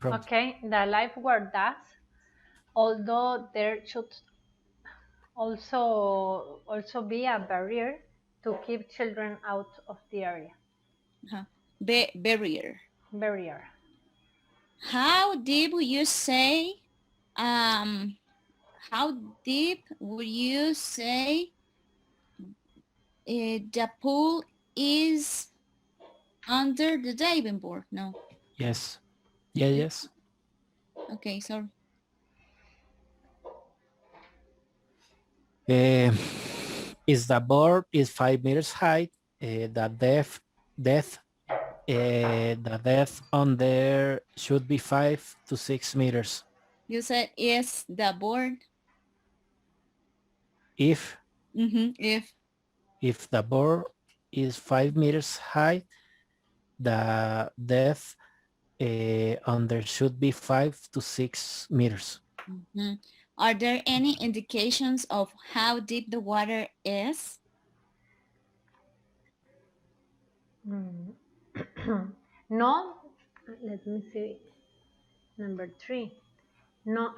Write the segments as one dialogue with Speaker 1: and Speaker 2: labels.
Speaker 1: problem.
Speaker 2: Okay, the lifeguard does, although there should also be a barrier to keep children out of the area.
Speaker 3: Barrier.
Speaker 2: Barrier.
Speaker 3: How deep would you say, how deep would you say the pool is under the diving board? No.
Speaker 1: Yes. Yeah, yes.
Speaker 3: Okay, sorry.
Speaker 1: Is the board is 5 meters high, the depth on there should be 5 to 6 meters.
Speaker 3: You said is the board.
Speaker 1: If
Speaker 3: If
Speaker 1: the board is 5 meters high, the depth on there should be 5 to 6 meters.
Speaker 3: Are there any indications of how deep the water is?
Speaker 2: No, let me see. Number 3. No,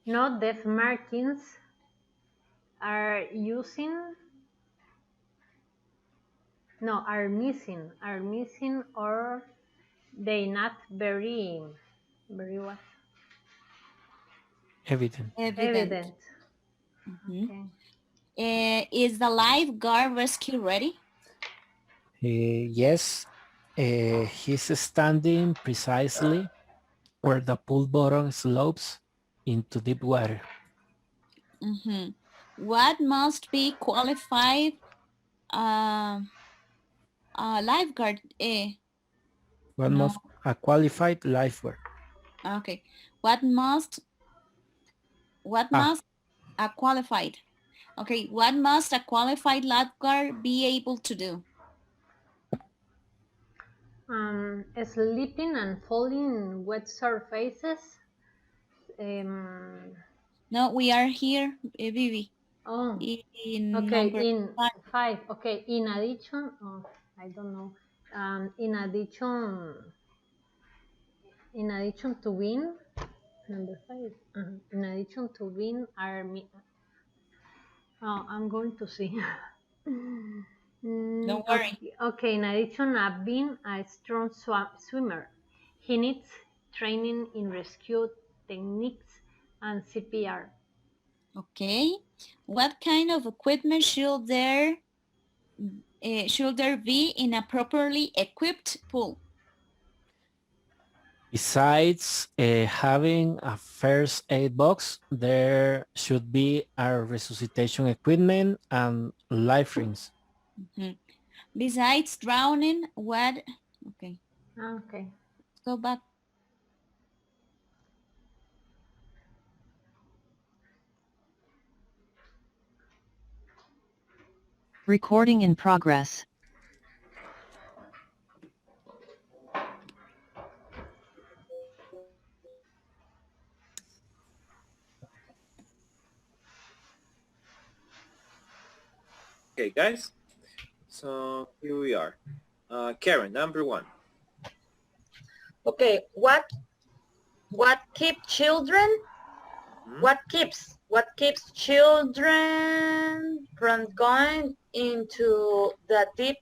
Speaker 2: no depth markings are missing, or they not very what?
Speaker 1: Evident.
Speaker 2: Evident. Okay.
Speaker 3: Is the lifeguard rescue ready?
Speaker 1: Yes, he's standing precisely where the pool bottom slopes into deep water.
Speaker 3: What must be qualified lifeguard?
Speaker 1: One
Speaker 3: No.
Speaker 1: must a qualified lifeguard.
Speaker 3: Okay. What must a qualified? Okay. What must a qualified lifeguard be able to do?
Speaker 2: Slipping and falling in wet surfaces.
Speaker 3: No, we are here, Vivi.
Speaker 2: Oh,
Speaker 3: In
Speaker 2: okay.
Speaker 3: number
Speaker 2: In
Speaker 3: 5.
Speaker 2: 5. Okay. In addition, I don't know. In addition to being number 5. In addition to being army. Oh, I'm going to see.
Speaker 3: Don't worry.
Speaker 2: Okay. In addition to being a strong swimmer, he needs training in rescue techniques and CPR.
Speaker 3: Okay. What kind of equipment should there be in a properly equipped pool?
Speaker 1: Besides having a first aid box, there should be a resuscitation equipment and life rings.
Speaker 3: Besides drowning, what? Okay.
Speaker 2: Okay.
Speaker 3: Let's go back.
Speaker 4: Recording in progress.
Speaker 5: Okay, guys. So here we are. Karen, number 1.
Speaker 6: Okay, what keep children? What keeps children from going into the deep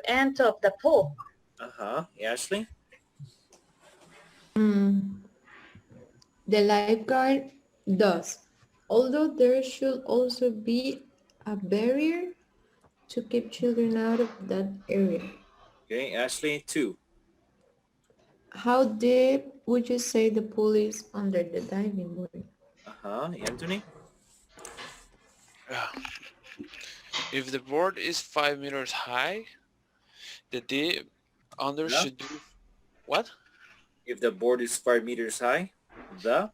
Speaker 6: end of the pool?
Speaker 5: Ashley?
Speaker 7: The lifeguard does, although there should also be a barrier to keep children out of that area.
Speaker 5: Okay, Ashley, 2.
Speaker 7: How deep would you say the pool is under the diving board?
Speaker 5: Anthony?
Speaker 8: If the board is 5 meters high, the deep under should be what?
Speaker 5: If the board is 5 meters high, the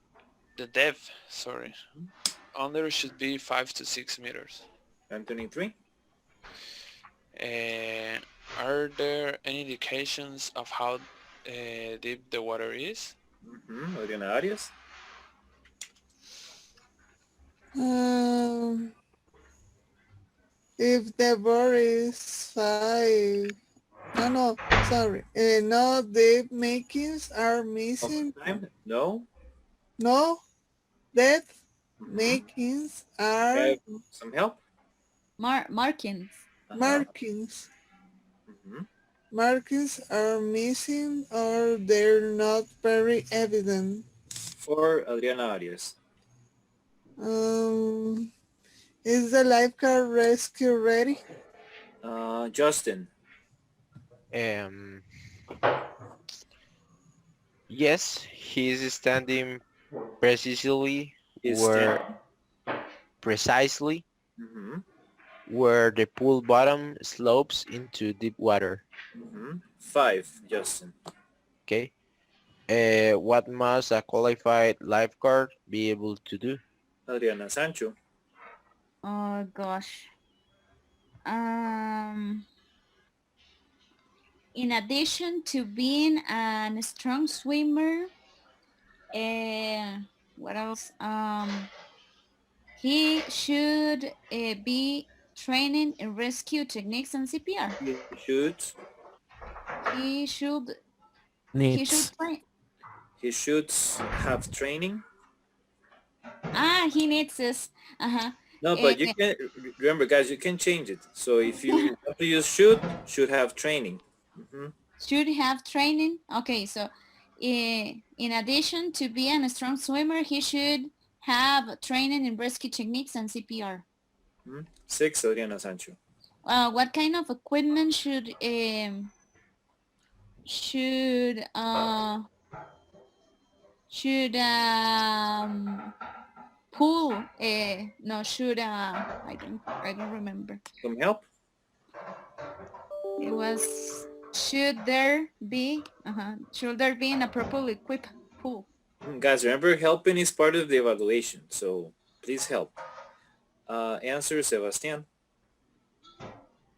Speaker 8: depth, sorry, under should be 5 to 6 meters.
Speaker 5: Anthony, 3.
Speaker 8: Are there any indications of how deep the water is?
Speaker 5: Adriana Arias?
Speaker 9: If the board is 5 no, sorry. No, the makings are missing.
Speaker 5: Time? No.
Speaker 9: No, that
Speaker 5: Mhm.
Speaker 9: makings are
Speaker 5: Have some help?
Speaker 3: Markings.
Speaker 9: markings.
Speaker 5: Mhm.
Speaker 9: Markings are missing or they're not very evident.
Speaker 5: For Adriana Arias.
Speaker 9: Um, is the lifeguard rescue ready?
Speaker 5: Justin.
Speaker 10: Um, yes, he's standing precisely
Speaker 5: Is 10.
Speaker 10: precisely
Speaker 5: Mhm.
Speaker 10: where the pool bottom slopes into deep water.
Speaker 5: Mhm. 5, Justin.
Speaker 10: Okay. What must a qualified lifeguard be able to do?
Speaker 5: Adriana Sancho.
Speaker 3: Oh gosh. Um, in addition to being a strong swimmer, what else? He should be training in rescue techniques and CPR.
Speaker 5: He should.
Speaker 3: He should
Speaker 1: Needs.
Speaker 3: train.
Speaker 5: He should have training.
Speaker 3: He needs this. Uh-huh.
Speaker 5: No, but you can remember, guys. You can change it. So if you want to use should have training. Mhm.
Speaker 3: Should have training. Okay, so in addition to being a strong swimmer, he should have training in rescue techniques and CPR.
Speaker 5: 6, Adriana Sancho.
Speaker 3: What kind of equipment should pool no should I don't remember.
Speaker 5: Some help?
Speaker 3: It was should there be an appropriately equipped pool.
Speaker 5: Guys, remember helping is part of the evaluation. So please help. Answer, Sebastian.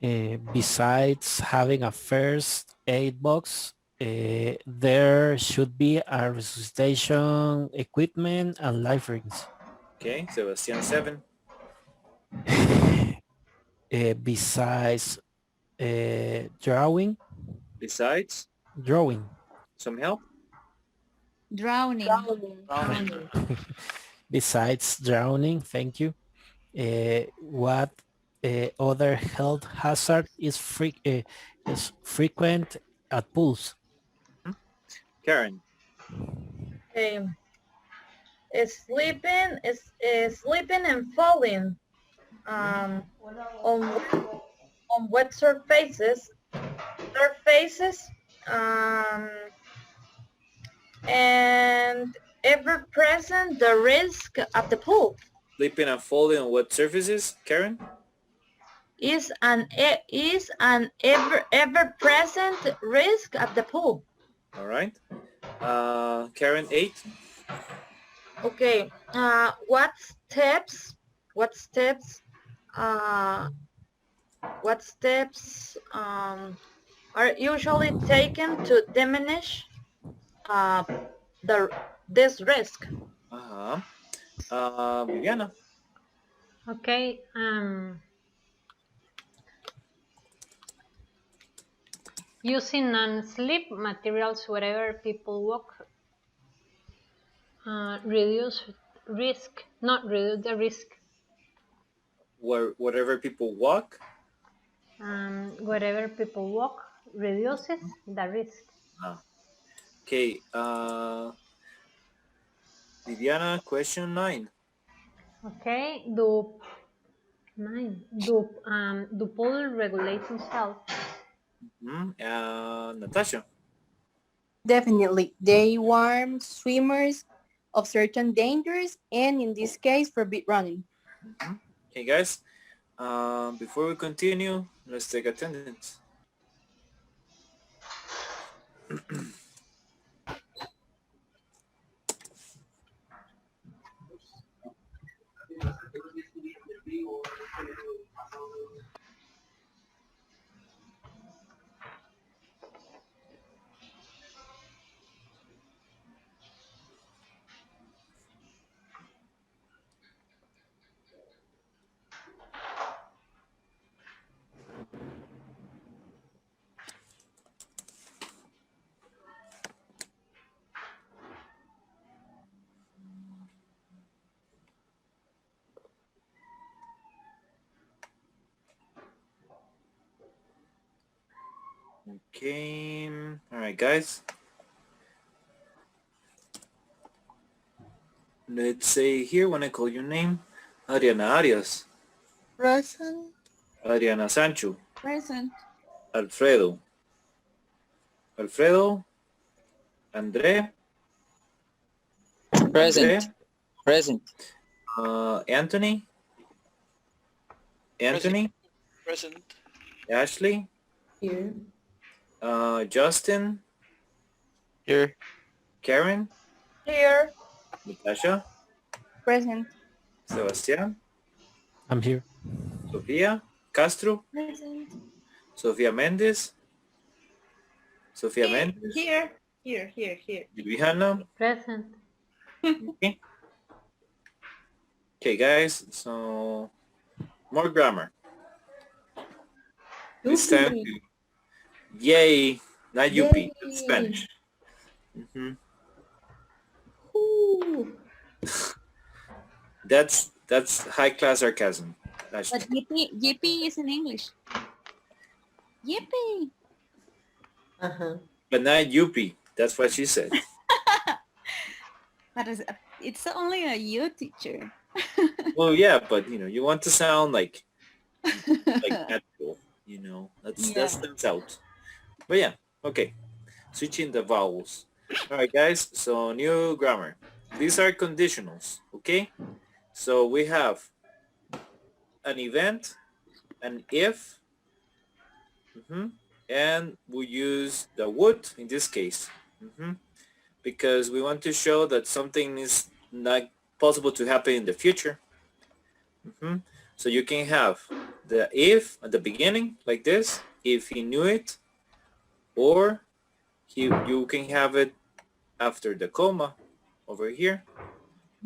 Speaker 1: Besides having a first aid box, there should be a resuscitation equipment and life rings.
Speaker 5: Okay, Sebastian 7.
Speaker 1: Besides drawing,
Speaker 5: Besides, some help?
Speaker 3: Drowning.
Speaker 1: besides drowning, thank you. What other health hazard is frequent at pools?
Speaker 5: Karen.
Speaker 6: Okay. Sleeping and falling on wet surfaces, and ever present the risk at the pool.
Speaker 5: Sleeping and falling on wet surfaces, Karen?
Speaker 6: Is an ever present risk at the pool.
Speaker 5: All right. Karen 8.
Speaker 6: Okay. What steps are usually taken to diminish this risk?
Speaker 5: Viviana.
Speaker 2: Okay. Using non-slip materials wherever people walk reduce risk, not reduce the risk.
Speaker 5: Wherever people walk?
Speaker 2: Wherever people walk reduces the risk.
Speaker 5: Okay. Viviana, question 9.
Speaker 2: Okay. Do pool regulations help?
Speaker 5: Natasha.
Speaker 11: Definitely. They warn swimmers of certain dangers and in this case forbid running.
Speaker 5: Okay, guys. Before we continue, let's take attendance. Okay. All right, guys. Let's say here when I call your name, Adriana Arias,
Speaker 9: Present.
Speaker 5: Adriana Sancho,
Speaker 3: Present.
Speaker 5: Alfredo, Andre,
Speaker 12: Present.
Speaker 5: Andre,
Speaker 12: Present.
Speaker 5: Anthony,
Speaker 8: Present.
Speaker 5: Ashley,
Speaker 7: Here.
Speaker 5: Justin,
Speaker 10: Here.
Speaker 5: Karen,
Speaker 6: Here.
Speaker 5: Natasha,
Speaker 11: Present.
Speaker 5: Sebastián,
Speaker 1: I'm here.
Speaker 5: Sofía, Castro,
Speaker 6: Present.
Speaker 5: Sofía Méndez, Sofía Méndez,
Speaker 6: Here.
Speaker 5: Viviana.
Speaker 2: Present.
Speaker 5: Okay, guys, so more grammar. This time, yay, not yuppie, it's Spanish.
Speaker 7: Ooh.
Speaker 5: That's high class sarcasm.
Speaker 3: But yippee is in English. Yippee.
Speaker 7: Uh-huh.
Speaker 5: But not yuppie. That's what she said.
Speaker 3: But it's only a you, teacher.
Speaker 5: Well, yeah, but you want to sound like natural. That stands out. But yeah, okay. Switching the vowels. All right, guys. So new grammar. These are conditionals. Okay. So we have an event, an if, and we use the would in this case, because we want to show that something is not possible to happen in the future. So you can have the if at the beginning like this, if he knew it, or you can have it after the comma over here.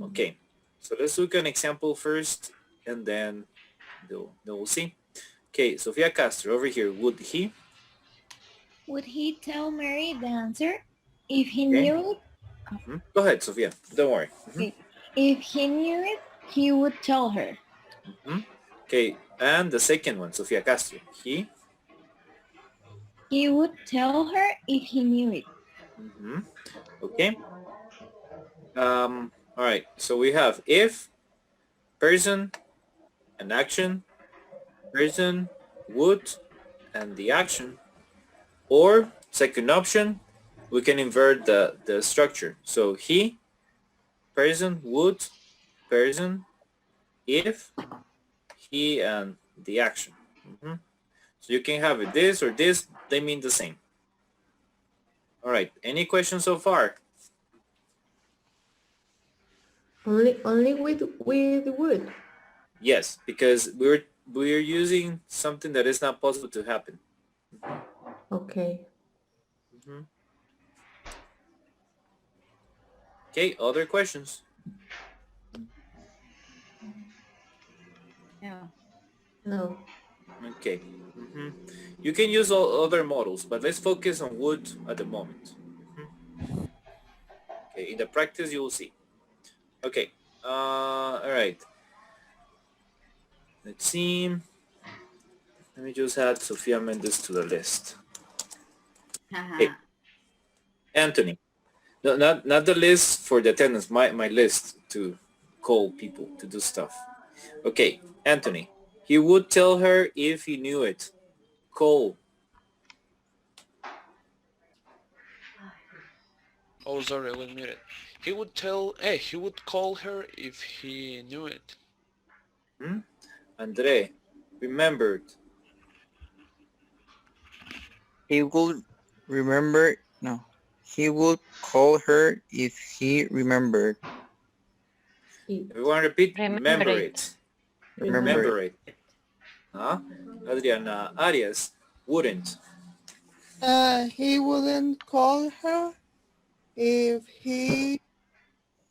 Speaker 5: Okay, so let's look at an example first, and then we'll see. Okay, Sofia Castro over here. Would he
Speaker 3: tell Mary the answer if he
Speaker 5: Okay.
Speaker 3: knew it?
Speaker 5: Go ahead, Sofia. Don't worry.
Speaker 3: If he knew it, he would tell her.
Speaker 5: Okay, and the second one, Sofia Castro. He
Speaker 3: He would tell her if he knew it.
Speaker 5: Okay. All right. So we have if, person, an action, person, would, and the action. Or second option, we can invert the structure. So he, person, would, person, if, he, and the action. So you can have it this or this. They mean the same. All right. Any questions so far?
Speaker 7: Only with would.
Speaker 5: Yes, because we're using something that is not possible to happen.
Speaker 7: Okay.
Speaker 5: Okay. Other questions?
Speaker 3: Yeah.
Speaker 7: No.
Speaker 5: Okay. You can use all other models, but let's focus on would at the moment. Okay. In the practice, you will see. Okay. All right. Let's see. Let me just add Sofia Mendes to the list. Okay. Anthony. No, not the list for the attendance. My list to call people to do stuff. Okay. Anthony. He would tell her if he knew it. Cole.
Speaker 8: Oh, sorry, I was muted. He would call her if he knew it.
Speaker 5: Andre. Remembered.
Speaker 12: He would remember. No. He would call her if he remembered.
Speaker 5: Everyone repeat. Remember it.
Speaker 12: Remember
Speaker 5: it. Adriana Arias wouldn't.
Speaker 9: He wouldn't call her if he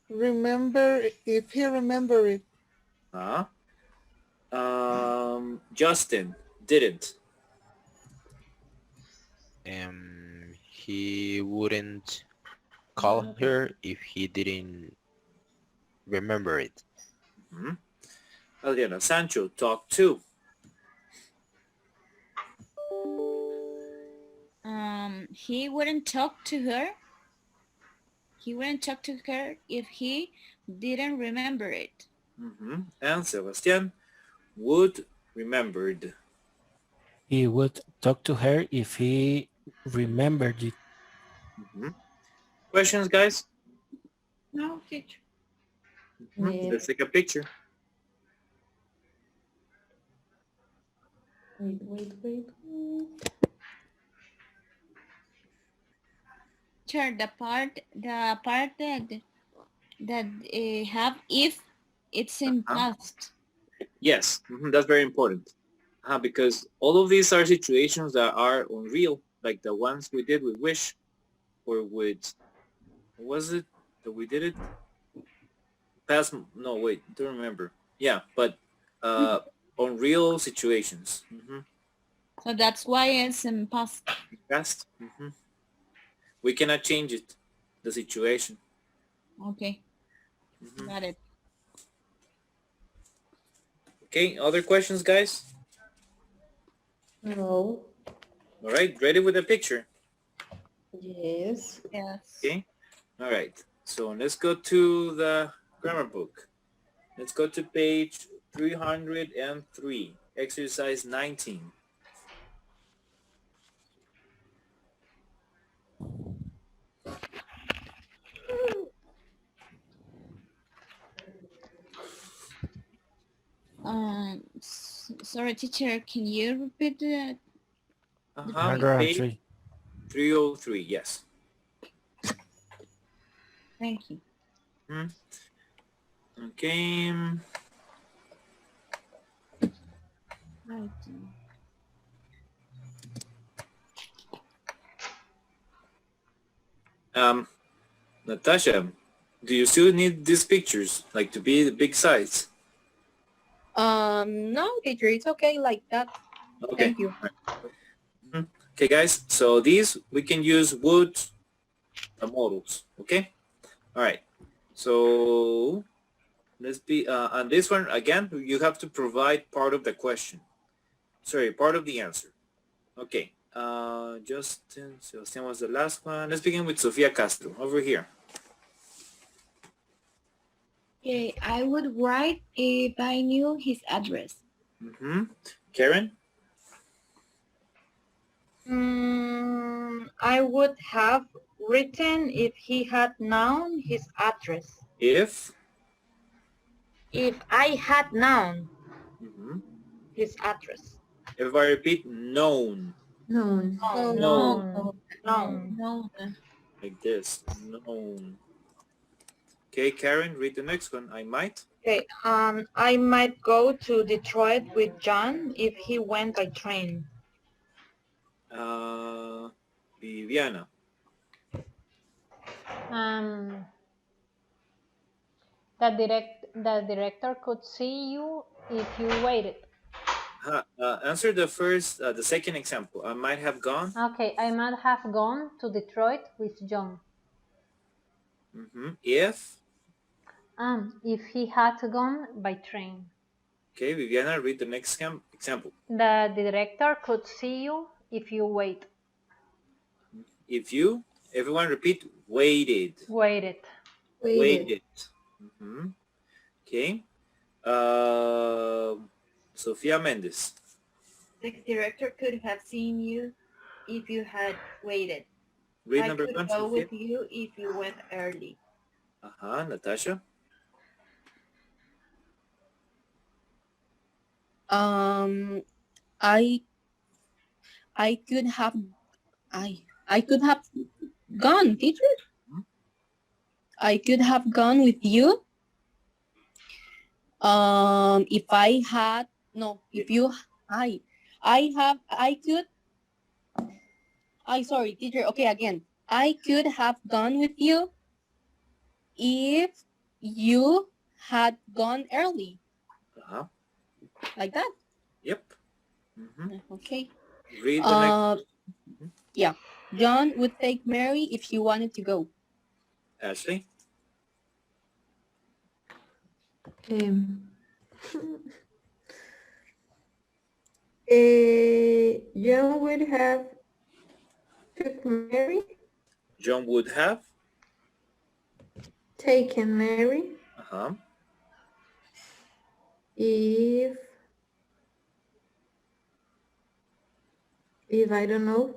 Speaker 9: remember it.
Speaker 5: Justin didn't.
Speaker 10: He wouldn't call her if he didn't remember it.
Speaker 5: Adriana Sancho talked too.
Speaker 3: he wouldn't talk to her. He wouldn't talk to her if he didn't remember it.
Speaker 5: And Sebastian would remembered.
Speaker 1: He would talk to her if he remembered it.
Speaker 5: Questions, guys?
Speaker 3: No, teacher.
Speaker 7: Yeah.
Speaker 5: Let's take a picture.
Speaker 7: Wait.
Speaker 3: Sure, the part that have if it's in past.
Speaker 5: Yes, that's very important. Because all of these are situations that are unreal, like the ones we did with Wish, or with, what was it that we did it? Past, no, wait, don't remember. Yeah, but unreal situations.
Speaker 3: So that's why it's in past.
Speaker 5: Past. We cannot change it, the situation.
Speaker 3: Okay, got it.
Speaker 5: Okay, other questions, guys?
Speaker 7: No.
Speaker 5: All right, ready with the picture?
Speaker 7: Yes.
Speaker 3: Yes.
Speaker 5: Okay, all right. So let's go to the grammar book. Let's go to page 303, exercise 19.
Speaker 3: Sorry, teacher, can you repeat the
Speaker 5: Page 303, yes.
Speaker 3: Thank you.
Speaker 5: Okay.
Speaker 3: Right.
Speaker 5: Natasha, do you still need these pictures, like to be the big size?
Speaker 11: No, teacher, it's okay like that.
Speaker 5: Okay.
Speaker 11: Thank you.
Speaker 5: Okay, guys, so these we can use would models, okay? All right, so let's be, on this one, again, you have to provide part of the question. Sorry, part of the answer. Okay, Justin, Sebastian was the last one. Let's begin with Sofia Castro, over here.
Speaker 13: Okay, I would write if I knew his address.
Speaker 5: Karen?
Speaker 6: I would have written if he had known his address.
Speaker 5: If
Speaker 6: I had known his address.
Speaker 5: If I repeat, known.
Speaker 7: Known.
Speaker 6: Known.
Speaker 5: Like this, known. Okay, Karen, read the next one. I might.
Speaker 6: Okay, I might go to Detroit with John if he went by train.
Speaker 5: Viviana.
Speaker 2: The director could see you if you waited.
Speaker 5: Answer the first, the second example. I might have gone.
Speaker 2: Okay, I might have gone to Detroit with John.
Speaker 5: If
Speaker 2: he had gone by train.
Speaker 5: Okay, Viviana, read the next example.
Speaker 2: The director could see you if you wait.
Speaker 5: If you, everyone repeat, waited.
Speaker 2: Waited.
Speaker 5: Okay. Sofia Mendes.
Speaker 13: The director could have seen you if you had waited.
Speaker 5: Read
Speaker 13: I
Speaker 5: number
Speaker 13: could
Speaker 5: one,
Speaker 13: go
Speaker 5: Sofia.
Speaker 13: with you if you went early.
Speaker 5: Natasha.
Speaker 11: I could have gone, teacher. I could have gone with you. If I had no, if you I could. Sorry, teacher. Okay, again. I could have gone with you if you had gone early. Like that.
Speaker 5: Yep.
Speaker 11: Okay.
Speaker 5: Read the next.
Speaker 11: Yeah. John would take Mary if she wanted to go.
Speaker 5: Ashley.
Speaker 7: John would have took Mary.
Speaker 5: John would have.
Speaker 7: Taken Mary.
Speaker 5: Uh-huh.
Speaker 7: If I don't know.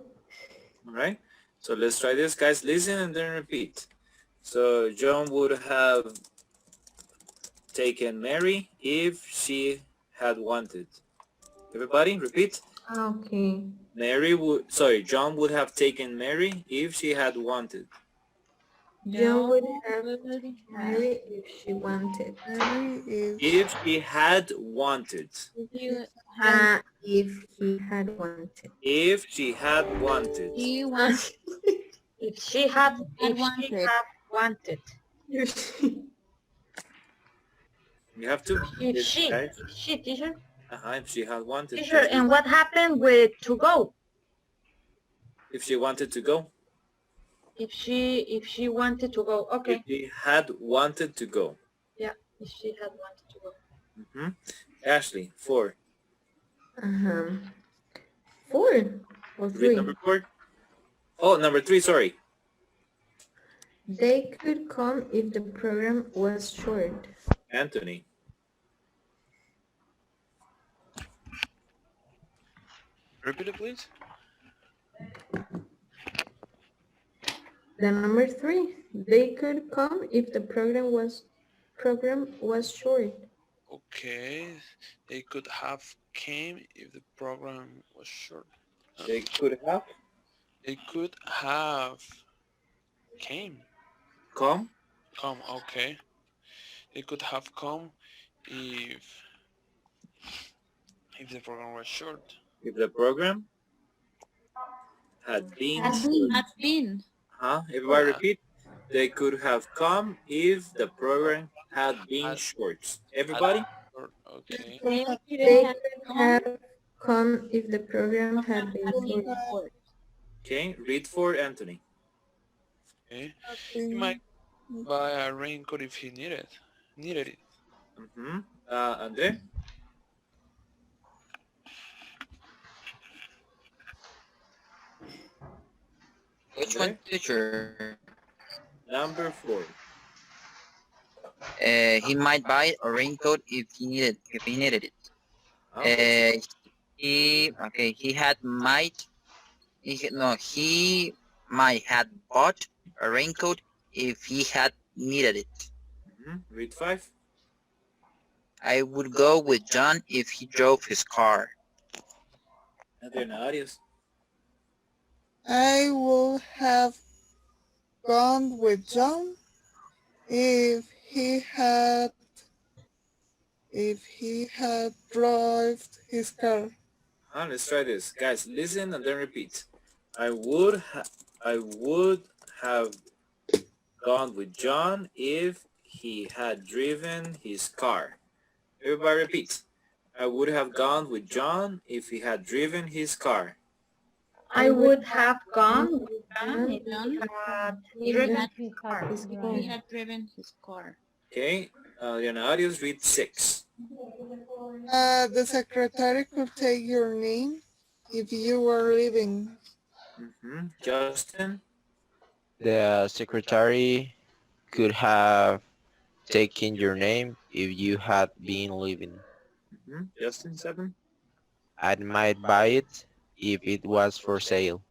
Speaker 5: All right. So let's try this, guys. Listen and then repeat. So John would have taken Mary if she had wanted. Everybody, repeat.
Speaker 7: Okay.
Speaker 5: John would have taken Mary if she had wanted.
Speaker 7: John would have Mary if she wanted.
Speaker 5: If she had wanted.
Speaker 7: If he had wanted.
Speaker 5: If she had wanted.
Speaker 3: He wants.
Speaker 6: If she had wanted.
Speaker 5: You have to.
Speaker 6: If she,
Speaker 5: guys.
Speaker 6: teacher.
Speaker 5: If she had wanted.
Speaker 6: Teacher, and what happened with to go?
Speaker 5: If she wanted to go.
Speaker 6: If she wanted to go, okay.
Speaker 5: If she had wanted to go.
Speaker 6: Yeah, if she had wanted to go.
Speaker 5: Ashley, 4.
Speaker 7: 4 or 3.
Speaker 5: Read number 4. Oh, number 3, sorry.
Speaker 7: They could come if the program was short.
Speaker 5: Anthony.
Speaker 8: Repeat it, please.
Speaker 7: The number 3. They could come if the program was short.
Speaker 8: Okay. They could have came if the program was short.
Speaker 5: They could have.
Speaker 8: They could have came.
Speaker 5: Come.
Speaker 8: Come, okay. They could have come if the program was short.
Speaker 5: If the program had been.
Speaker 3: Had been.
Speaker 5: Everybody repeat. They could have come if the program had been short. Everybody?
Speaker 8: Okay.
Speaker 7: They could have come if the program had been short.
Speaker 5: Okay, read for Anthony.
Speaker 8: Okay. He might buy a raincoat if he needed it.
Speaker 5: Andre?
Speaker 12: Which one, teacher?
Speaker 5: Number 4.
Speaker 12: He might buy a raincoat if he needed it. He might have bought a raincoat if he had needed it.
Speaker 5: Read 5.
Speaker 12: I would go with John if he drove his car.
Speaker 5: Adriana Arias.
Speaker 9: I would have gone with John if he had drove his car.
Speaker 5: Let's try this. Guys, listen and then repeat. I would have gone with John if he had driven his car. Everybody repeat. I would have gone with John if he had driven his car.
Speaker 6: I would have gone with John if he had driven his car.
Speaker 5: Okay, Adriana Arias, read 6.
Speaker 9: The secretary could take your name if you were leaving.
Speaker 5: Justin?
Speaker 10: The secretary could have taken your name if you had been leaving.
Speaker 5: Justin, 7.
Speaker 10: I might buy it if it was for sale.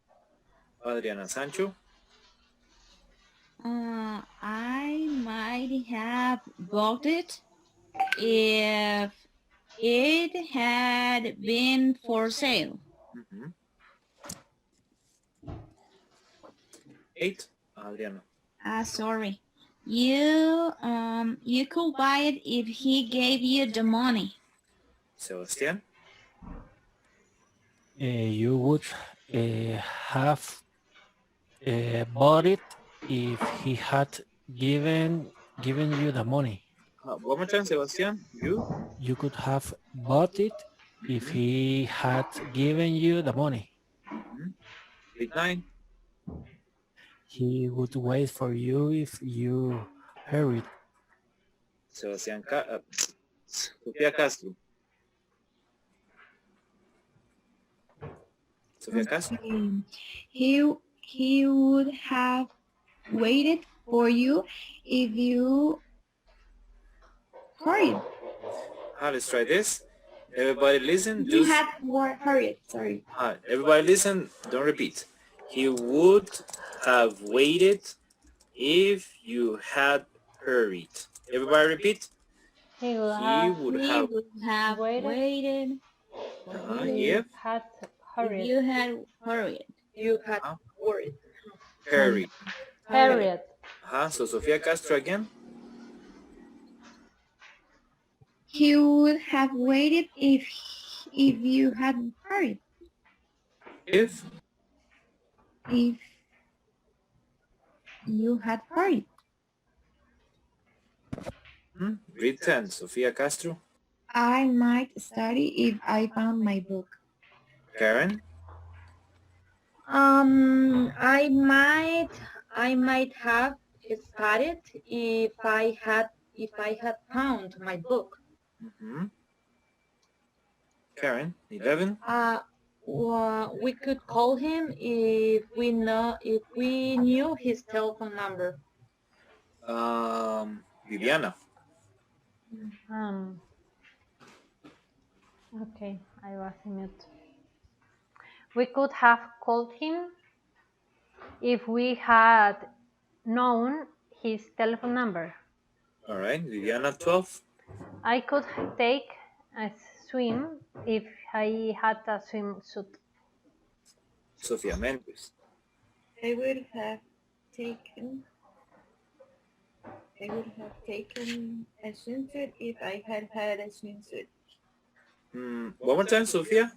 Speaker 5: Adriana Sancho?
Speaker 3: I might have bought it if it had been for sale.
Speaker 5: 8. Adriana.
Speaker 3: Sorry. You could buy it if he gave you the money.
Speaker 5: Sebastián?
Speaker 1: You would have bought it if he had given you the money.
Speaker 5: One more time, Sebastián.
Speaker 1: You could have bought it if he had given you the money.
Speaker 5: 9.
Speaker 1: He would wait for you if you hurried.
Speaker 5: Sebastián Sofía Castro. Sofía Castro.
Speaker 6: he would have waited for you if you hurried.
Speaker 5: Let's try this. Everybody listen.
Speaker 6: He
Speaker 5: Just
Speaker 6: had hurried, sorry.
Speaker 5: everybody listen. Don't repeat. He would have waited if you had hurried. Everybody repeat.
Speaker 2: He would
Speaker 5: He
Speaker 2: have
Speaker 5: would have
Speaker 3: Waited.
Speaker 5: if
Speaker 2: had hurried.
Speaker 3: You had hurried.
Speaker 7: You had worried.
Speaker 5: hurried.
Speaker 2: Hurried.
Speaker 5: So Sofia Castro again.
Speaker 6: He would have waited if you had hurried.
Speaker 5: If
Speaker 6: If you had hurried.
Speaker 5: read 10. Sofia Castro.
Speaker 6: I might study if I found my book.
Speaker 5: Karen.
Speaker 7: I might have studied if I had found my book.
Speaker 5: Karen. 11.
Speaker 7: Well, we could call him if we knew his telephone number.
Speaker 5: Viviana.
Speaker 2: Okay, I was in mute. We could have called him if we had known his telephone number.
Speaker 5: All right. Viviana 12.
Speaker 2: I could take a swim if I had a swimsuit.
Speaker 5: Sofia Mendes.
Speaker 13: I would have taken a swimsuit if I had had a swimsuit.
Speaker 5: One more time, Sofia.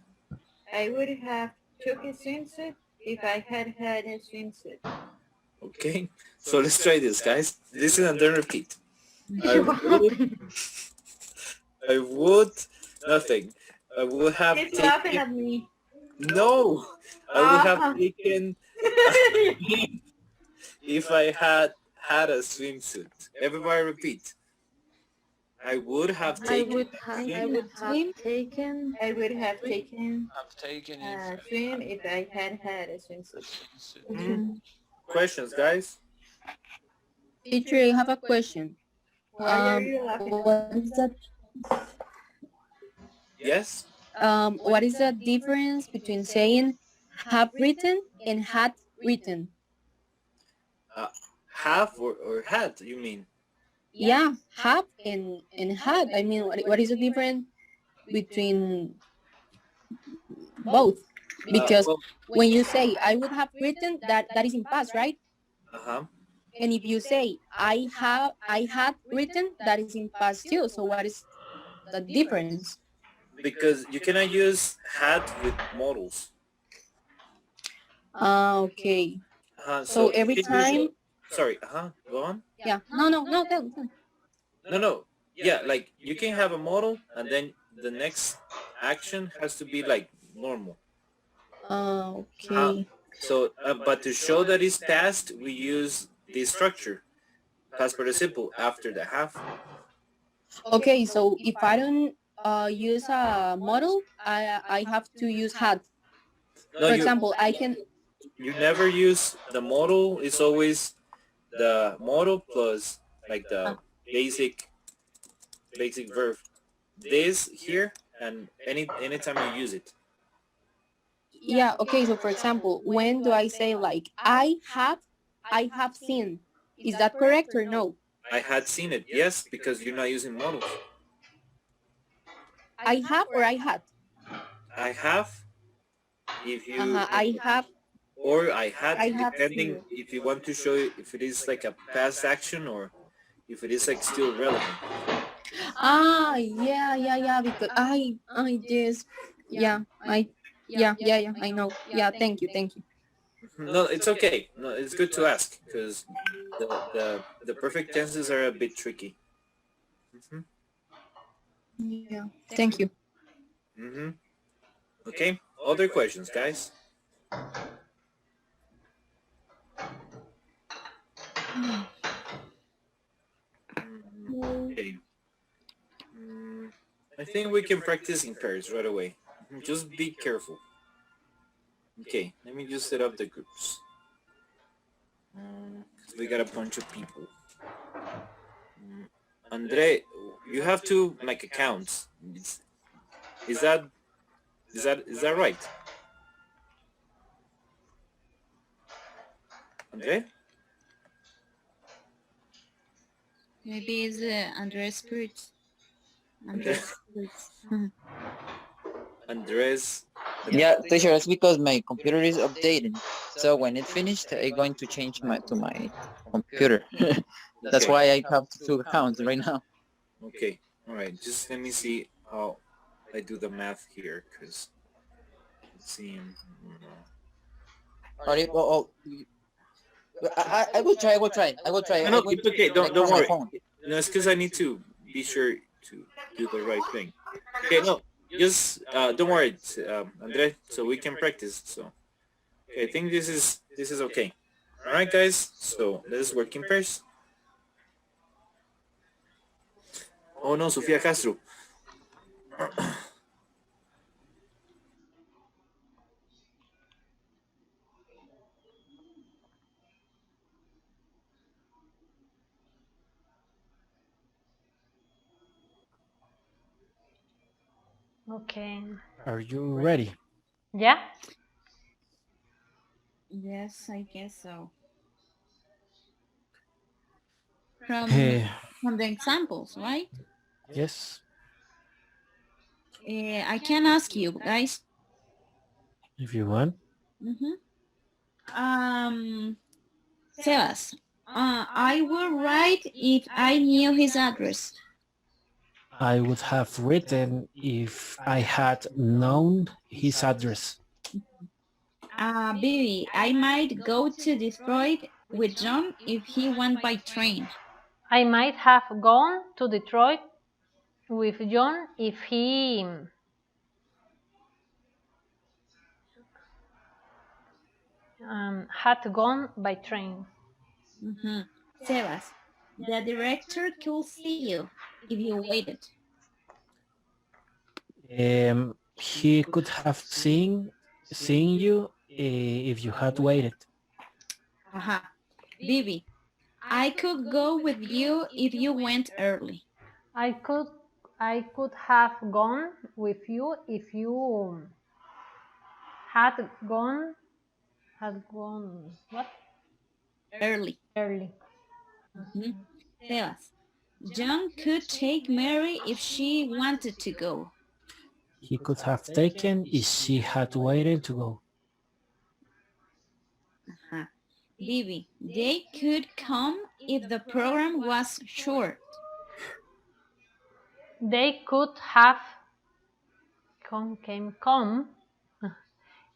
Speaker 13: I would have took a swimsuit if I had had a swimsuit.
Speaker 5: Okay. So let's try this, guys. Listen and then repeat. I would nothing. I would have
Speaker 13: He's laughing
Speaker 5: taken.
Speaker 13: at me.
Speaker 5: No, I would have taken if I had had a swimsuit. Everybody repeat. I would have taken.
Speaker 13: I would have taken a swim if I had had a swimsuit.
Speaker 5: Questions, guys?
Speaker 11: Teacher, I have a question.
Speaker 13: Why are you laughing?
Speaker 11: What is that?
Speaker 5: Yes.
Speaker 11: What is the difference between saying have written and had written?
Speaker 5: Have or had, you mean?
Speaker 11: Yeah, have and had. I mean, what is the difference between both? Because when you say I would have written, that is in past, right? And if you say I had written, that is in past too. So what is the difference?
Speaker 5: Because you cannot use had with modals.
Speaker 11: Okay. So every time.
Speaker 5: Sorry. Go on.
Speaker 11: Yeah. No. Tell.
Speaker 5: No. Yeah, like you can have a modal, and then the next action has to be like normal.
Speaker 11: Okay.
Speaker 5: So, but to show that it's past, we use this structure, past participle after the have.
Speaker 11: Okay. So if I don't use a model, I have to use had.
Speaker 5: No,
Speaker 11: For example, I can.
Speaker 5: You never use the modal. It's always the modal plus like the basic verb. This here and anytime you use it.
Speaker 11: Yeah. Okay. So for example, when do I say like I have seen? Is that correct or no?
Speaker 5: I had seen it. Yes, because you're not using modals.
Speaker 11: I have or I had?
Speaker 5: I have. If you.
Speaker 11: I have.
Speaker 5: Or I had, depending
Speaker 11: seen.
Speaker 5: if you want to show it, if it is like a past action or if it is like still relevant.
Speaker 11: Yeah. Because I just. Yeah. I know. Yeah. Thank you.
Speaker 5: No, it's okay. No, it's good to ask because the perfect tenses are a bit tricky.
Speaker 11: Yeah. Thank you.
Speaker 5: Okay. Other questions, guys? Okay. I think we can practice in pairs right away. Just be careful. Okay, let me just set up the groups. We got a bunch of people. Andre, you have to make accounts. Is that right? Andre?
Speaker 3: Maybe it's Andres Spirits.
Speaker 5: Andres.
Speaker 3: Spirits.
Speaker 5: Andres.
Speaker 12: Yeah, teacher, it's because my computer is updating. So when it's finished, I'm going to change my computer. That's
Speaker 5: Okay.
Speaker 12: why I have two accounts right now.
Speaker 5: Okay. All right. Just let me see how I do the math here, because it seems.
Speaker 12: All right, I will try.
Speaker 5: No, it's okay. Don't worry.
Speaker 12: Phone.
Speaker 5: No, it's because I need to be sure to do the right thing. Okay, no, just don't worry, Andre. So we can practice. So, okay, I think this is okay. All right, guys. So let us work in pairs. Oh no, Sofia Castro.
Speaker 2: Okay.
Speaker 1: Are you ready?
Speaker 2: Yeah.
Speaker 3: Yes, I guess so. From
Speaker 1: Eh,
Speaker 3: the examples, right?
Speaker 1: yes.
Speaker 3: I can ask you guys.
Speaker 1: If you want.
Speaker 3: Sebas, I would write if I knew his address.
Speaker 1: I would have written if I had known his address.
Speaker 3: Bibi, I might go to Detroit with John if he went by train.
Speaker 2: I might have gone to Detroit with John if he had gone by train.
Speaker 3: Sebas, the director could see you if you waited.
Speaker 1: He could have seen you if you had waited.
Speaker 3: Bibi, I could go with you if you went early.
Speaker 2: I could have gone with you if you had gone what?
Speaker 3: Early. Sebas, John could take Mary if she wanted to go.
Speaker 1: He could have taken if she had waited to go.
Speaker 3: Bibi, they could come if the program was short.
Speaker 2: They could have come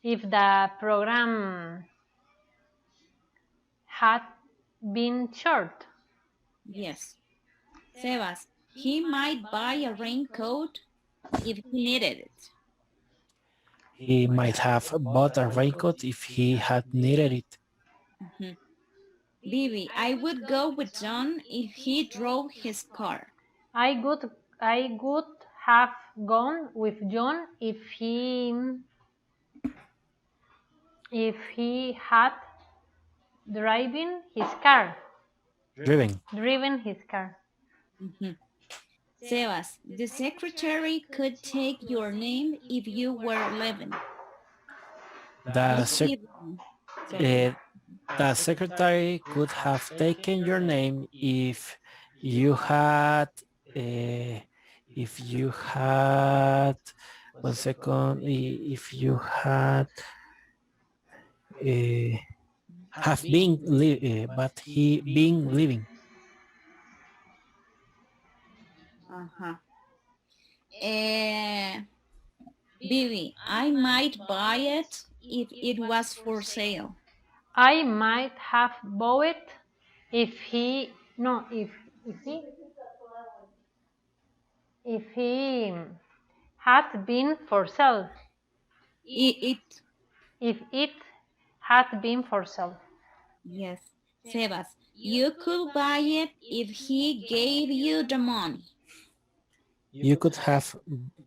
Speaker 2: if the program had been short.
Speaker 3: Yes. Sebas, he might buy a raincoat if he needed it.
Speaker 1: He might have bought a raincoat if he had needed it.
Speaker 3: Bibi, I would go with John if he drove his car.
Speaker 2: I would have gone with John if he had driven his car. Driven his car.
Speaker 3: Sebas, the secretary could take your name if you were 11.
Speaker 1: The secretary could have taken your name if you had if you had have been living.
Speaker 3: Bibi, I might buy it if it was for sale.
Speaker 2: I might have bought it if he had been for sale. If it had been for sale.
Speaker 3: Yes. Sebas, you could buy it if he gave you the money.
Speaker 1: You could have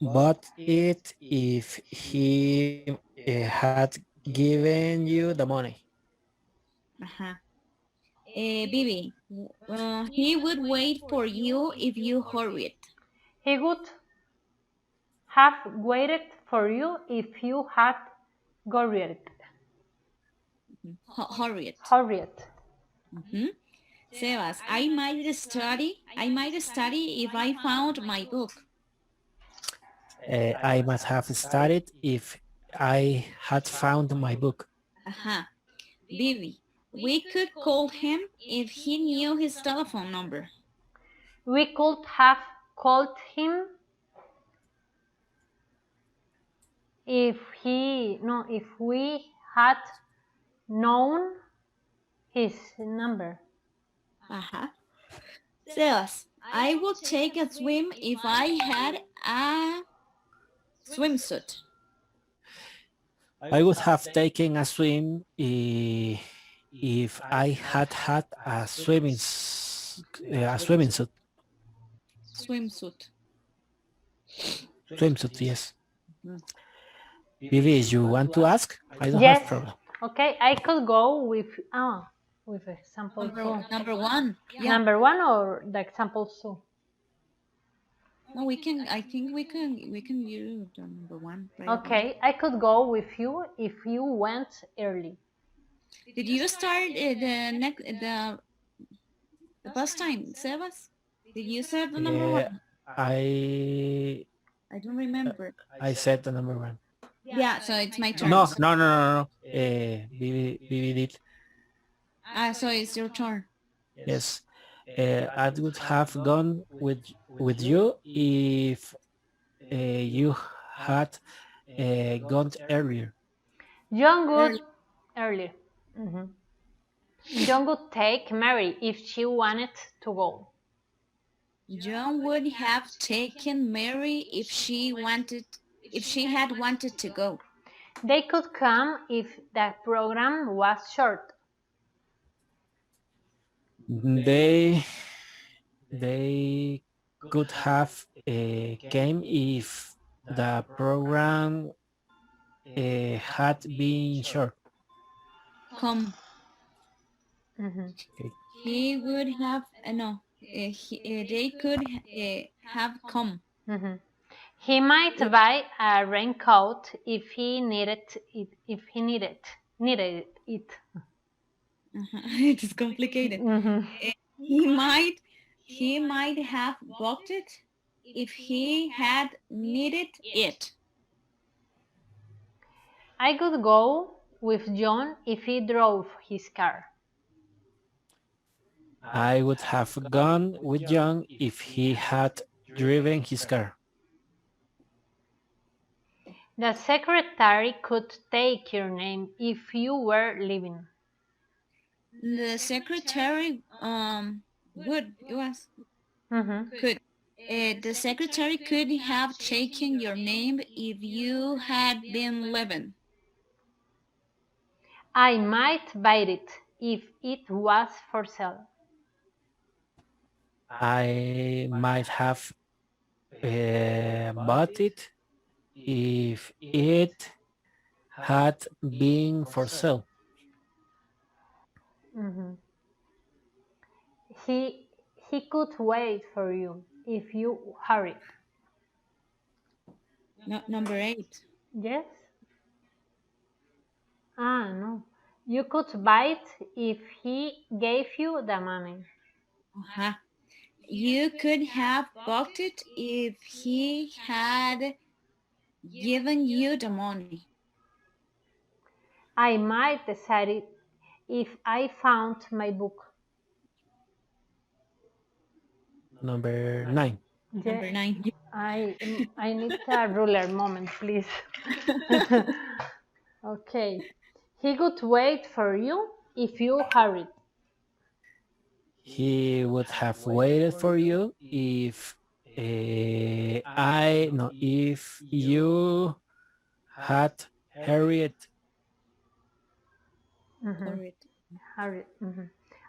Speaker 1: bought it if he had given you the money.
Speaker 3: Bibi, he would wait for you if you hurried.
Speaker 2: He would have waited for you if you had hurried.
Speaker 3: Hurried.
Speaker 2: Hurried.
Speaker 3: Sebas, I might study if I found my book.
Speaker 1: I must have studied if I had found my book.
Speaker 3: Bibi, we could call him if he knew his telephone number.
Speaker 2: We could have called him if we had known his number.
Speaker 3: Sebas, I would take a swim if I had a swimsuit.
Speaker 1: I would have taken a swim if I had had a swimming suit. Swimsuit, yes. Vivi, you want to ask? I don't have problem.
Speaker 2: Okay, I could go with example
Speaker 3: number one. Yeah.
Speaker 2: Number one or the example two?
Speaker 3: No, we can. I think we can use the number one. Right
Speaker 2: Okay,
Speaker 3: away.
Speaker 2: I could go with you if you went early.
Speaker 3: Did you start the bus time, Sebas? Did you start the number one?
Speaker 1: I
Speaker 3: don't remember.
Speaker 1: I said the number one.
Speaker 3: Yeah, so it's my turn.
Speaker 1: No. Vivi did.
Speaker 3: So it's your turn.
Speaker 1: Yes. I would have gone with you if you had gone earlier.
Speaker 2: John would earlier. John would take Mary if she wanted to go.
Speaker 3: John would have taken Mary if she had wanted to go.
Speaker 2: They could come if the program was short.
Speaker 1: They could have came if the program had been short.
Speaker 3: Come.
Speaker 2: Okay.
Speaker 3: He would have they could have come.
Speaker 2: He might buy a raincoat if he needed it.
Speaker 3: It is complicated. He might have bought it if he had needed it.
Speaker 2: I could go with John if he drove his car.
Speaker 1: I would have gone with John if he had driven his car.
Speaker 2: The secretary could take your name if you were leaving.
Speaker 3: The secretary could. The secretary could have taken your name if you had been leaving.
Speaker 2: I might buy it if it was for sale.
Speaker 1: I might have bought it if it had been for sale.
Speaker 2: He could wait for you if you hurry.
Speaker 3: Number 8.
Speaker 2: Yes? No. You could buy it if he gave you the money.
Speaker 3: You could have bought it if he had given you the money.
Speaker 2: I might decide it if I found my book.
Speaker 1: Number 9.
Speaker 3: Number 9.
Speaker 2: I need a ruler moment, please. Okay. He could wait for you if you hurried.
Speaker 1: He would have waited for you if you had hurried.
Speaker 2: Hurried.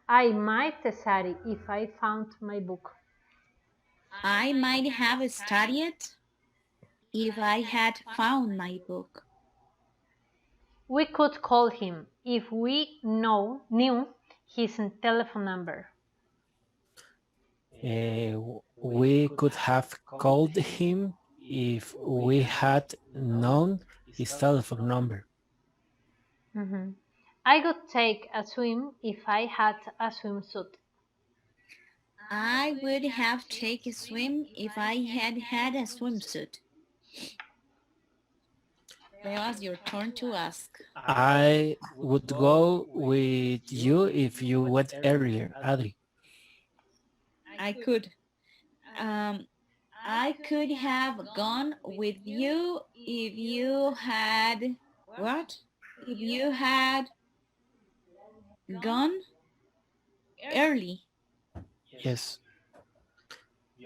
Speaker 2: I might study if I found my book.
Speaker 3: I might have studied if I had found my book.
Speaker 2: We could call him if we knew his telephone number?
Speaker 1: We could have called him if we had known his telephone number.
Speaker 2: Mhm. I would take a swim if I had a swimsuit.
Speaker 3: I would have taken a swim if I had had a swimsuit. Sebas, your turn to ask.
Speaker 1: I would go with you if you went earlier, Adri.
Speaker 3: I could. I could have gone with you if you had what? If you had gone early.
Speaker 1: Yes.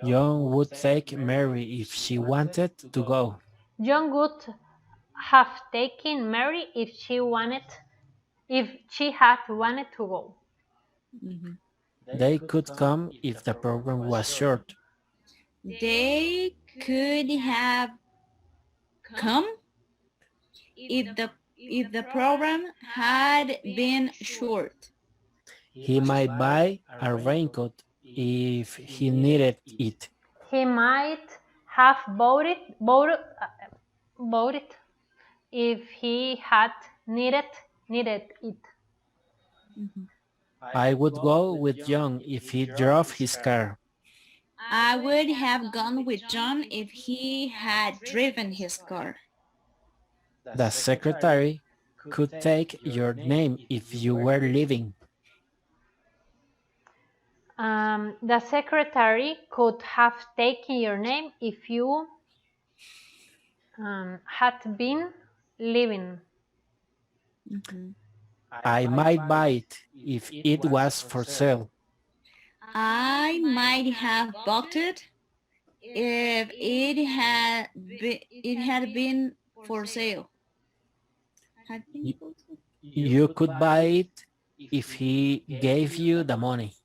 Speaker 1: John would take Mary if she wanted to go.
Speaker 2: John would have taken Mary if she had wanted to go.
Speaker 3: Mhm.
Speaker 1: They could come if the program was short.
Speaker 3: They could have come if the program had been short.
Speaker 1: He might buy a raincoat if he needed it.
Speaker 2: He might have bought it if he had needed it.
Speaker 1: I would go with John if he drove his car.
Speaker 3: I would have gone with John if he had driven his car.
Speaker 1: The secretary could take your name if you were leaving.
Speaker 2: The secretary could have taken your name if you had been leaving.
Speaker 1: I might buy it if it was for sale.
Speaker 3: I might have bought it if it had been for sale.
Speaker 1: You could buy it if he gave you the money.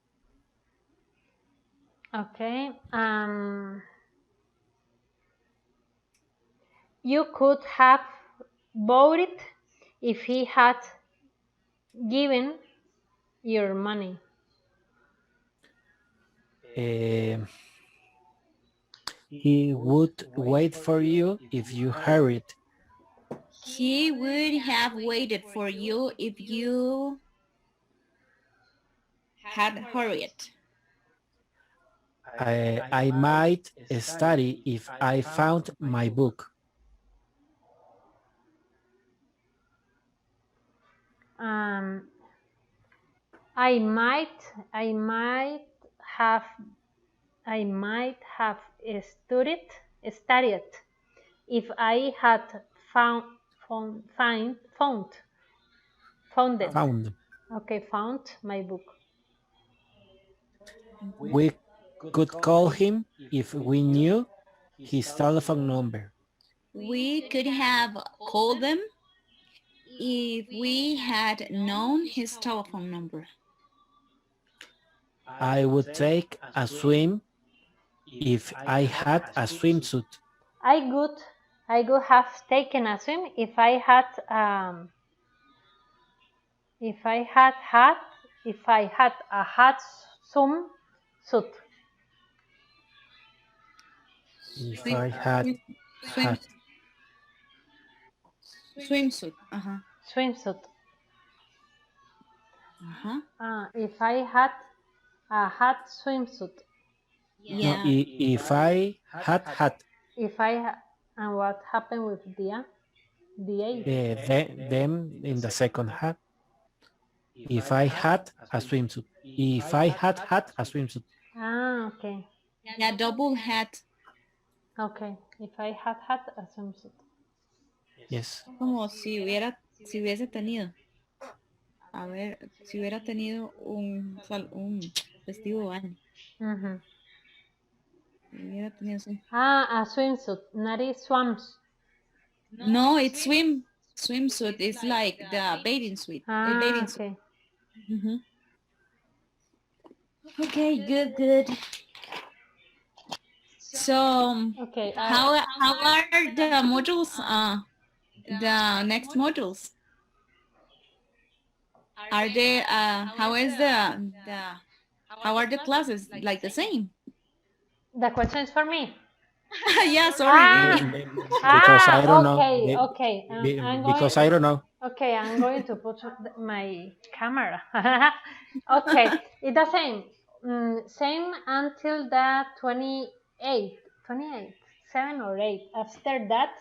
Speaker 2: Okay. You could have bought it if he had given your money.
Speaker 1: He would wait for you if you hurried.
Speaker 3: He would have waited for you if you had hurried.
Speaker 1: I might study if I found my book.
Speaker 2: I might have studied if I had found it. Okay, found my book.
Speaker 1: We could call him if we knew his telephone number.
Speaker 3: We could have called them if we had known his telephone number.
Speaker 1: I would take a swim if I had a swimsuit.
Speaker 2: I would have taken a swim if I had a hot swimsuit.
Speaker 1: If I had
Speaker 3: Swimsuit.
Speaker 2: Swimsuit. If I had a hot swimsuit.
Speaker 3: Yeah.
Speaker 1: No, if I had.
Speaker 2: And what happened with the
Speaker 1: Them in the second hat. If I had a swimsuit. If I had a swimsuit.
Speaker 2: Okay.
Speaker 3: Yeah, double hat.
Speaker 2: Okay. If I had a swimsuit.
Speaker 1: Yes.
Speaker 3: Como si hubiese tenido. A ver, si hubiera tenido un vestido de baño. Hubiera tenido así.
Speaker 2: A swimsuit, not a swams.
Speaker 3: No, it's swimsuit. It's like the bathing suit. Bathing suit.
Speaker 2: Okay.
Speaker 3: Okay, good. So,
Speaker 2: okay,
Speaker 3: how are the modules? The next modules? Are they, how is how are the classes? Like the same?
Speaker 2: The question is for me.
Speaker 3: Yeah, sorry.
Speaker 1: Because I don't know.
Speaker 2: Okay, okay. I'm going.
Speaker 1: Because I don't know.
Speaker 2: Okay, I'm going to put my camera. Okay, it's the same. Same until the 28, 7 or 8. After that,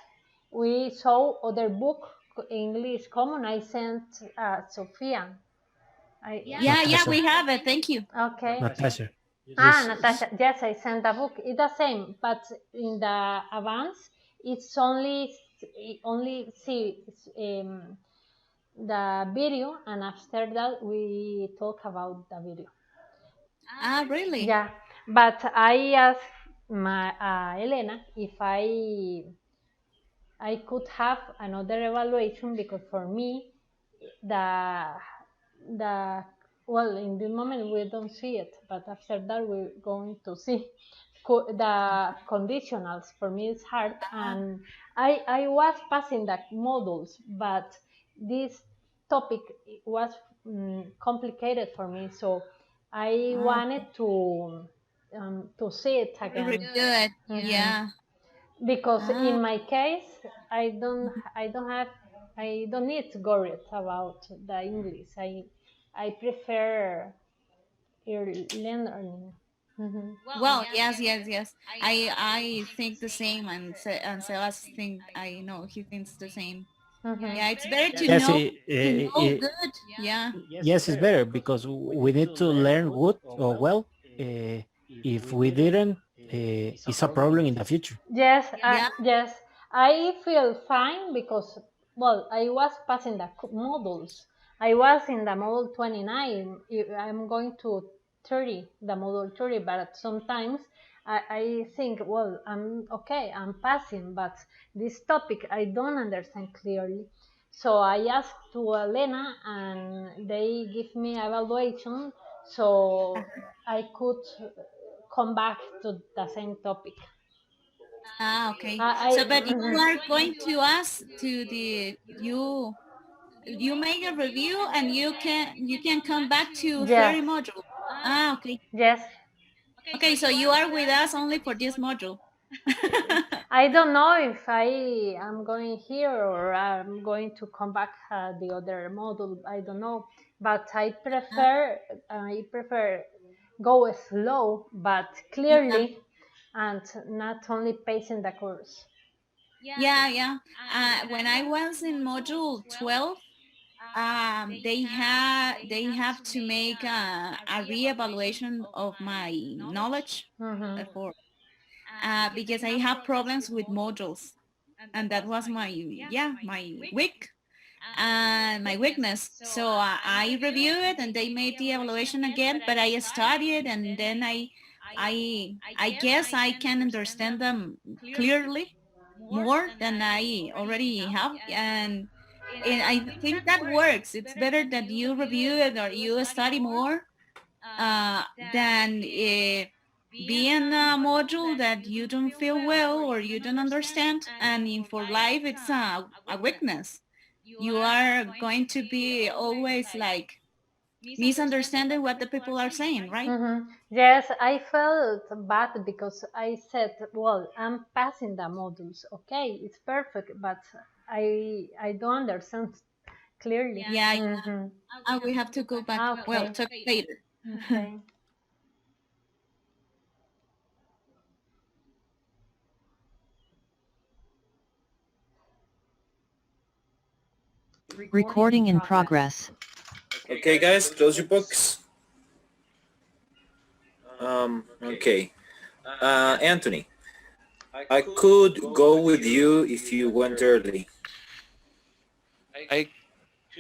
Speaker 2: we saw other book, English Common. I sent Sophia.
Speaker 3: Yeah, we have it. Thank you.
Speaker 2: Okay.
Speaker 1: Natasha.
Speaker 2: Natasha. Yes, I sent a book. It's the same, but in the advance, it's only see the video, and after that we talk about the video.
Speaker 3: Really?
Speaker 2: Yeah, but I asked my Elena if I could have another evaluation, because for me the well, in this moment we don't see it, but after that we're going to see the conditionals. For me it's hard, and I was passing the modules, but this topic was complicated for me, so I wanted to see it again.
Speaker 3: Review it. Yeah.
Speaker 2: Because in my case, I don't need to worry about the English. I prefer learning.
Speaker 3: Well, yes. I think the same, and Sebas think, I know he thinks the same. Yeah, it's better to
Speaker 1: Yes,
Speaker 3: know good. Yeah.
Speaker 1: Yes, it's better because we need to learn good or well. If we didn't, it's a problem in the future.
Speaker 2: Yes, yes. I feel fine because, well, I was passing the modules. I was in the module 29. I'm going to 30, the module 30, but sometimes I think, well, I'm okay, I'm passing, but this topic I don't understand clearly. So I asked to Elena, and they give me evaluation, so I could come back to the same topic.
Speaker 3: Okay. So, but you are going to ask to you make a review, and you can come back to 30 module. Okay.
Speaker 2: Yes.
Speaker 3: Okay, so you are with us only for this module.
Speaker 2: I don't know if I am going here or I'm going to come back the other module. I don't know, but I prefer go slow but clearly, and not only pacing the course.
Speaker 3: Yeah. When I was in module 12, they have to make a reevaluation of my knowledge for because I have problems with modules, and that was my weakness. So I review it, and they made the evaluation again, but I studied, and then I guess I can understand them clearly more than I already have, and I think that works. It's better that you review it or you study more than be in a module that you don't feel well or you don't understand, and for life it's a weakness. You are going to be always like misunderstanding what the people are saying, right?
Speaker 2: Yes, I felt bad because I said, well, I'm passing the modules. Okay, it's perfect, but I don't understand clearly.
Speaker 3: Yeah. We have to go back.
Speaker 2: Okay.
Speaker 3: Well, talk later.
Speaker 2: Okay.
Speaker 4: Recording in progress.
Speaker 5: Okay, guys, close your books. Okay. Anthony, I could go with you if you went early.
Speaker 8: I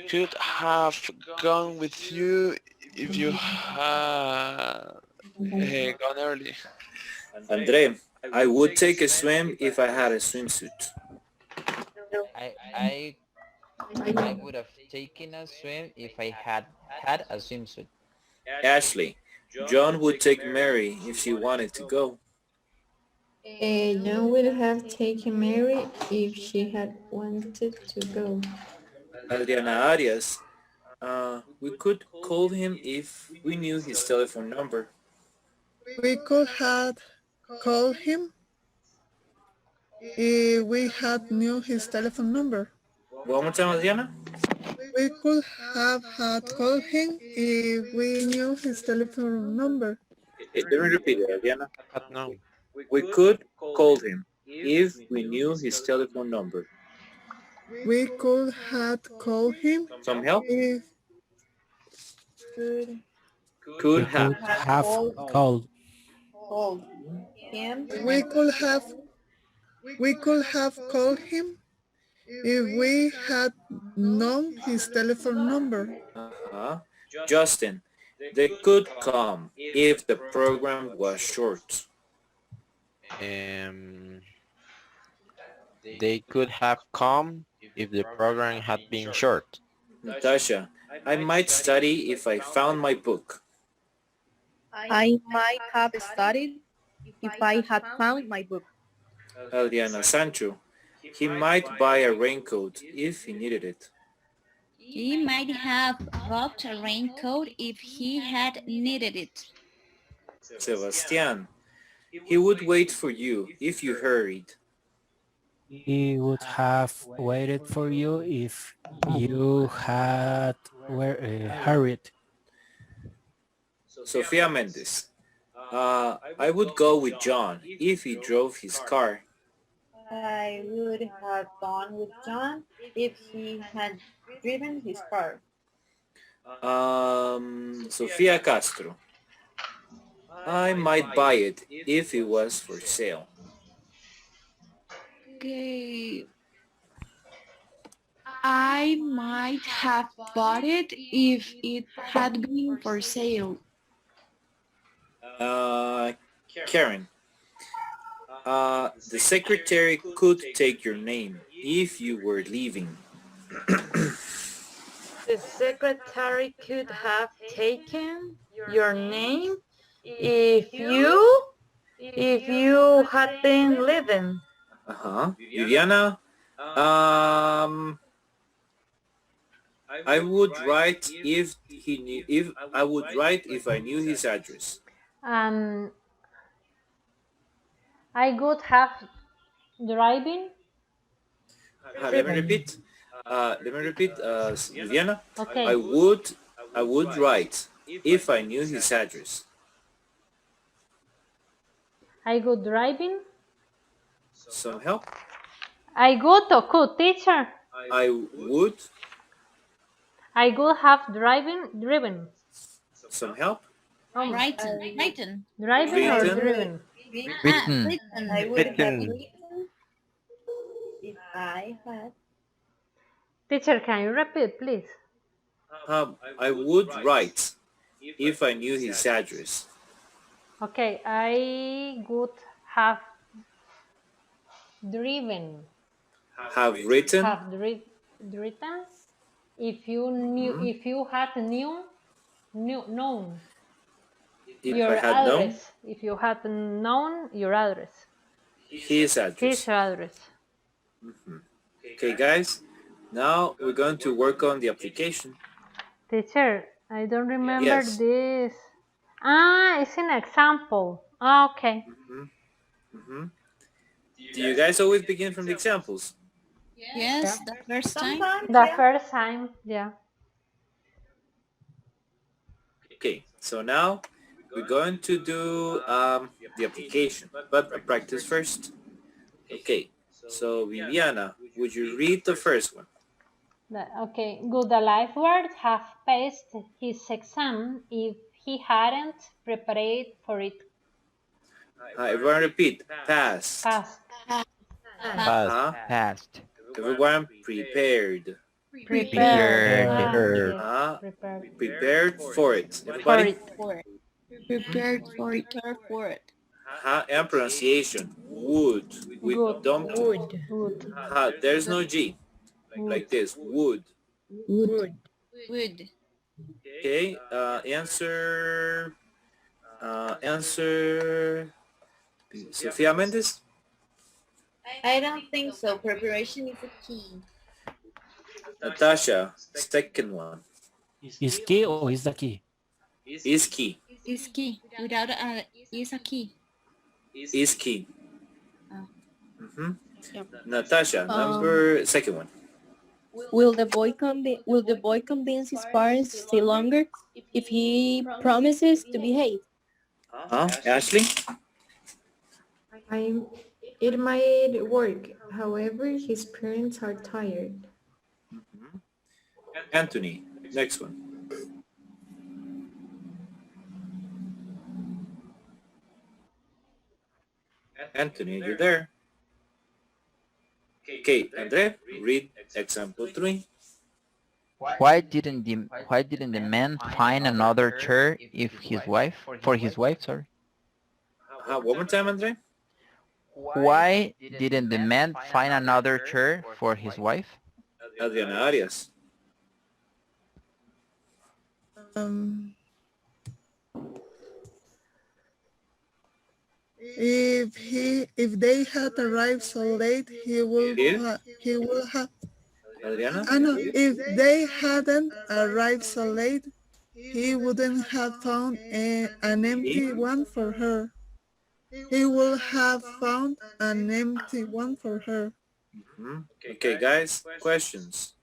Speaker 8: could have gone with you if you had gone early.
Speaker 5: Andre, I would take a swim if I had a swimsuit.
Speaker 12: I would have taken a swim if I had a swimsuit.
Speaker 5: Ashley, John would take Mary if she wanted to go.
Speaker 7: John would have taken Mary if she had wanted to go.
Speaker 5: Adriana Arias, We could call him if we knew his telephone number.
Speaker 9: We could have called him if we had knew his telephone number.
Speaker 5: One more time, Adriana.
Speaker 9: We could have had called him if we knew his telephone number.
Speaker 5: Let me repeat it, Adriana.
Speaker 10: No.
Speaker 5: We could call him if we knew his telephone number.
Speaker 9: We could have called him
Speaker 5: Some help?
Speaker 9: if
Speaker 5: Could
Speaker 1: Could
Speaker 5: have.
Speaker 1: have called.
Speaker 13: Called him.
Speaker 9: we could have called him if we had known his telephone number.
Speaker 5: Justin, they could come if the program was short.
Speaker 10: They could have come if the program had been short.
Speaker 5: Natasha, I might study if I found my book.
Speaker 11: I might have studied if I had found my book.
Speaker 5: Adriana, Sancho, he might buy a raincoat if he needed it.
Speaker 3: He might have bought a raincoat if he had needed it.
Speaker 5: Sebastian, he would wait for you if you hurried.
Speaker 1: He would have waited for you if you had hurried.
Speaker 5: Sofia Mendes, I would go with John if he drove his car.
Speaker 13: I would have gone with John if he had driven his car.
Speaker 5: Sofia Castro, I might buy it if it was for sale.
Speaker 3: Okay. I might have bought it if it had been for sale.
Speaker 5: Karen, the secretary could take your name if you were leaving.
Speaker 6: The secretary could have taken your name if you had been leaving.
Speaker 5: Viviana, I would write if I knew his address.
Speaker 2: I would have driving.
Speaker 5: Let me repeat. Viviana.
Speaker 2: Okay.
Speaker 5: I would write if I knew his address.
Speaker 2: I go driving.
Speaker 5: Some help?
Speaker 2: I go to could, teacher.
Speaker 5: I would.
Speaker 2: I would have driven.
Speaker 5: Some help?
Speaker 3: Written.
Speaker 2: Driving or
Speaker 5: Written.
Speaker 2: driven?
Speaker 10: Written.
Speaker 13: I would have
Speaker 10: Written.
Speaker 13: written if I had.
Speaker 2: Teacher, can you repeat, please?
Speaker 5: I would write if I knew his address.
Speaker 2: Okay, I would have driven.
Speaker 5: Have written.
Speaker 2: Have written. If you knew, if you had known
Speaker 5: If
Speaker 2: your
Speaker 5: I had known
Speaker 2: address. If you had known your address.
Speaker 5: his address.
Speaker 2: His address.
Speaker 5: Okay, guys. Now we're going to work on the application.
Speaker 2: Teacher, I don't remember
Speaker 5: Yes.
Speaker 2: this. It's an example. Okay.
Speaker 5: Do you guys always begin from the examples?
Speaker 3: Yes, the first time.
Speaker 2: The first time, yeah.
Speaker 5: Okay, so now we're going to do the application, but practice first. Okay, so Viviana, would you read the first one?
Speaker 2: Okay, would the lifeguard have passed his exam if he hadn't prepared for it?
Speaker 5: Everyone repeat. Passed.
Speaker 2: Passed.
Speaker 10: Passed.
Speaker 5: Everyone prepared.
Speaker 10: Prepared.
Speaker 5: Prepared for it. Everybody.
Speaker 3: Prepared for it.
Speaker 5: And pronunciation. Would. With don't.
Speaker 2: Would.
Speaker 5: There's no G. Like this. Would.
Speaker 3: Would.
Speaker 5: Okay. Answer. Answer. Sofia Mendes.
Speaker 13: I don't think so. Preparation is a key.
Speaker 5: Natasha. Second one.
Speaker 1: Is key or is the key?
Speaker 5: Is key.
Speaker 3: Is key. Without a is a key.
Speaker 5: Is key.
Speaker 3: Oh.
Speaker 5: Mhm.
Speaker 11: Yep.
Speaker 5: Natasha, number second one.
Speaker 11: Will the boy convince his parents to stay longer if he promises to behave?
Speaker 5: Ashley?
Speaker 7: It might work. However, his parents are tired.
Speaker 5: Anthony, next one. Anthony, are you there? Okay, Andre, read example 3.
Speaker 12: Why didn't the man find another chair if his wife for his wife? Sorry.
Speaker 5: One more time, Andre.
Speaker 12: Why didn't the man find another chair for his wife?
Speaker 5: Adriana Arias.
Speaker 9: If they had arrived so late, he will have.
Speaker 5: Adriana?
Speaker 9: I know. If they hadn't arrived so late, he wouldn't have found an empty one for her. He would have found an empty one for her.
Speaker 5: Okay, guys, questions.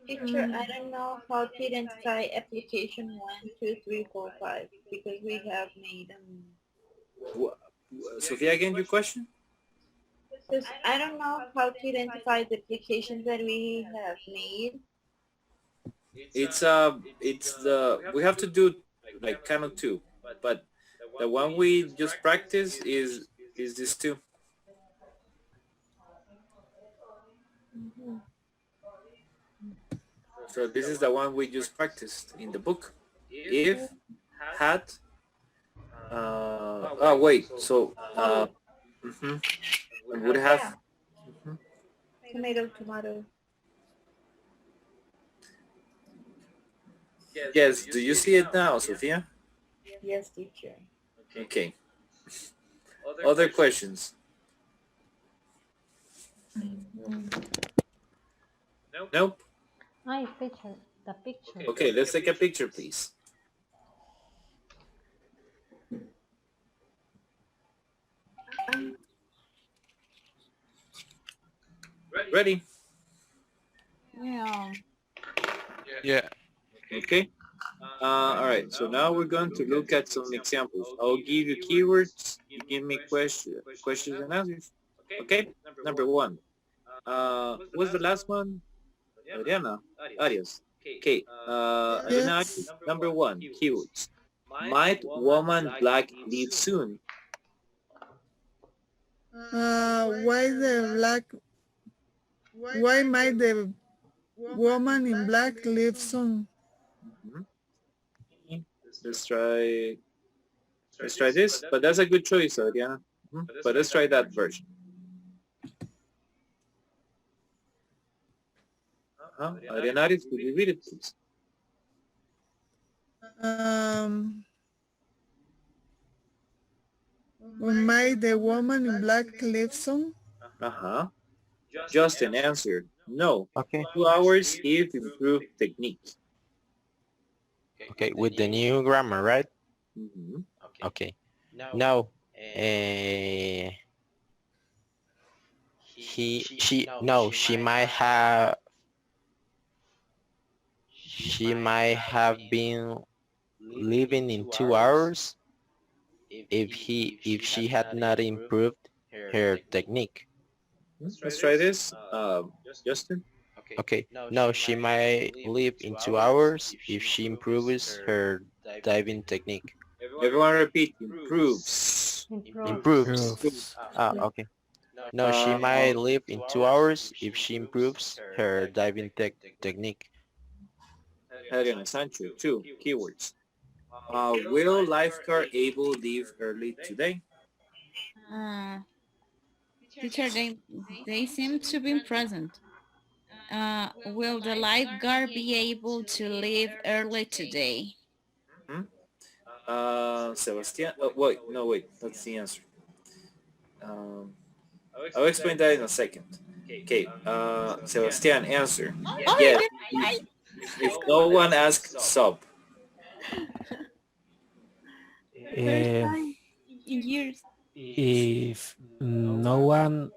Speaker 13: Teacher, I don't know how to identify application 1, 2, 3, 4, 5 because we have made them.
Speaker 5: Sophia, again, your question?
Speaker 13: Because I don't know how to identify the applications that we have made.
Speaker 5: We have to do like kind of two, but the one we just practice is this two. So this is the one we just practiced in the book. If, had, wait, so would have.
Speaker 13: Tomato, tomato.
Speaker 5: Yes, do you see it now, Sophia?
Speaker 13: Yes, teacher.
Speaker 5: Okay. Other questions? Nope.
Speaker 2: I picture the picture.
Speaker 5: Okay, let's take a picture, please. Ready?
Speaker 3: Yeah.
Speaker 8: Yeah.
Speaker 5: Okay. All right. So now we're going to look at some examples. I'll give you keywords. You give me questions and answers. Okay. Number 1. What's the last one? Adriana Arias. Okay. Adriana Arias. Number 1. Keywords. Might woman black leave soon?
Speaker 9: Why might the woman in black leave soon?
Speaker 5: Let's try this, but that's a good choice, Adriana. But let's try that version. Adriana Arias, could you read it, please?
Speaker 9: Might the woman in black leave soon?
Speaker 5: Just an answer. No.
Speaker 10: Okay.
Speaker 5: 2 hours if improved technique.
Speaker 10: Okay, with the new grammar, right? Okay. No. She might have been leaving in 2 hours if she had not improved her technique.
Speaker 5: Let's try this. Justin?
Speaker 10: Okay. No, she might leave in 2 hours if she improves her diving technique.
Speaker 5: Everyone repeat. Improves.
Speaker 10: Improves. Okay. No, she might leave in 2 hours if she improves her diving technique.
Speaker 5: Adriana Sancho. 2 keywords. Will lifeguard able leave early today?
Speaker 3: Teacher, they seem to be present. Will the lifeguard be able to leave early today?
Speaker 5: Sebastian. Wait, that's the answer. I'll explain that in a second. Okay. Sebastian, answer.
Speaker 3: Oh,
Speaker 5: Yes. If no one asks, sub.
Speaker 3: First
Speaker 1: Uh,
Speaker 3: time in years.
Speaker 1: if no one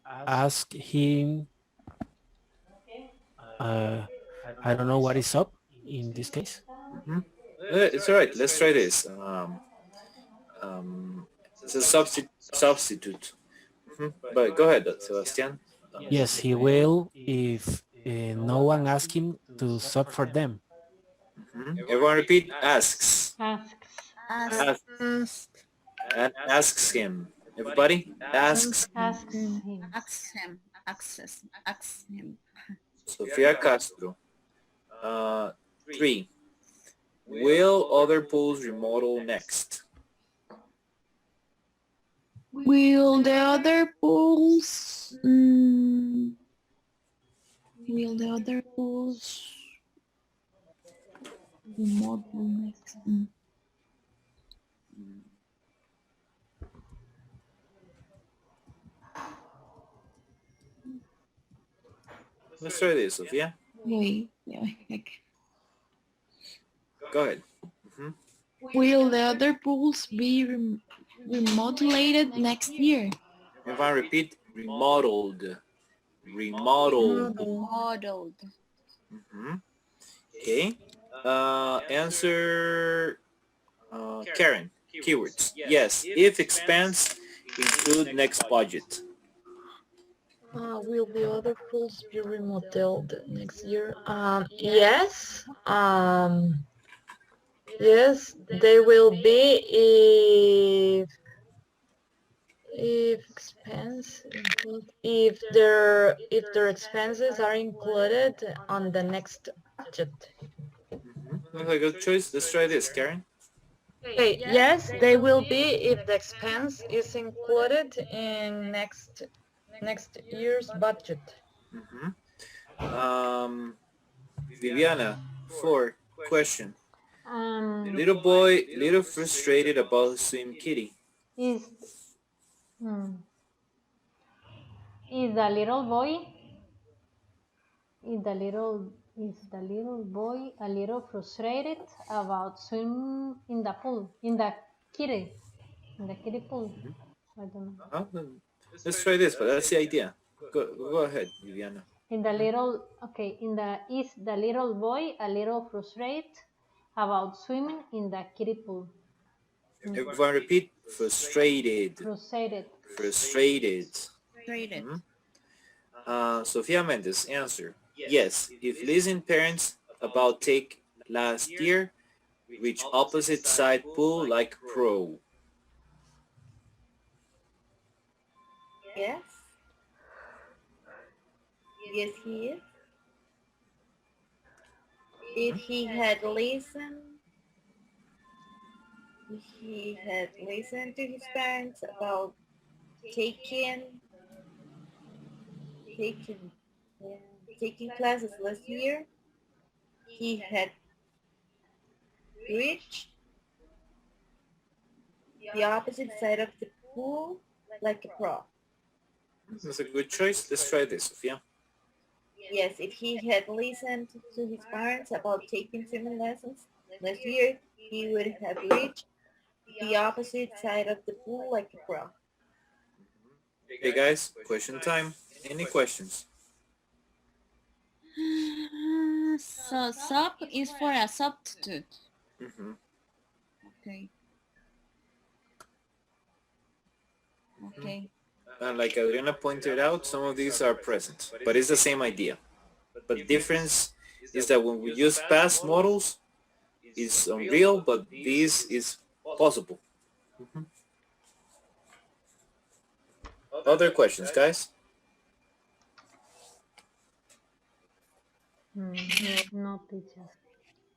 Speaker 1: asks him, I don't know what is up in this case.
Speaker 5: It's all right. Let's try this. It's a substitute. But go ahead, Sebastian.
Speaker 1: Yes, he will if no one asks him to sub for them.
Speaker 5: Everyone repeat. Asks.
Speaker 2: Asks.
Speaker 5: Asks. And asks him. Everybody asks.
Speaker 2: Asks him.
Speaker 3: Ask him. Ask him.
Speaker 5: Sofia Castro. 3. Will other pools remodel next?
Speaker 6: Will the other pools remodel next?
Speaker 5: Let's try this, Sofia.
Speaker 6: Wait.
Speaker 5: Go ahead.
Speaker 6: Will the other pools be remodeled next year?
Speaker 5: Everyone repeat. Remodeled. Remodeled.
Speaker 3: Modeled.
Speaker 5: Okay. Answer Karen. Keywords. Yes. If expense include next budget.
Speaker 14: Will the other pools be remodeled next year? Yes. Yes, they will be if their expenses are included on the next budget.
Speaker 5: Okay, good choice. Let's try this, Karen.
Speaker 14: Okay, yes, they will be if the expense is included in next year's budget.
Speaker 5: Viviana, 4. Question. Little boy, little frustrated about swim kitty.
Speaker 2: Is the little boy a little frustrated about swimming in the pool, in the kiddie pool? I don't know.
Speaker 5: Let's try this, but that's the idea. Go ahead, Viviana.
Speaker 2: Is the little boy a little frustrated about swimming in the kiddie pool?
Speaker 5: Everyone repeat. Frustrated. Frustrated. Sofia Mendes, answer. Yes, if losing parents about take last year, reach opposite side pool like pro.
Speaker 13: Yes. Yes, he is. If he had listened to his parents about taking classes last year, he had reached the opposite side of the pool like a pro.
Speaker 5: That's a good choice. Let's try this, Sofia.
Speaker 13: Yes, if he had listened to his parents about taking swimming lessons last year, he would have reached the opposite side of the pool like a pro.
Speaker 5: Hey guys, question time. Any questions?
Speaker 3: So sub is for a substitute. Okay.
Speaker 5: And like Adriana pointed out, some of these are present, but it's the same idea. But the difference is that when we use past models, it's unreal, but this is possible. Other questions, guys?
Speaker 2: No, teacher.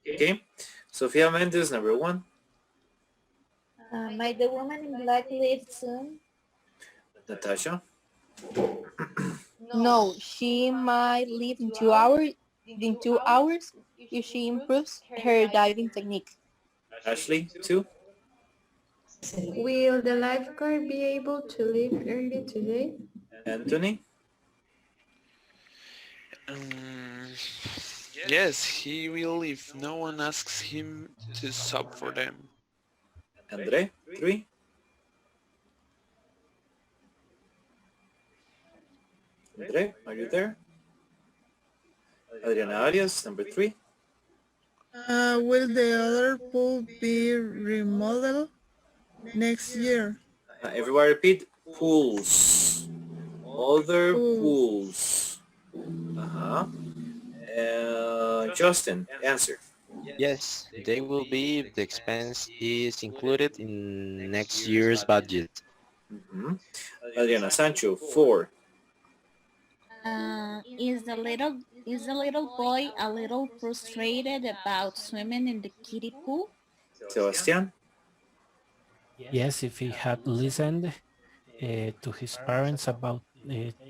Speaker 5: Okay, Sofia Mendes, number 1.
Speaker 13: Might the woman in black leave soon?
Speaker 5: Natasha?
Speaker 11: No, she might leave in 2 hours. In 2 hours, if she improves her diving technique.
Speaker 5: Ashley, 2.
Speaker 7: Will the lifeguard be able to leave early today?
Speaker 5: Anthony?
Speaker 8: Yes, he will if no one asks him to sub for them.
Speaker 5: Andre, 3. Andre, are you there? Adriana Arias, number 3.
Speaker 9: Will the other pool be remodeled next year?
Speaker 5: Everyone repeat, pools. Other pools. Justin, answer.
Speaker 10: Yes, they will be if the expense is included in next year's budget.
Speaker 5: Adriana Sancho, 4.
Speaker 3: Is the little boy a little frustrated about swimming in the kiddie pool?
Speaker 5: Sebastian?
Speaker 1: Yes, if he had listened to his parents about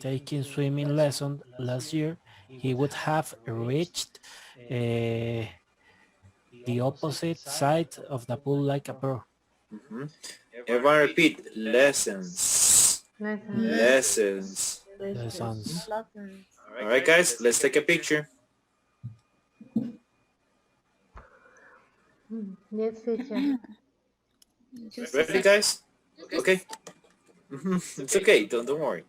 Speaker 1: taking swimming lessons last year, he would have reached the opposite side of the pool like a pro.
Speaker 5: Everyone repeat, lessons. Lessons.
Speaker 1: Lessons.
Speaker 5: All right, guys, let's take a picture.
Speaker 2: Yes, teacher.
Speaker 5: Ready, guys? Okay. It's okay. Don't worry.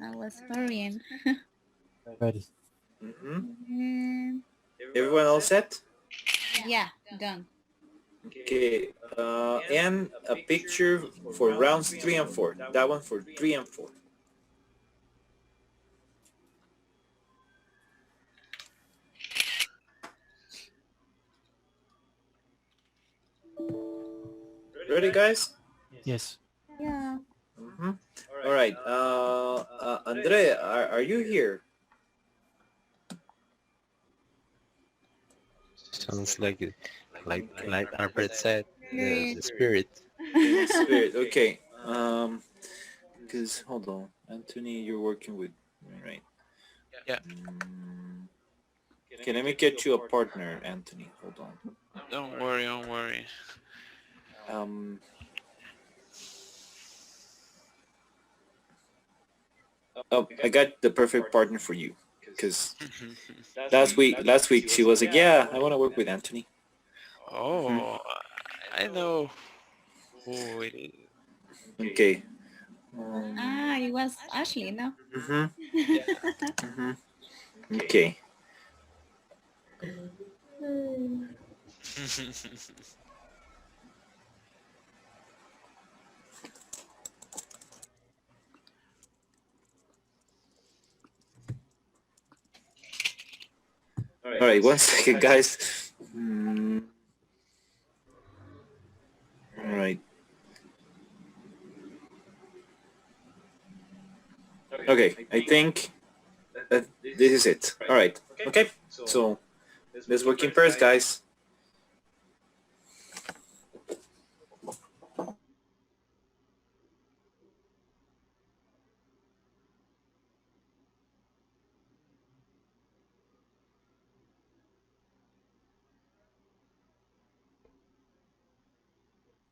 Speaker 3: I was hurrying.
Speaker 1: Ready.
Speaker 5: Everyone all set?
Speaker 3: Yeah, done.
Speaker 5: Okay. And a picture for rounds 3 and 4. That one for 3 and 4. Ready, guys?
Speaker 1: Yes.
Speaker 3: Yeah.
Speaker 5: All right. Andre, are you here?
Speaker 10: Sounds like Albert said, the spirit.
Speaker 5: Spirit. Okay. Because hold on, Anthony, you're working with right?
Speaker 8: Yeah.
Speaker 5: Okay, let me get you a partner, Anthony. Hold on.
Speaker 8: Don't worry, don't worry.
Speaker 5: Oh, I got the perfect partner for you. Because last week she was like, yeah, I want to work with Anthony.
Speaker 8: Oh, I know who it is.
Speaker 5: Okay.
Speaker 3: It was Ashley, no?
Speaker 5: Okay. All right, 1 second, guys. All right. Okay, I think that this is it. All right. Okay. So let's work in pairs, guys.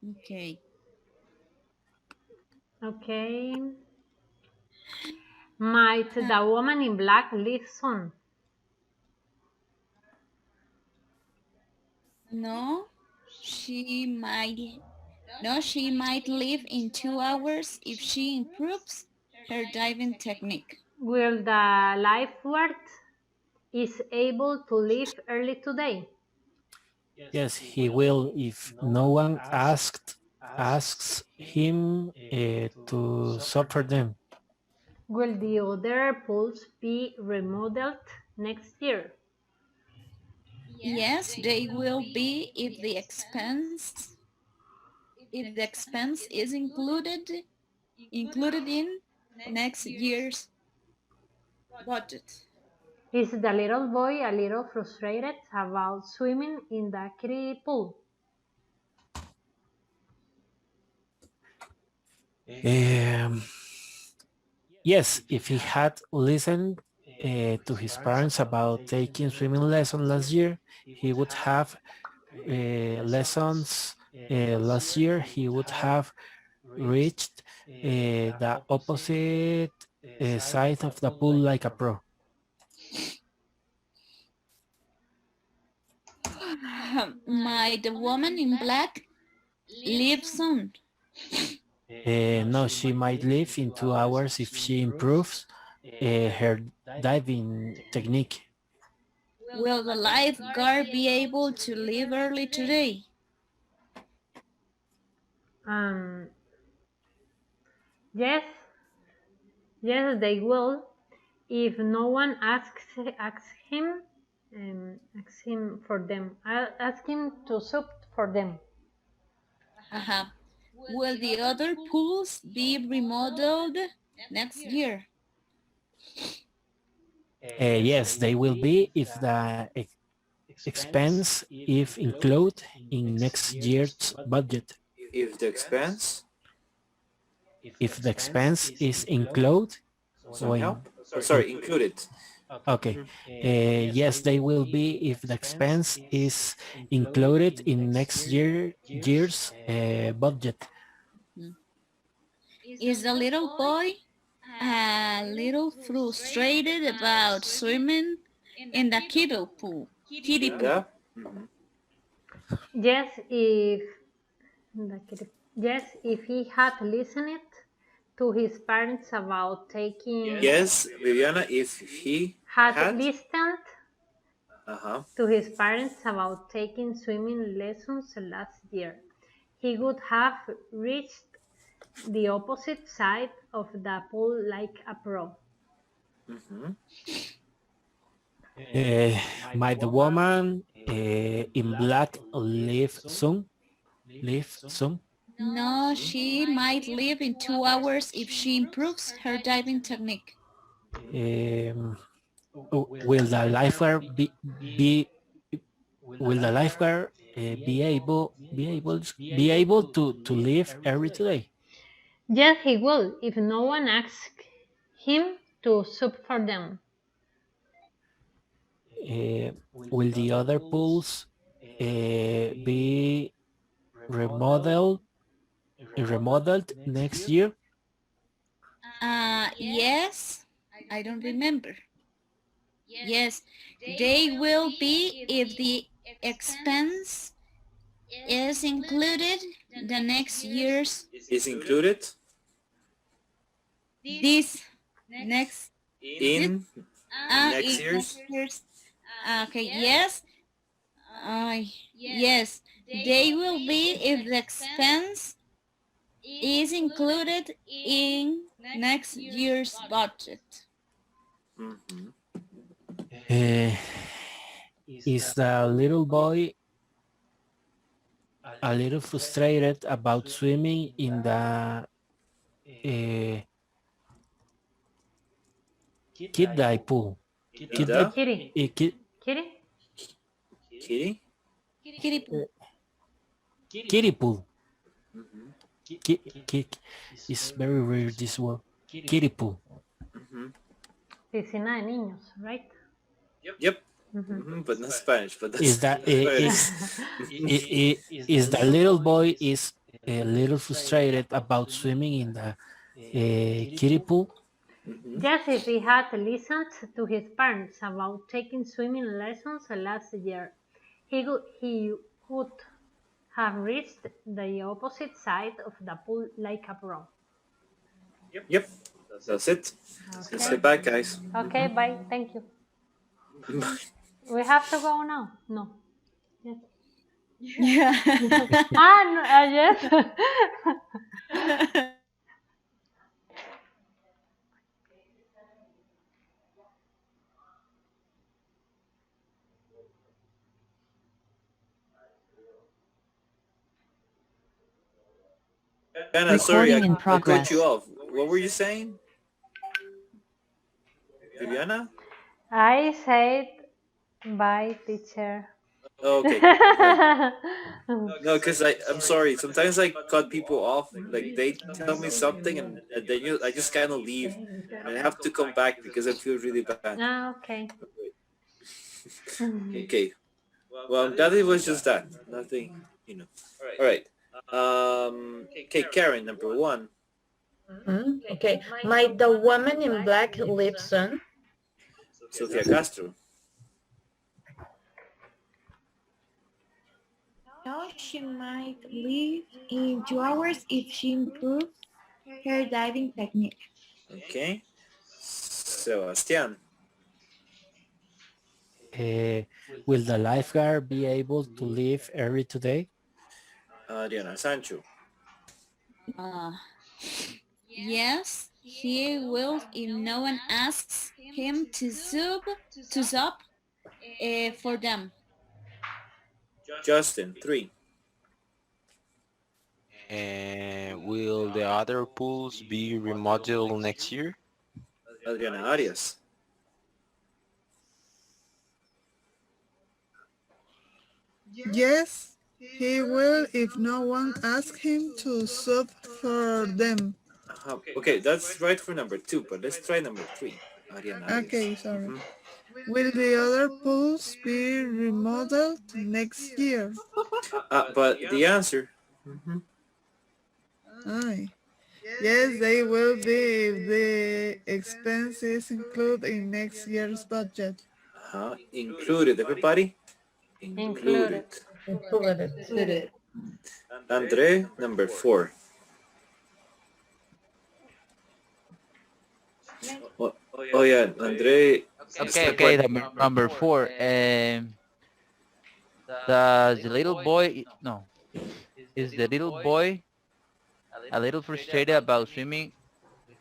Speaker 3: Okay.
Speaker 2: Okay. Might the woman in black live soon?
Speaker 3: No, she might. No, she might leave in 2 hours if she improves her diving technique.
Speaker 2: Will the lifeguard is able to leave early today?
Speaker 1: Yes, he will if no one asks him to suffer them.
Speaker 2: Will the other pools be remodeled next year?
Speaker 3: Yes, they will be if the expense is included in next year's budget.
Speaker 2: Is the little boy a little frustrated about swimming in the kiddie pool?
Speaker 1: Yes, if he had listened to his parents about taking swimming lessons last year, he would have lessons last year. He would have reached the opposite side of the pool like a pro.
Speaker 3: Might the woman in black leave soon?
Speaker 1: No, she might leave in 2 hours if she improves her diving technique.
Speaker 3: Will the lifeguard be able to leave early today?
Speaker 2: Yes, yes, they will. If no one asks him for them, I'll ask him to soup for them.
Speaker 3: Uh-huh. Will the other pools be remodeled next year?
Speaker 1: Yes, they will be if the expense is included in next year's budget.
Speaker 5: If the expense,
Speaker 1: If the expense is included,
Speaker 5: some help? Oh, sorry, included.
Speaker 1: okay. Yes, they will be if the expense is included in next year's budget.
Speaker 3: Is the little boy a little frustrated about swimming in the kiddie pool?
Speaker 5: Yeah.
Speaker 2: Yes, if he had listened to his parents about taking
Speaker 5: Yes, Viviana, if he
Speaker 2: had listened
Speaker 5: uh-huh.
Speaker 2: to his parents about taking swimming lessons last year, he would have reached the opposite side of the pool like a pro.
Speaker 1: Might the woman in black leave soon? Leave soon?
Speaker 3: No, she might leave in 2 hours if she improves her diving technique.
Speaker 1: Will the lifeguard be will the lifeguard be able to leave early today?
Speaker 2: Yes, he will if no one asks him to soup for them.
Speaker 1: Will the other pools be remodeled next year?
Speaker 3: Yes, I don't remember. Yes, they will be if the expense is included the next year's.
Speaker 5: Is included
Speaker 3: This next
Speaker 5: in next year's.
Speaker 3: Okay, yes. Yes, they will be if the expense is included in next year's budget.
Speaker 1: Is the little boy a little frustrated about swimming in the kiddie pool?
Speaker 2: Kitty.
Speaker 1: Kiddie pool. It's very rare, this word. Kiddie pool.
Speaker 2: Piscina de niños, right?
Speaker 5: Yep. But not Spanish. But that's
Speaker 1: Is that is the little boy is a little frustrated about swimming in the kiddie pool?
Speaker 2: Yes, if he had listened to his parents about taking swimming lessons last year, he would have reached the opposite side of the pool like a pro.
Speaker 5: Yep. That's it.
Speaker 2: Okay.
Speaker 5: Say bye, guys.
Speaker 2: Okay, bye. Thank you. We have to go now. No. Yes.
Speaker 3: Yeah.
Speaker 2: No, yes.
Speaker 5: Anna, sorry,
Speaker 4: Recording in
Speaker 5: I cut
Speaker 4: progress.
Speaker 5: you off. What were you saying? Viviana?
Speaker 2: I said bye, teacher.
Speaker 5: Okay. No, because I'm sorry. Sometimes I cut people off. Like they tell me something, and then I just kind of leave, and I have to come back because I feel really bad.
Speaker 2: Okay.
Speaker 5: Okay. Well, I'm glad it was just that. Nothing, All right. Okay, Karen, number 1.
Speaker 14: Okay. Might the woman in black leave soon?
Speaker 5: Sofia Castro.
Speaker 13: she might leave in 2 hours if she improves her diving technique.
Speaker 5: Okay. Sebastián.
Speaker 1: Will the lifeguard be able to leave early today?
Speaker 5: Adriana Sancho.
Speaker 3: Yes, he will if no one asks him to sub for them.
Speaker 5: Justin, 3.
Speaker 10: And will the other pools be remodeled next year?
Speaker 5: Adriana Arias.
Speaker 9: Yes, he will if no one asks him to sub for them.
Speaker 5: Okay, that's right for number 2, but let's try number 3. Adriana Arias.
Speaker 9: Okay, sorry. Will the other pools be remodeled next year?
Speaker 5: But the answer.
Speaker 9: Aye. Yes, they will be if the expenses included in next year's budget.
Speaker 5: Included, everybody? Included.
Speaker 14: Included.
Speaker 5: Andre, number 4. Oh yeah, Andre.
Speaker 15: Okay, number 4. The little boy, no, is the little boy a little frustrated about swimming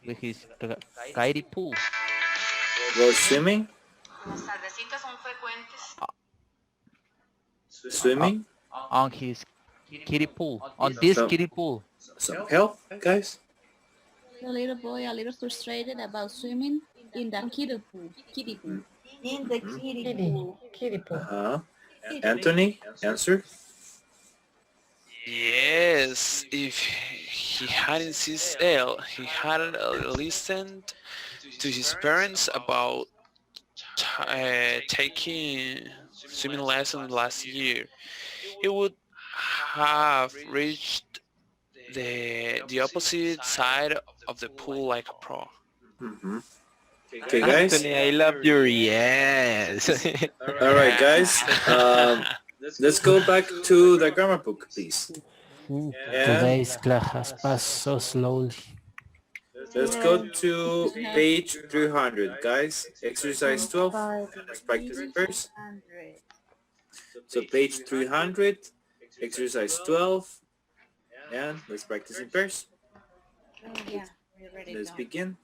Speaker 15: with his kiddie pool?
Speaker 5: Well, swimming? Swimming?
Speaker 15: On his kiddie pool, on this kiddie pool.
Speaker 5: Some help, guys?
Speaker 3: The little boy a little frustrated about swimming in the kiddie pool.
Speaker 13: In the kiddie pool.
Speaker 5: Anthony, answer?
Speaker 8: Yes, if he hadn't he hadn't listened to his parents about taking swimming lessons last year, he would have reached the opposite side of the pool like a pro.
Speaker 5: Okay, guys.
Speaker 10: Anthony, I love your yes.
Speaker 5: All right, guys. Let's go back to the grammar book, please.
Speaker 1: Today's class has passed so slowly.
Speaker 5: Let's go to page 300, guys. Exercise 12. Let's practice it first. So page 300, exercise 12, and let's practice it first. Let's begin.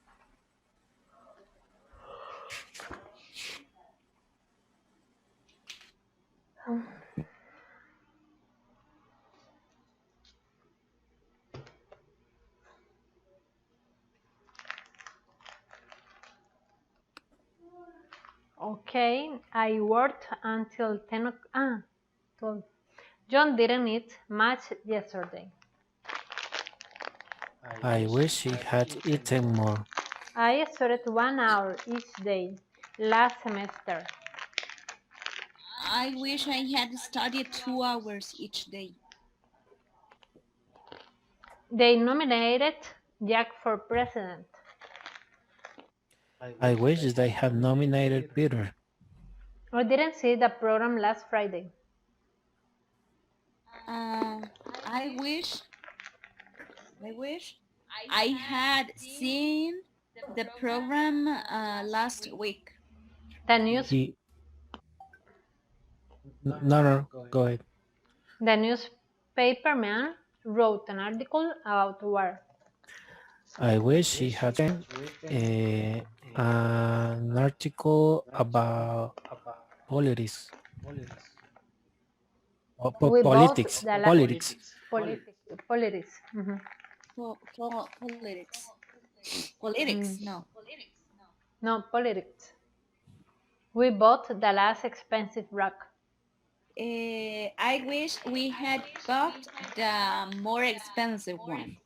Speaker 2: Okay, I worked until 12. John didn't eat much yesterday.
Speaker 1: I wish he had eaten more.
Speaker 2: I studied 1 hour each day last semester.
Speaker 3: I wish I had studied 2 hours each day.
Speaker 2: They nominated Jack for president.
Speaker 1: I wish they had nominated Peter.
Speaker 2: I didn't see the program last Friday.
Speaker 3: I wish I had seen the program last week.
Speaker 2: The news.
Speaker 1: No, go ahead.
Speaker 2: The newspaper man wrote an article about war.
Speaker 1: I wish he had an article about politics. Politics.
Speaker 2: Mm-hmm.
Speaker 3: Politics. No.
Speaker 2: No, politics. We bought the last expensive rug.
Speaker 3: I wish we had bought the more expensive one.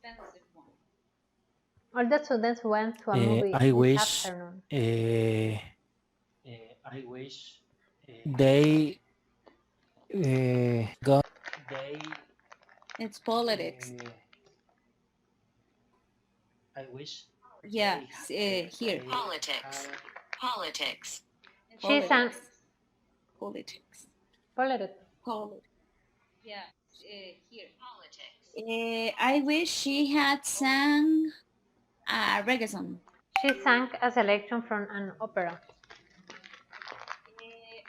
Speaker 2: All the students went to a movie
Speaker 1: I wish
Speaker 2: afternoon.
Speaker 1: They got.
Speaker 3: It's politics.
Speaker 1: I wish.
Speaker 3: Yeah, here.
Speaker 16: Politics. Politics.
Speaker 2: She's an
Speaker 3: Politics.
Speaker 2: politics.
Speaker 3: I wish she had sang reggae song.
Speaker 2: She sang a selection from an opera.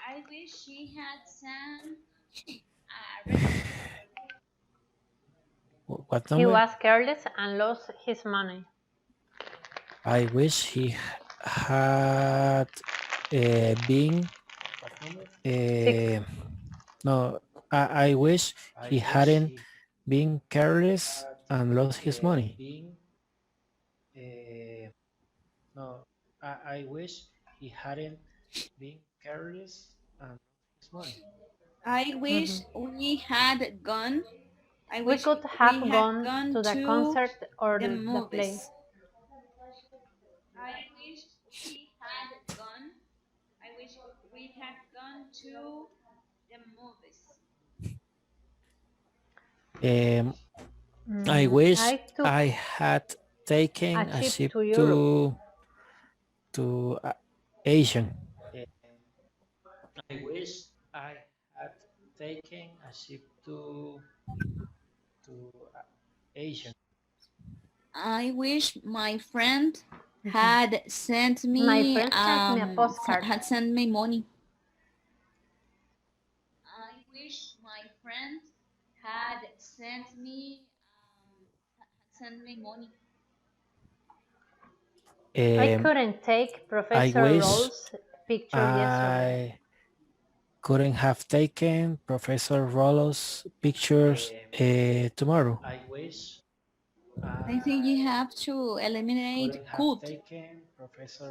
Speaker 3: I wish she had sang
Speaker 1: What
Speaker 2: He
Speaker 1: number?
Speaker 2: was careless and lost his money.
Speaker 1: I wish he had been. No, I wish he hadn't been careless and lost his money. No, I wish he hadn't been careless and lost his money.
Speaker 3: I wish we had gone. I
Speaker 2: We
Speaker 3: wish
Speaker 2: could have
Speaker 3: we had
Speaker 2: gone
Speaker 3: gone
Speaker 2: to the
Speaker 3: to
Speaker 2: concert or
Speaker 3: the
Speaker 2: the play.
Speaker 3: movies. I wish we had gone. I wish we had gone to the movies.
Speaker 1: I wish
Speaker 2: I took
Speaker 1: I had taken
Speaker 2: a
Speaker 1: a
Speaker 2: ship
Speaker 1: ship
Speaker 2: to Europe.
Speaker 1: to Asian. I wish I had taken a ship to Asian.
Speaker 3: I wish my friend had sent
Speaker 2: My
Speaker 3: me
Speaker 2: friend sent me a postcard.
Speaker 3: had sent me money. I wish my friend had sent me money.
Speaker 2: I couldn't take Professor
Speaker 1: wish
Speaker 2: Roll's picture yesterday.
Speaker 1: I couldn't have taken Professor Rollo's pictures tomorrow. I wish
Speaker 3: I think you have to eliminate could.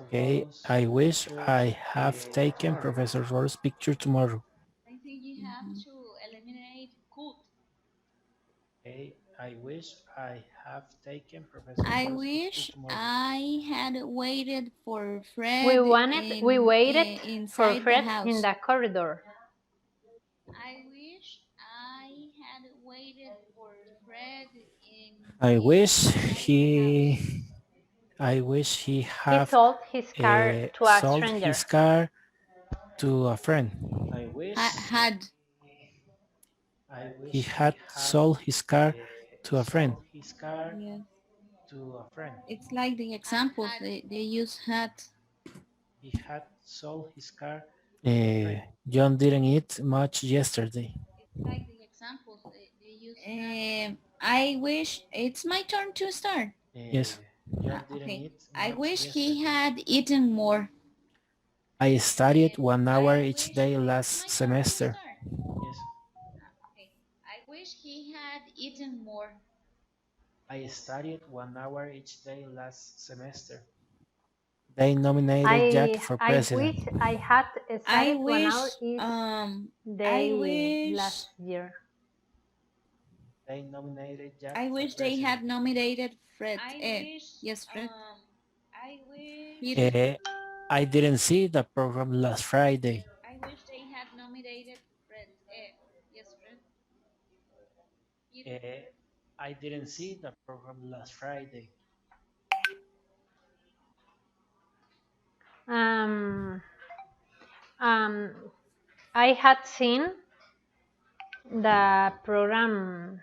Speaker 1: Okay, I wish I have taken Professor Rollo's picture tomorrow.
Speaker 3: I think you have to eliminate could.
Speaker 1: Okay, I wish I have taken Professor
Speaker 3: I
Speaker 1: Rollo's
Speaker 3: wish
Speaker 1: picture tomorrow.
Speaker 3: I had waited for Fred.
Speaker 2: We waited for
Speaker 3: inside
Speaker 2: Fred
Speaker 3: the house.
Speaker 2: in the corridor.
Speaker 3: I wish I had waited for Fred in.
Speaker 1: I wish he
Speaker 2: He
Speaker 1: have
Speaker 2: sold his car to a
Speaker 1: sold
Speaker 2: stranger.
Speaker 1: his car to a friend. He had sold his car to a friend.
Speaker 3: Yeah. It's like the examples they use had.
Speaker 1: He had sold his car. John didn't eat much yesterday.
Speaker 3: It's like the examples they use. I wish it's my turn to start.
Speaker 1: Yes.
Speaker 3: Okay. I wish he had eaten more.
Speaker 1: I studied 1 hour each day last semester.
Speaker 3: Okay. I wish he had eaten more.
Speaker 1: I studied 1 hour each day last semester. They nominated Jack for president.
Speaker 2: I wish I had studied 1 hour
Speaker 3: wish
Speaker 2: last year.
Speaker 1: They nominated Jack
Speaker 3: I
Speaker 1: for
Speaker 3: wish they
Speaker 1: president.
Speaker 3: had nominated Fred. Yes, Fred. I wish.
Speaker 1: I didn't see the program last Friday.
Speaker 3: I wish they had nominated Fred. Yes, Fred.
Speaker 1: I didn't see the program last Friday.
Speaker 2: I had seen the program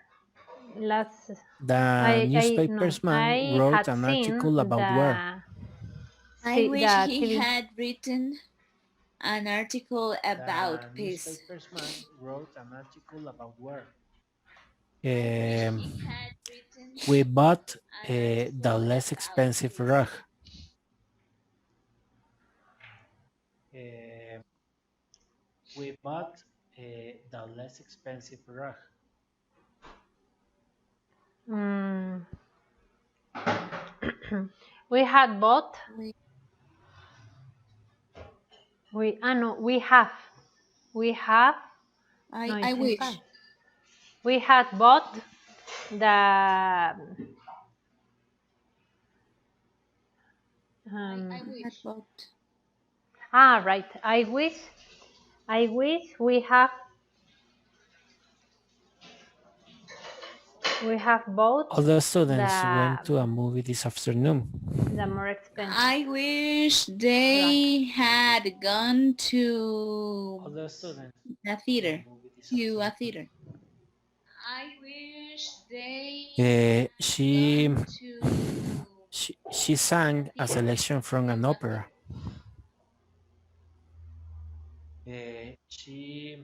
Speaker 2: last.
Speaker 1: The newspapersman wrote an article about war.
Speaker 3: I wish he had written an article about peace.
Speaker 1: The newspapersman wrote an article about war. We bought the less expensive rug. We bought the less expensive rug.
Speaker 2: We had bought. We have.
Speaker 3: I wish.
Speaker 2: We had bought the.
Speaker 3: I wish.
Speaker 2: Right. I wish we have bought.
Speaker 1: All the students went to a movie this afternoon.
Speaker 2: The more expensive.
Speaker 3: I wish they had gone to
Speaker 1: All the students
Speaker 3: the theater. To a theater.
Speaker 1: She sang a selection from an opera. She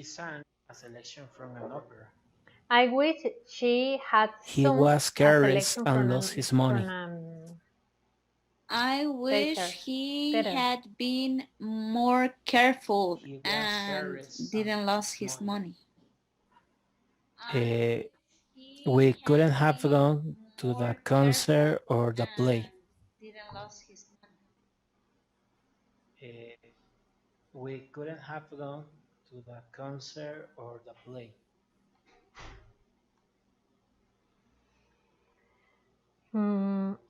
Speaker 1: sang a selection from an opera.
Speaker 2: I wish she had
Speaker 1: He
Speaker 2: sung
Speaker 1: was
Speaker 2: a
Speaker 1: careless
Speaker 2: selection
Speaker 1: and
Speaker 2: from
Speaker 1: lost his money.
Speaker 3: I wish
Speaker 2: Theater.
Speaker 3: he
Speaker 2: Theater.
Speaker 3: had been more careful
Speaker 1: He was
Speaker 3: and
Speaker 1: careless
Speaker 3: didn't lose his money.
Speaker 1: We couldn't have gone to the concert or the play. We couldn't have gone to the concert or the play.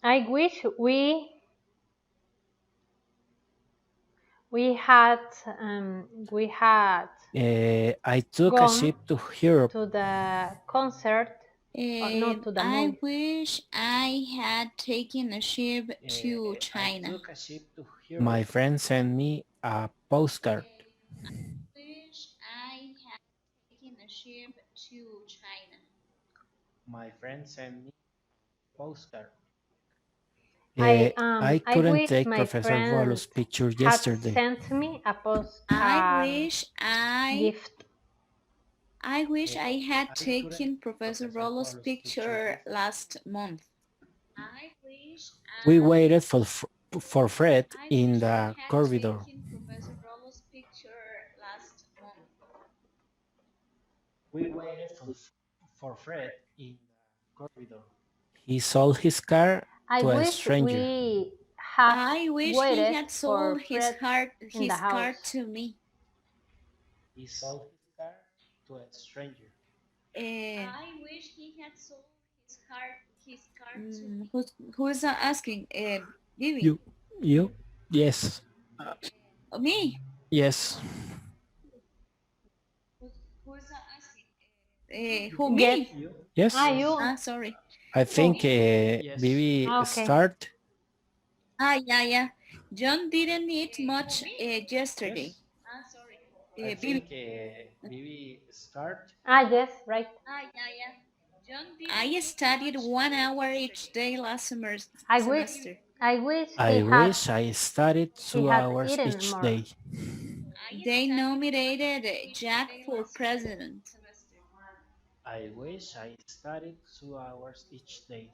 Speaker 2: I wish we had
Speaker 1: I took a
Speaker 2: gone
Speaker 1: ship to Europe.
Speaker 2: to the concert. No, to the
Speaker 3: I
Speaker 2: movie.
Speaker 3: wish I had taken a ship to China.
Speaker 1: I took a ship to Europe. My friend sent me a postcard.
Speaker 3: Wish I had taken a ship to China.
Speaker 1: My friend sent me a postcard.
Speaker 2: I
Speaker 1: couldn't
Speaker 2: wish
Speaker 1: take
Speaker 2: my
Speaker 1: Professor
Speaker 2: friend
Speaker 1: Rolo's picture
Speaker 2: had
Speaker 1: yesterday.
Speaker 2: sent me a
Speaker 3: I wish I
Speaker 2: gift.
Speaker 3: I wish I had taken Professor Rolo's picture last month. I wish
Speaker 1: We waited for Fred in the corridor.
Speaker 3: Professor Rolo's picture last month.
Speaker 1: We waited for Fred in the corridor. He sold his car
Speaker 2: I
Speaker 1: to a
Speaker 2: wish
Speaker 1: stranger.
Speaker 2: we had
Speaker 3: I wish
Speaker 2: waited
Speaker 3: he had sold
Speaker 2: for
Speaker 3: his
Speaker 2: Fred in
Speaker 3: his
Speaker 2: the
Speaker 3: car
Speaker 2: house.
Speaker 3: to me.
Speaker 1: He sold his car to a stranger.
Speaker 3: I wish he had sold his car to me. Who is asking? Vivi?
Speaker 1: You? Yes.
Speaker 3: Me?
Speaker 1: Yes.
Speaker 3: Who is asking? Who me?
Speaker 1: Yes.
Speaker 2: You.
Speaker 3: Sorry.
Speaker 1: I think Vivi
Speaker 2: Okay.
Speaker 1: start.
Speaker 3: Yeah. John didn't eat much yesterday. Sorry.
Speaker 1: I think Vivi start.
Speaker 2: Yes, right.
Speaker 3: Yeah. I studied 1 hour each day last semester.
Speaker 2: I wish
Speaker 1: I wish I studied 2
Speaker 2: had
Speaker 1: hours
Speaker 2: eaten
Speaker 1: each
Speaker 2: more.
Speaker 1: day.
Speaker 3: They nominated Jack for president.
Speaker 1: I wish I studied 2 hours each day.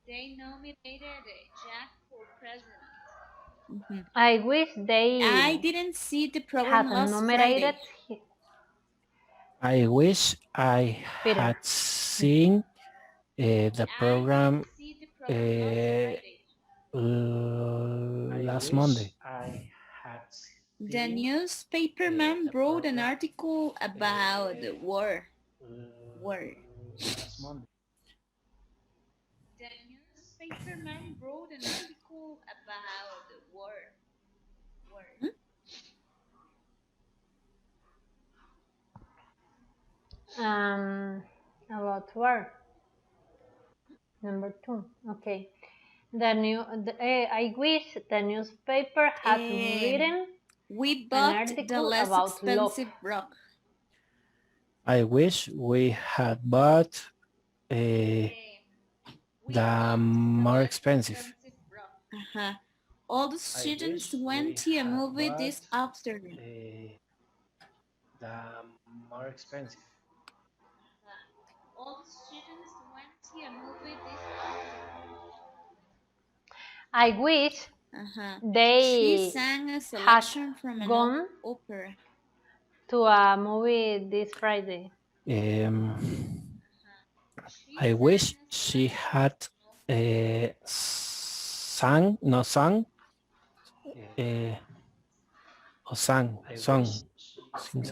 Speaker 3: They nominated Jack for president.
Speaker 2: I wish they
Speaker 3: I didn't see the
Speaker 2: had
Speaker 3: program last
Speaker 2: nominated
Speaker 3: Friday.
Speaker 1: I wish I
Speaker 2: Peter.
Speaker 1: had seen the program last Monday.
Speaker 3: The newspaper man wrote an article about the war.
Speaker 1: Last Monday.
Speaker 3: The newspaper man wrote an article about the war.
Speaker 2: About war. Number 2. Okay. I wish the newspaper had written
Speaker 3: We
Speaker 2: an
Speaker 3: bought the
Speaker 2: article
Speaker 3: less
Speaker 2: about love.
Speaker 3: expensive rock.
Speaker 1: I wish we had bought the more expensive.
Speaker 3: All the students went to a movie this afternoon.
Speaker 1: The more expensive.
Speaker 3: All the students went to a movie this afternoon.
Speaker 2: I wish they
Speaker 3: She sang a selection from an
Speaker 2: gone
Speaker 3: opera.
Speaker 2: to a movie this Friday.
Speaker 1: I wish she had sung. Sing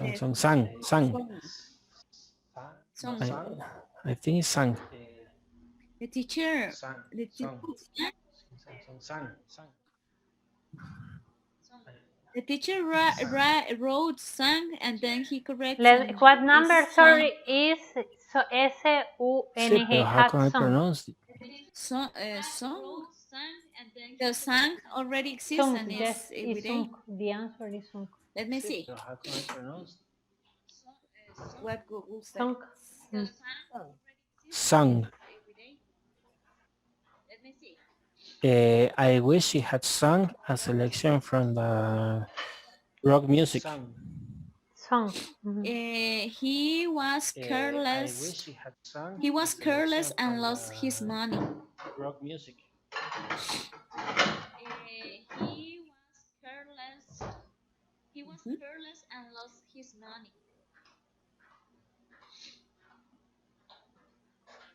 Speaker 1: song. I think it's sang.
Speaker 3: The teacher. The teacher wrote sang and then he corrected.
Speaker 2: What number? Sorry, is S-U-N-G.
Speaker 1: Pero how can I pronounce it?
Speaker 3: Song. The sang already exists
Speaker 2: Sung,
Speaker 3: and
Speaker 2: yes,
Speaker 3: is every
Speaker 2: is
Speaker 3: day.
Speaker 2: sung. The answer is sung.
Speaker 3: Let me see.
Speaker 1: Pero how can I pronounce
Speaker 3: what Google says.
Speaker 2: Song. Mm.
Speaker 1: Song. I wish he had sung a selection from the rock music.
Speaker 2: Song. Mhm.
Speaker 3: He was careless. He was careless and lost his money.
Speaker 1: Rock music.
Speaker 3: He was careless and lost his money.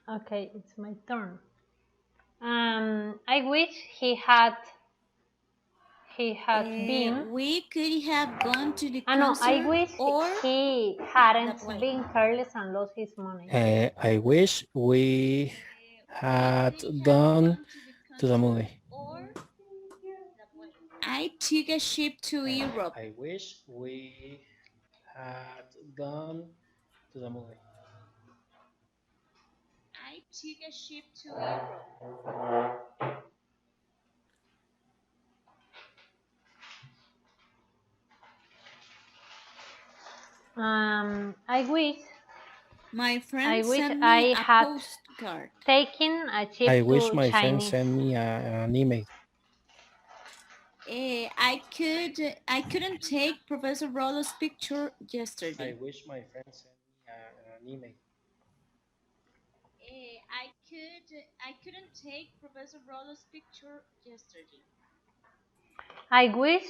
Speaker 2: Okay, it's my turn. I wish he had been.
Speaker 3: We could have gone to the
Speaker 2: No,
Speaker 3: concert.
Speaker 2: I wish
Speaker 3: or
Speaker 2: he hadn't been careless and lost his money.
Speaker 1: I wish we had gone to the movie.
Speaker 3: I took a ship to Europe.
Speaker 1: I wish we had gone to the movie.
Speaker 3: I took a ship to Europe.
Speaker 2: I wish
Speaker 3: my friend
Speaker 2: sent me a had
Speaker 3: postcard.
Speaker 2: Taken a trip
Speaker 1: I wish
Speaker 2: to
Speaker 1: my friend
Speaker 2: Chinese.
Speaker 1: sent me an email.
Speaker 3: I couldn't take Professor Rollo's picture yesterday.
Speaker 1: I wish my friend sent me an email.
Speaker 3: I couldn't take Professor Rollo's picture yesterday.
Speaker 2: I wish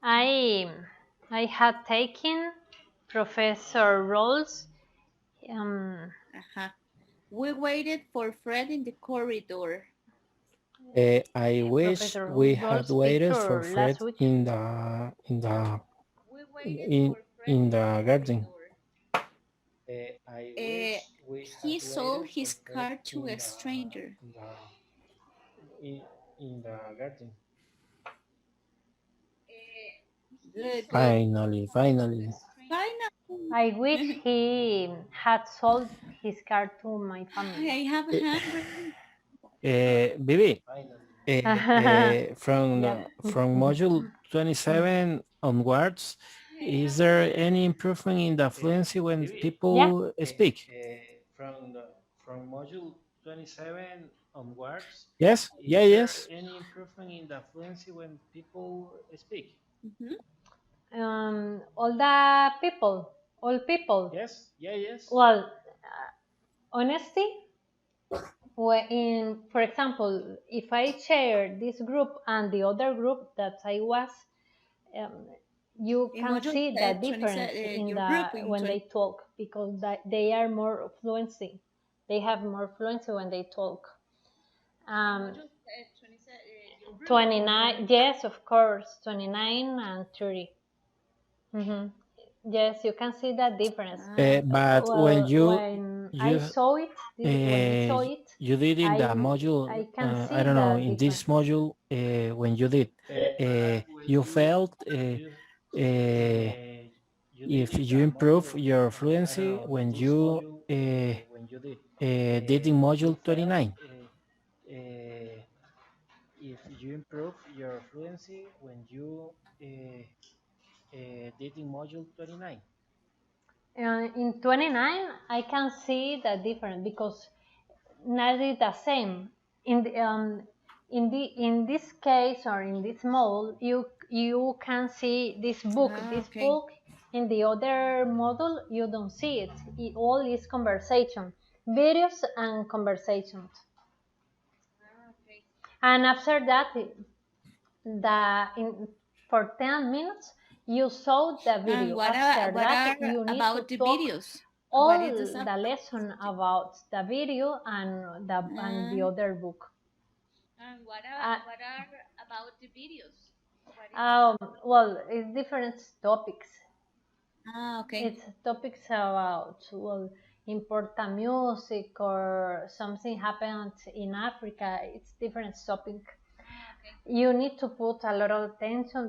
Speaker 2: I had taken Professor Rolls.
Speaker 3: We waited for Fred in the corridor.
Speaker 1: I wish
Speaker 2: Professor
Speaker 1: we had
Speaker 2: Roll's
Speaker 1: waited
Speaker 2: picture
Speaker 1: for Fred
Speaker 2: last week.
Speaker 1: in the garden.
Speaker 3: He sold his car to a stranger.
Speaker 1: In the garden.
Speaker 3: Good.
Speaker 1: Finally.
Speaker 2: I wish he had sold his car to my family.
Speaker 3: I have a handwritten.
Speaker 1: Bibi, from
Speaker 2: Yeah.
Speaker 1: from module 27 onwards, is there any improvement in the fluency when people speak? From module 27 onwards. Yes. Yes. Any improvement in the fluency when people speak?
Speaker 2: All people.
Speaker 1: Yes. Yes.
Speaker 2: Well, honesty. For example, if I share this group and the other group that I was, you
Speaker 3: In
Speaker 2: can
Speaker 3: module,
Speaker 2: see the
Speaker 3: 27,
Speaker 2: difference in
Speaker 3: your
Speaker 2: the
Speaker 3: group in
Speaker 2: when
Speaker 3: 20
Speaker 2: they talk, because they are more fluency. They have more fluency when they talk. 29, yes, of course, 29 and 30. Yes, you can see that difference.
Speaker 1: But when
Speaker 2: I saw it, when you saw it,
Speaker 1: you did in the module,
Speaker 2: I can see
Speaker 1: I don't know,
Speaker 2: the
Speaker 1: in this module, when you did, you felt if you improve your fluency when you did in module 29. If you improve your fluency when you did in module 29.
Speaker 2: In 29, I can see the difference because not is the same. In this case or in this model, you can see this book.
Speaker 3: okay.
Speaker 2: Book in the other model you don't see it. It all is conversation, videos and conversations. And after that, for 10 minutes you saw the video.
Speaker 3: And what
Speaker 2: After
Speaker 3: what
Speaker 2: that,
Speaker 3: are
Speaker 2: you need
Speaker 3: about
Speaker 2: to
Speaker 3: the
Speaker 2: talk
Speaker 3: videos?
Speaker 2: all
Speaker 3: What is the
Speaker 2: the
Speaker 3: subject?
Speaker 2: lesson about the video and the other book.
Speaker 3: And what are about the videos?
Speaker 2: Well, it's different topics.
Speaker 3: Okay.
Speaker 2: It's topics about, well, important music or something happened in Africa. It's different topic. You need to put a lot of attention.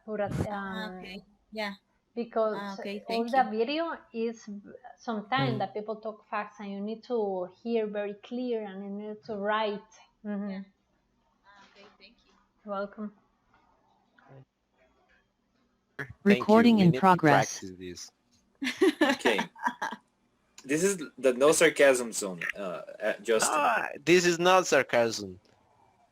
Speaker 3: Okay. Yeah.
Speaker 2: Because
Speaker 3: Okay,
Speaker 2: all
Speaker 3: thank
Speaker 2: the
Speaker 3: you.
Speaker 2: video is sometimes that people talk fast and you need to hear very clear and you need to write.
Speaker 3: Okay, thank you.
Speaker 2: You're welcome.
Speaker 10: Thank
Speaker 4: Recording
Speaker 10: you. We
Speaker 4: in
Speaker 10: need to
Speaker 4: progress.
Speaker 10: practice this.
Speaker 5: Okay. This is the no sarcasm zone, Justin.
Speaker 10: No, this is not sarcasm.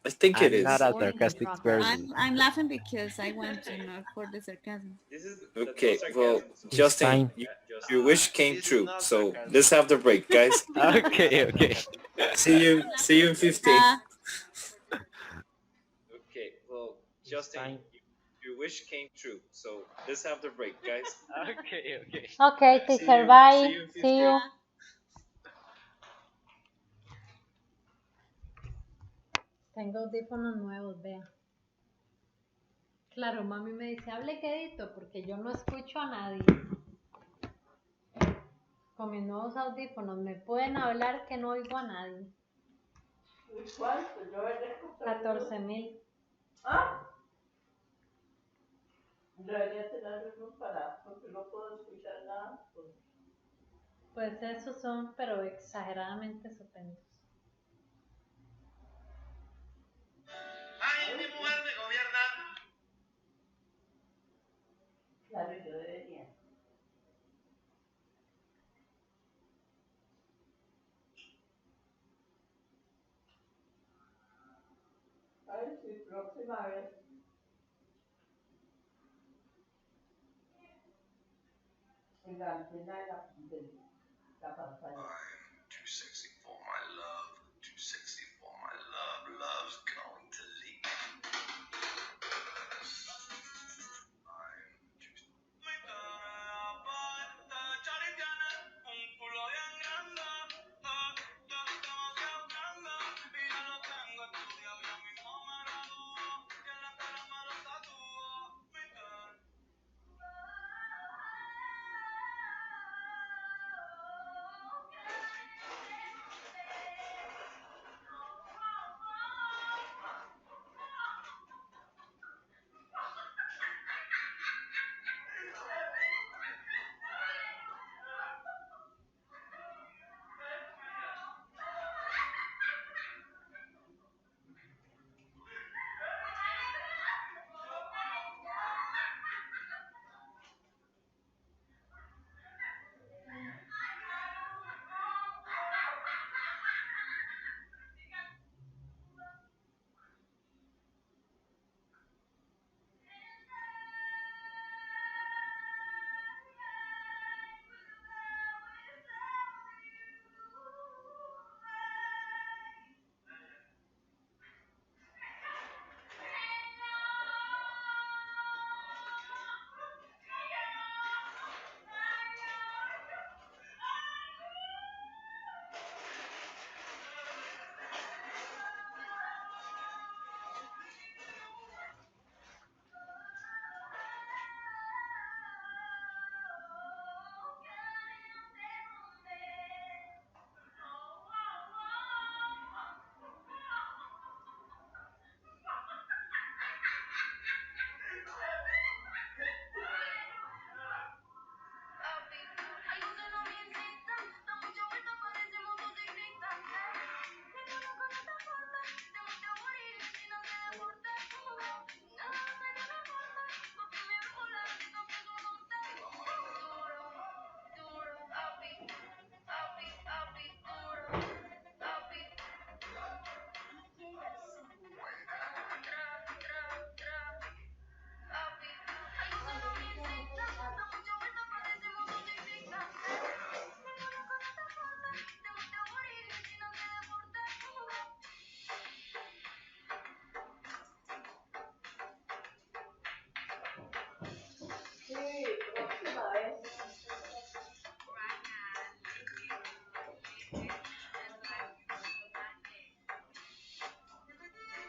Speaker 5: I think it
Speaker 10: I'm not
Speaker 5: is.
Speaker 10: a sarcastic person.
Speaker 3: I'm laughing because I want to know for the sarcasm.
Speaker 5: Okay, well,
Speaker 1: It's
Speaker 5: Justin,
Speaker 1: fine.
Speaker 5: your wish came true. So let's have the break, guys.
Speaker 10: Okay.
Speaker 5: See you in 15. Okay, well, Justin, your wish came true. So let's have the break, guys.
Speaker 10: Okay.
Speaker 2: Okay, teacher, bye. See you. Tengo audífonos nuevos, vea. Claro, mami me dice, hable quedito, porque yo no escucho a nadie. Con mis nuevos audífonos me pueden hablar que no oigo a nadie.
Speaker 17: ¿Cuánto? Yo he
Speaker 2: 14,000.
Speaker 17: ¿Ah? Debería tenerlo para, porque no puedo escuchar nada.
Speaker 2: Pues esos son, pero exageradamente estupendos.
Speaker 17: ¡Ay, mi mujer me gobierna! Claro, yo debería. Ay, sí, próxima vez. En la antena de la pantalla.
Speaker 18: Too sexy for my love, too sexy for my love, love's going to leak.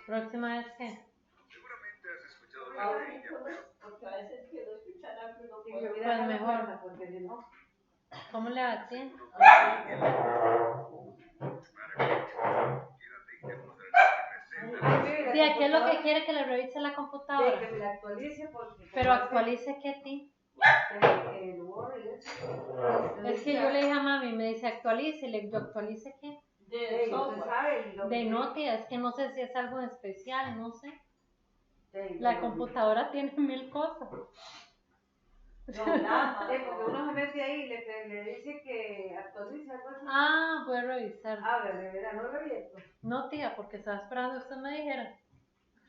Speaker 2: ¿Próxima vez qué?
Speaker 17: Porque a veces que no escuchan algo no
Speaker 2: Pues mejor. ¿Cómo le va a ti? Tía, ¿qué es lo que quiere que le revise la computadora?
Speaker 17: Que me la actualice porque...
Speaker 2: Pero actualice qué, ti.
Speaker 17: El Word
Speaker 2: Es que yo le dije a mami, me dice actualice, y le digo, ¿actualice qué? De no, tía, es que no sé si es algo especial, no sé. La computadora tiene 1000 cosas.
Speaker 17: No, nada, porque uno se mete ahí y le dice que actualice actualice algo así.
Speaker 2: Ah, voy a revisar.
Speaker 17: A ver, de verdad, no lo he abierto.
Speaker 2: No, tía, porque estaba esperando que usted me dijera.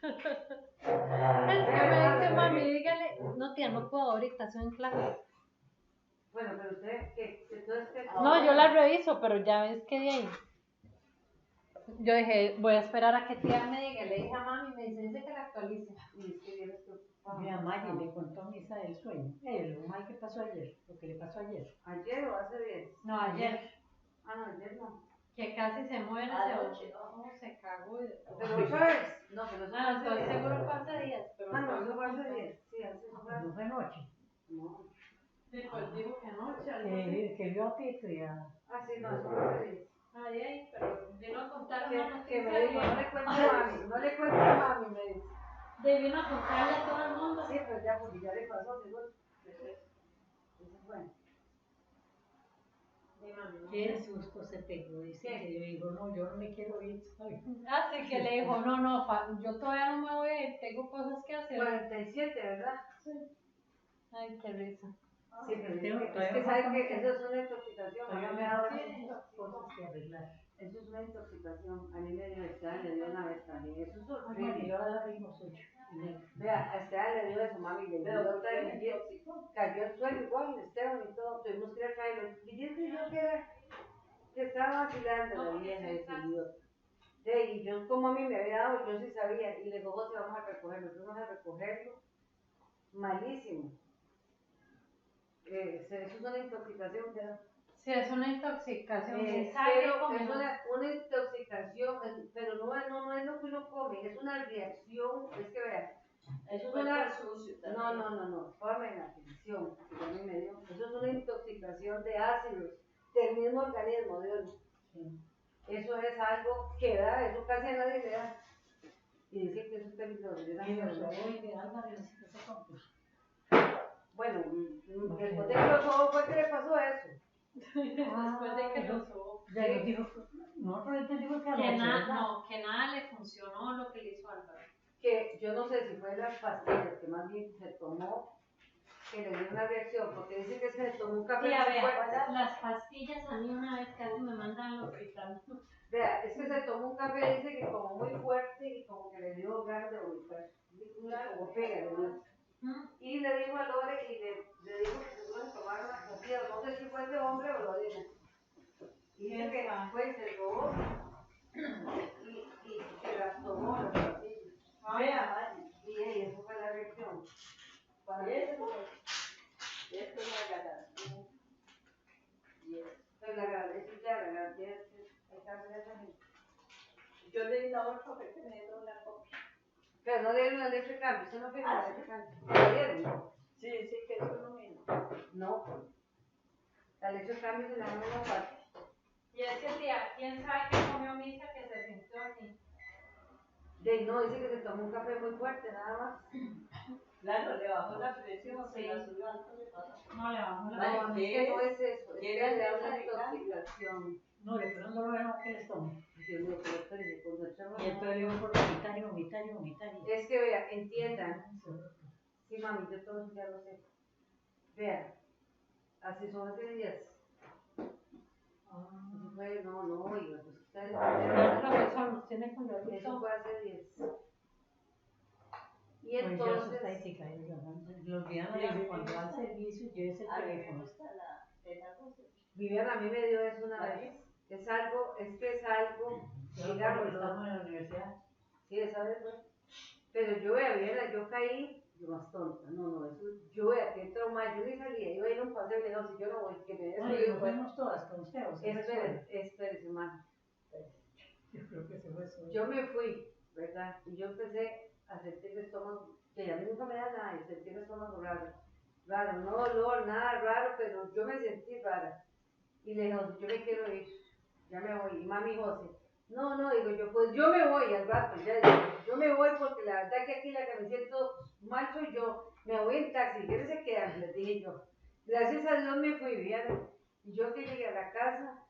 Speaker 2: Es que me dice, mami, dígale. No, tía, no puedo ahorita, estoy en clase.
Speaker 17: Bueno, pero usted, ¿qué? Entonces, ¿qué?
Speaker 2: No, yo la reviso, pero ya ves que de ahí. Yo dije, voy a esperar a que tía me diga. Le dije a mami, me dice que la actualice.
Speaker 17: Y es que vienes preocupado.
Speaker 19: Mi mamá ya le contó a Misa del sueño. Lo mal que pasó ayer, lo que le pasó ayer.
Speaker 17: ¿Ayer o hace 10?
Speaker 2: No, ayer.
Speaker 17: Ah, no, ayer no.
Speaker 2: Que casi se muere,
Speaker 17: Anoche,
Speaker 2: se cagó.
Speaker 17: Pero eso es. No, pero eso
Speaker 2: Ah,
Speaker 17: fue
Speaker 2: estoy
Speaker 17: hace
Speaker 2: seguro
Speaker 17: 10.
Speaker 2: que hace días. Pero
Speaker 17: Ah, no, eso fue hace 10. Sí, hace 10.
Speaker 19: No fue anoche.
Speaker 17: No.
Speaker 2: Sí, pues dijo que anoche. Algo así.
Speaker 19: Que vio a Tito y a...
Speaker 17: Ah, sí, no, eso fue hace 10.
Speaker 2: Ay, pero vino a contar
Speaker 17: Que,
Speaker 2: una noticia.
Speaker 17: que me dijo, no le cuentes a mami, no le cuentes a mami, me dice.
Speaker 2: Vino a contarle a todo el mundo.
Speaker 17: Sí, pues ya, porque ya le pasó, seguro. Eso es bueno.
Speaker 19: Qué susto se pegó, dice que yo digo, no, yo no me quiero ir.
Speaker 2: Así que le dijo, no, yo todavía no me voy a ir, tengo cosas que hacer.
Speaker 17: 47, ¿verdad?
Speaker 2: Sí. Ay, qué risa.
Speaker 17: Sí, pero
Speaker 19: Tengo-
Speaker 17: es que
Speaker 19: todavía
Speaker 17: sabe
Speaker 19: falta
Speaker 17: que
Speaker 19: mucho.
Speaker 17: eso es una intoxicación. A mí
Speaker 19: Todavía
Speaker 17: me
Speaker 19: me
Speaker 17: ha dado
Speaker 19: faltan cosas que arreglar.
Speaker 17: eso es una intoxicación. A mí me dio Esteban, le dio una vez también. Eso es
Speaker 19: Bueno,
Speaker 17: horrible.
Speaker 19: yo ahora mismo soy yo.
Speaker 17: Vea, a Esteban le dio de su mami, le dio otra vez. Cayó el suelo igual, Esteban y todo. Tuvimos que ir a traerlo. Y dice yo que estaba vacilando la vieja ese idiota. Y yo como a mí me había dado, yo sí sabía. Y le digo, José, vamos a recogerlo. Fuimos a recogerlo. Malísimo. Eso es una intoxicación, ¿verdad?
Speaker 2: Sí, es una intoxicación.
Speaker 17: Pero es una intoxicación, pero no es lo que uno come, es una reacción, es que vean, eso es una
Speaker 13: sucio
Speaker 17: no, ponme la atención, que a mí me dio, eso es una intoxicación de ácidos del mismo organismo de uno. Eso es algo que da, eso casi a nadie le da. Y dice que eso es peligroso. Bueno, después de que lo sobó fue que le pasó eso.
Speaker 2: Después de que lo sobó.
Speaker 19: Ya lo dijo, nosotros entendimos que
Speaker 2: Que
Speaker 19: anoche,
Speaker 2: nada,
Speaker 19: ¿verdad?
Speaker 2: no, que nada le funcionó lo que le hizo Álvaro.
Speaker 17: Que yo no sé si fue las pastillas que más bien se tomó, que le dio una reacción, porque dice que se tomó un café.
Speaker 2: Sí, a
Speaker 17: muy
Speaker 2: ver,
Speaker 17: fuerte.
Speaker 2: las pastillas a mí una vez casi me mandan al hospital.
Speaker 17: Vea, es que se tomó un café, dice que como muy fuerte y como que le dio ganas de vomitar. Como pega, le dio. Y le dijo a Lore y le dijo que se pueden tomar unas pastillas, no sé si fue de hombre o Lorena. Y dice que fue, se robó y se las tomó las pastillas. Vea, y eso fue la reacción. Para eso es la garantía. Pero la garantía, ya, la garantía es que hay que hacer esa gente.
Speaker 13: Yo le di la otra porque me dio una copia.
Speaker 17: Pero no le dieron la leche cambio, usted no firma la leche cambio. ¿Le dieron?
Speaker 13: Sí, que eso es lo mismo.
Speaker 17: No. La leche cambio se la dan una parte.
Speaker 2: Y es que tía, ¿quién sabe qué comió Misa que se sintió así?
Speaker 17: No, dice que se tomó un café muy fuerte, nada más.
Speaker 13: Claro, le bajó la presión, se la subió alto de paso.
Speaker 2: No, le bajó la
Speaker 17: No, es que no es eso, es que
Speaker 13: ¿Quieres
Speaker 17: le da
Speaker 13: hacer
Speaker 17: una
Speaker 13: de cambio?
Speaker 17: intoxicación.
Speaker 19: No, le fueron dolor que les tomó.
Speaker 17: Dios mío, pero espérense, cuando echamos-
Speaker 19: Y después le dio por vomitar y vomitar y vomitar.
Speaker 17: Es que vea, entiendan. Sí, mami, yo todo eso ya lo sé. Vea, así son hace días. Eso fue, no, oiga, pues ustedes.
Speaker 2: Profesor, tiene con
Speaker 17: Eso fue hace 10. Y
Speaker 19: Pues yo
Speaker 17: entonces.
Speaker 19: estadística, los días cuando va al servicio, yo ese teléfono.
Speaker 17: Viviana, a mí me dio eso una vez. Es algo, digamos,
Speaker 19: estamos en la universidad.
Speaker 17: Sí, esa vez fue. Pero yo vea, Viviana, yo caí, yo más tonta, no, eso, yo vea, que trauma, yo ni salía, iba a ir a un paseo y le digo, si yo no voy, que me
Speaker 19: Bueno,
Speaker 17: descuido.
Speaker 19: nos fuimos todas con usted, o sea,
Speaker 17: Espérese, hermano.
Speaker 19: yo creo que se fue eso.
Speaker 17: Yo me fui, ¿verdad? Y yo empecé a sentir el estómago, que a mí nunca me da nada, y sentí el estómago raro, no dolor, nada raro, pero yo me sentí rara. Y le digo, yo me quiero ir, ya me voy. Y mami José, no, digo yo, pues yo me voy al rato, ya digo, yo me voy porque la verdad que aquí la que me siento mal soy yo, me voy en taxi, ¿quieres se quedan? Les dije yo. Gracias a Dios me fui, ¿vieron? Y yo que llegué a la casa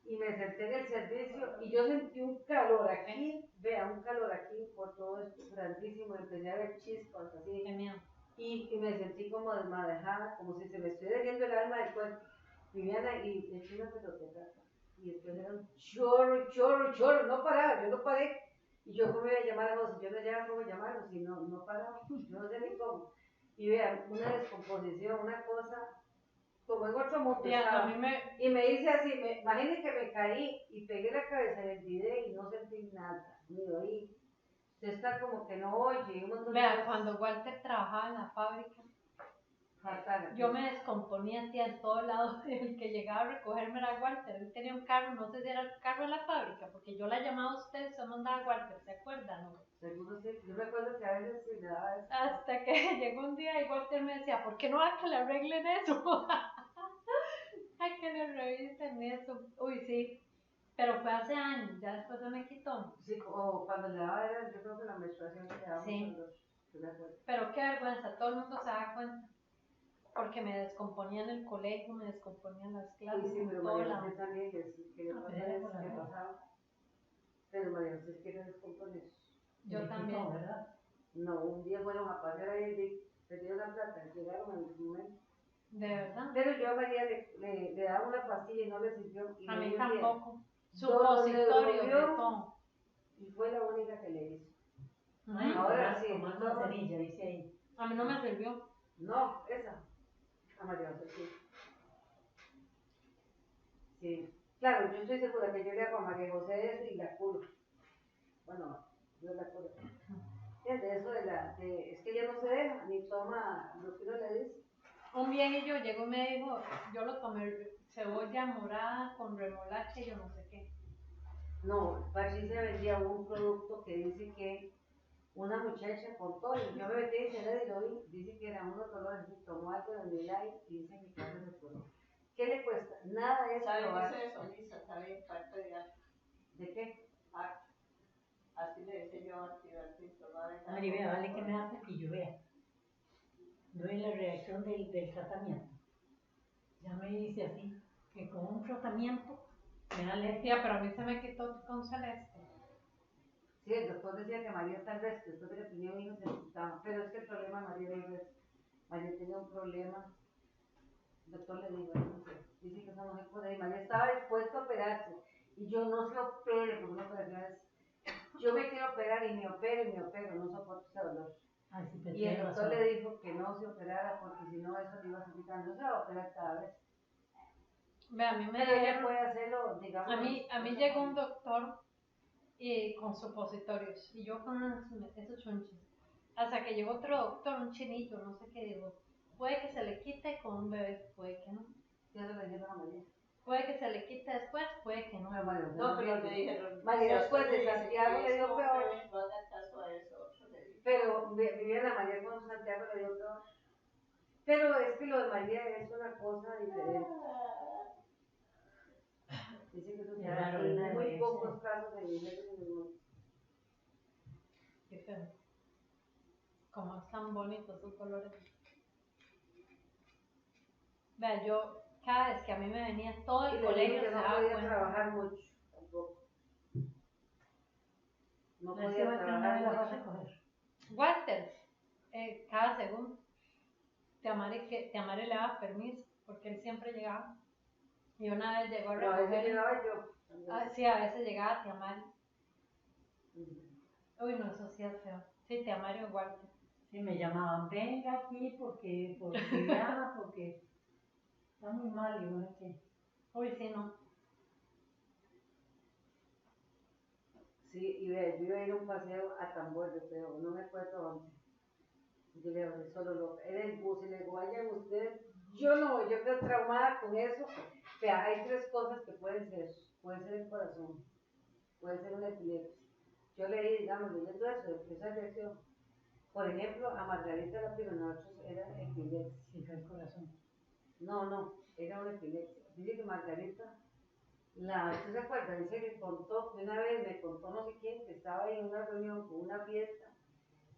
Speaker 17: y me senté en el servicio y yo sentí un calor aquí, vea, un calor aquí por todo esto grandísimo, empecé a ver chispas así.
Speaker 2: Qué miedo.
Speaker 17: Y me sentí como desmadejada, como si se me estuviera yendo el alma del cuerpo. Viviana, y eché una pelotera. Y después era un chorro, no paraba, yo no paré. Y yo cómo iba a llamar a José, yo no sabía cómo llamarlo, si no paraba, yo no sé ni cómo. Y vean, una descomposición, una cosa, como en otro mundo estaba. Y me dice así, imagínense que me caí y pegué la cabeza en el video y no sentí nada, ni oí. Usted está como que no oye, un montón de
Speaker 2: Vea,
Speaker 17: cosas.
Speaker 2: cuando Walter trabajaba en la fábrica,
Speaker 17: Fatal.
Speaker 2: yo me descomponía tía en todos lados. El que llegaba a recogerme era Walter. Él tenía un carro, no sé si era el carro de la fábrica, porque yo la llamaba a usted, se mandaba Walter, ¿se acuerdan? No?
Speaker 17: Seguro sí, yo me acuerdo que a veces sí le daba eso.
Speaker 2: Hasta que llegó un día y Walter me decía, ¿por qué no va que le arreglen eso? Ay, que le revisen eso. Uy, sí. Pero fue hace años, ya después se me quitó.
Speaker 17: Sí, o cuando le daba era, yo creo que la menstruación le daba
Speaker 2: Sí.
Speaker 17: mucho dolor. Yo me acuerdo.
Speaker 2: Pero qué vergüenza, todo el mundo se da cuenta. Porque me descomponía en el colegio, me descomponía en las clases,
Speaker 17: Uy, sí,
Speaker 2: en
Speaker 17: pero
Speaker 2: todo
Speaker 17: María
Speaker 2: lado.
Speaker 17: José también, que le pasa eso, que pasaba. Pero María José quiere descomponer.
Speaker 2: Yo también.
Speaker 17: ¿Verdad? No, un día fueron a pasar ahí y perdieron la plata, llegaron en el momento.
Speaker 2: ¿De verdad?
Speaker 17: Pero yo a María le daba una pastilla y no le sirvió. Y
Speaker 2: A mí
Speaker 17: dio
Speaker 2: tampoco.
Speaker 17: bien.
Speaker 2: Supositorios de
Speaker 17: Dolor,
Speaker 2: todo.
Speaker 17: y fue la única que le hizo.
Speaker 19: Ay,
Speaker 17: Ahora sí.
Speaker 19: tomar manzanilla, dice ahí.
Speaker 2: A mí no me sirvió.
Speaker 17: No, esa. A María José, sí. Sí. Claro, yo estoy segura que yo le hago a María José eso y la curo. Bueno, yo la curo. Fíjate, eso es que ella no se deja, ni toma lo que uno le dice.
Speaker 2: Un viejillo llegó y me dijo, yo lo tomé cebolla morada con remolacha y yo no sé qué.
Speaker 17: No, Patricia vendía un producto que dice que una muchacha contó, y yo me metí en internet y lo vi, dice que eran unos dolores, y tomó algo de mi life y dice que casi se curó. ¿Qué le cuesta? Nada de eso.
Speaker 19: ¿Sabe
Speaker 17: probar.
Speaker 19: qué es eso, Lisa? ¿Sabe parte de arte?
Speaker 17: ¿De qué?
Speaker 19: Arte. Así le decía yo antiartista. Mari, vea, vale que me hace y yo vea. No es la reacción del tratamiento. Ya me dice así, que con un tratamiento me da alergia.
Speaker 2: Tía, pero a mí se me quitó con Celeste.
Speaker 17: Sí, el doctor decía que María tal vez después de que tenía un hijo se le quitaba, pero es que el problema de María es ese. María tenía un problema, el doctor le dijo, no sé, dice que eso no se puede, y María estaba dispuesta a operarse, y yo no se opere, porque una operación es, yo me quiero operar y me opero, no soporto ese dolor.
Speaker 19: Ay, sí,
Speaker 17: Y el doctor le dijo que no se operara porque si no eso le iba a seguir dando, no se va a operar cada vez.
Speaker 2: Ve, a mí me
Speaker 17: Pero ella puede hacerlo, digamos.
Speaker 2: A mí llegó un doctor y con supositorios y yo con esos chunches. Hasta que llegó otro doctor, un chinito, no sé qué digo. Puede que se le quite con un bebé, puede que no.
Speaker 17: Ya se lo dijeron a María.
Speaker 2: Puede que se le quite después, puede que no.
Speaker 17: No, pero me dijeron. María después de Santiago le dio peor.
Speaker 19: No haga caso a eso, otro le dijo.
Speaker 17: Pero Viviana María con Santiago le dio peor. Pero es que lo de María es una cosa diferente. Dice que eso se da en muy pocos casos de mujeres en el mundo.
Speaker 2: Qué feo. Como están bonitos sus colores. Vea, yo cada vez que a mí me venía todo el colegio se
Speaker 17: no
Speaker 2: daba
Speaker 17: podía
Speaker 2: cuenta.
Speaker 17: trabajar mucho tampoco. No
Speaker 19: La
Speaker 17: podía
Speaker 19: Walter nadie la va a
Speaker 17: trabajar mucho.
Speaker 19: recoger.
Speaker 2: Walter, cada segundo. Te le daba permiso porque él siempre llegaba. Y una vez llegó a
Speaker 17: Pero a veces
Speaker 2: recoger.
Speaker 17: llegaba yo.
Speaker 2: Sí, a veces llegaba Tía Mari. Uy, no, eso sí es feo. Sí, Tía Mari o Walter.
Speaker 19: Sí, me llamaban, venga aquí porque Viviana, porque está muy mal y bueno, que.
Speaker 2: Uy, sí, no.
Speaker 17: Sí, y ve, yo iba a ir a un paseo a Tambor, yo creo, no me acuerdo dónde. Yo le digo, solo loca, era el bus, y le digo, vayan ustedes. Yo no, yo quedo traumada con eso. O sea, hay tres cosas que pueden ser. Puede ser el corazón, puede ser una epilepsia. Yo leí, digamos, leyendo eso, esa reacción. Por ejemplo, a Margarita la prima nosotros era epilepsia.
Speaker 19: Sí, fue el corazón.
Speaker 17: No, era una epilepsia. Dice que Margarita, ¿usted se acuerda? Dice que contó, que una vez me contó no sé quién, que estaba en una reunión con una fiesta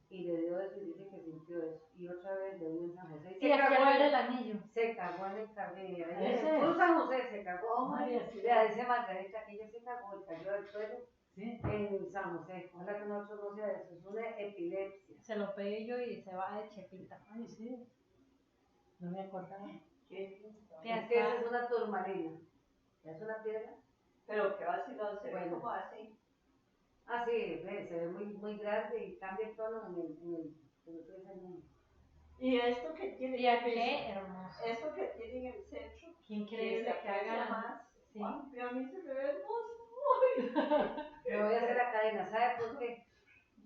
Speaker 17: y le dio eso y dice que sintió eso. Y otra vez le dio en San José.
Speaker 2: Sí, aquí al ver el anillo.
Speaker 17: Se cagó en el cabello.
Speaker 19: ¿Ese?
Speaker 17: En San José se cagó.
Speaker 19: María, sí.
Speaker 17: Vea, dice Margarita que ella se cagó y cayó del suelo.
Speaker 19: Sí.
Speaker 17: En San José. Ojalá que nosotros no sea eso, es una epilepsia.
Speaker 2: Se lo pedí yo y se va de chepita.
Speaker 19: Ay, sí. No me acordaba.
Speaker 17: Es que esa es una turmalina. ¿Es una piedra?
Speaker 19: Pero que vacilón, se ve
Speaker 17: Bueno.
Speaker 19: como así.
Speaker 17: Ah, sí, se ve muy, muy grande y cambia el tono en el.
Speaker 19: Y esto que tiene,
Speaker 2: Tía, qué hermoso.
Speaker 19: esto que tiene en el centro,
Speaker 2: Qué increíble que hagan.
Speaker 19: más.
Speaker 2: Sí.
Speaker 19: Ay, a mí se me ve hermoso.
Speaker 17: Le voy a hacer la cadena, ¿sabe por qué?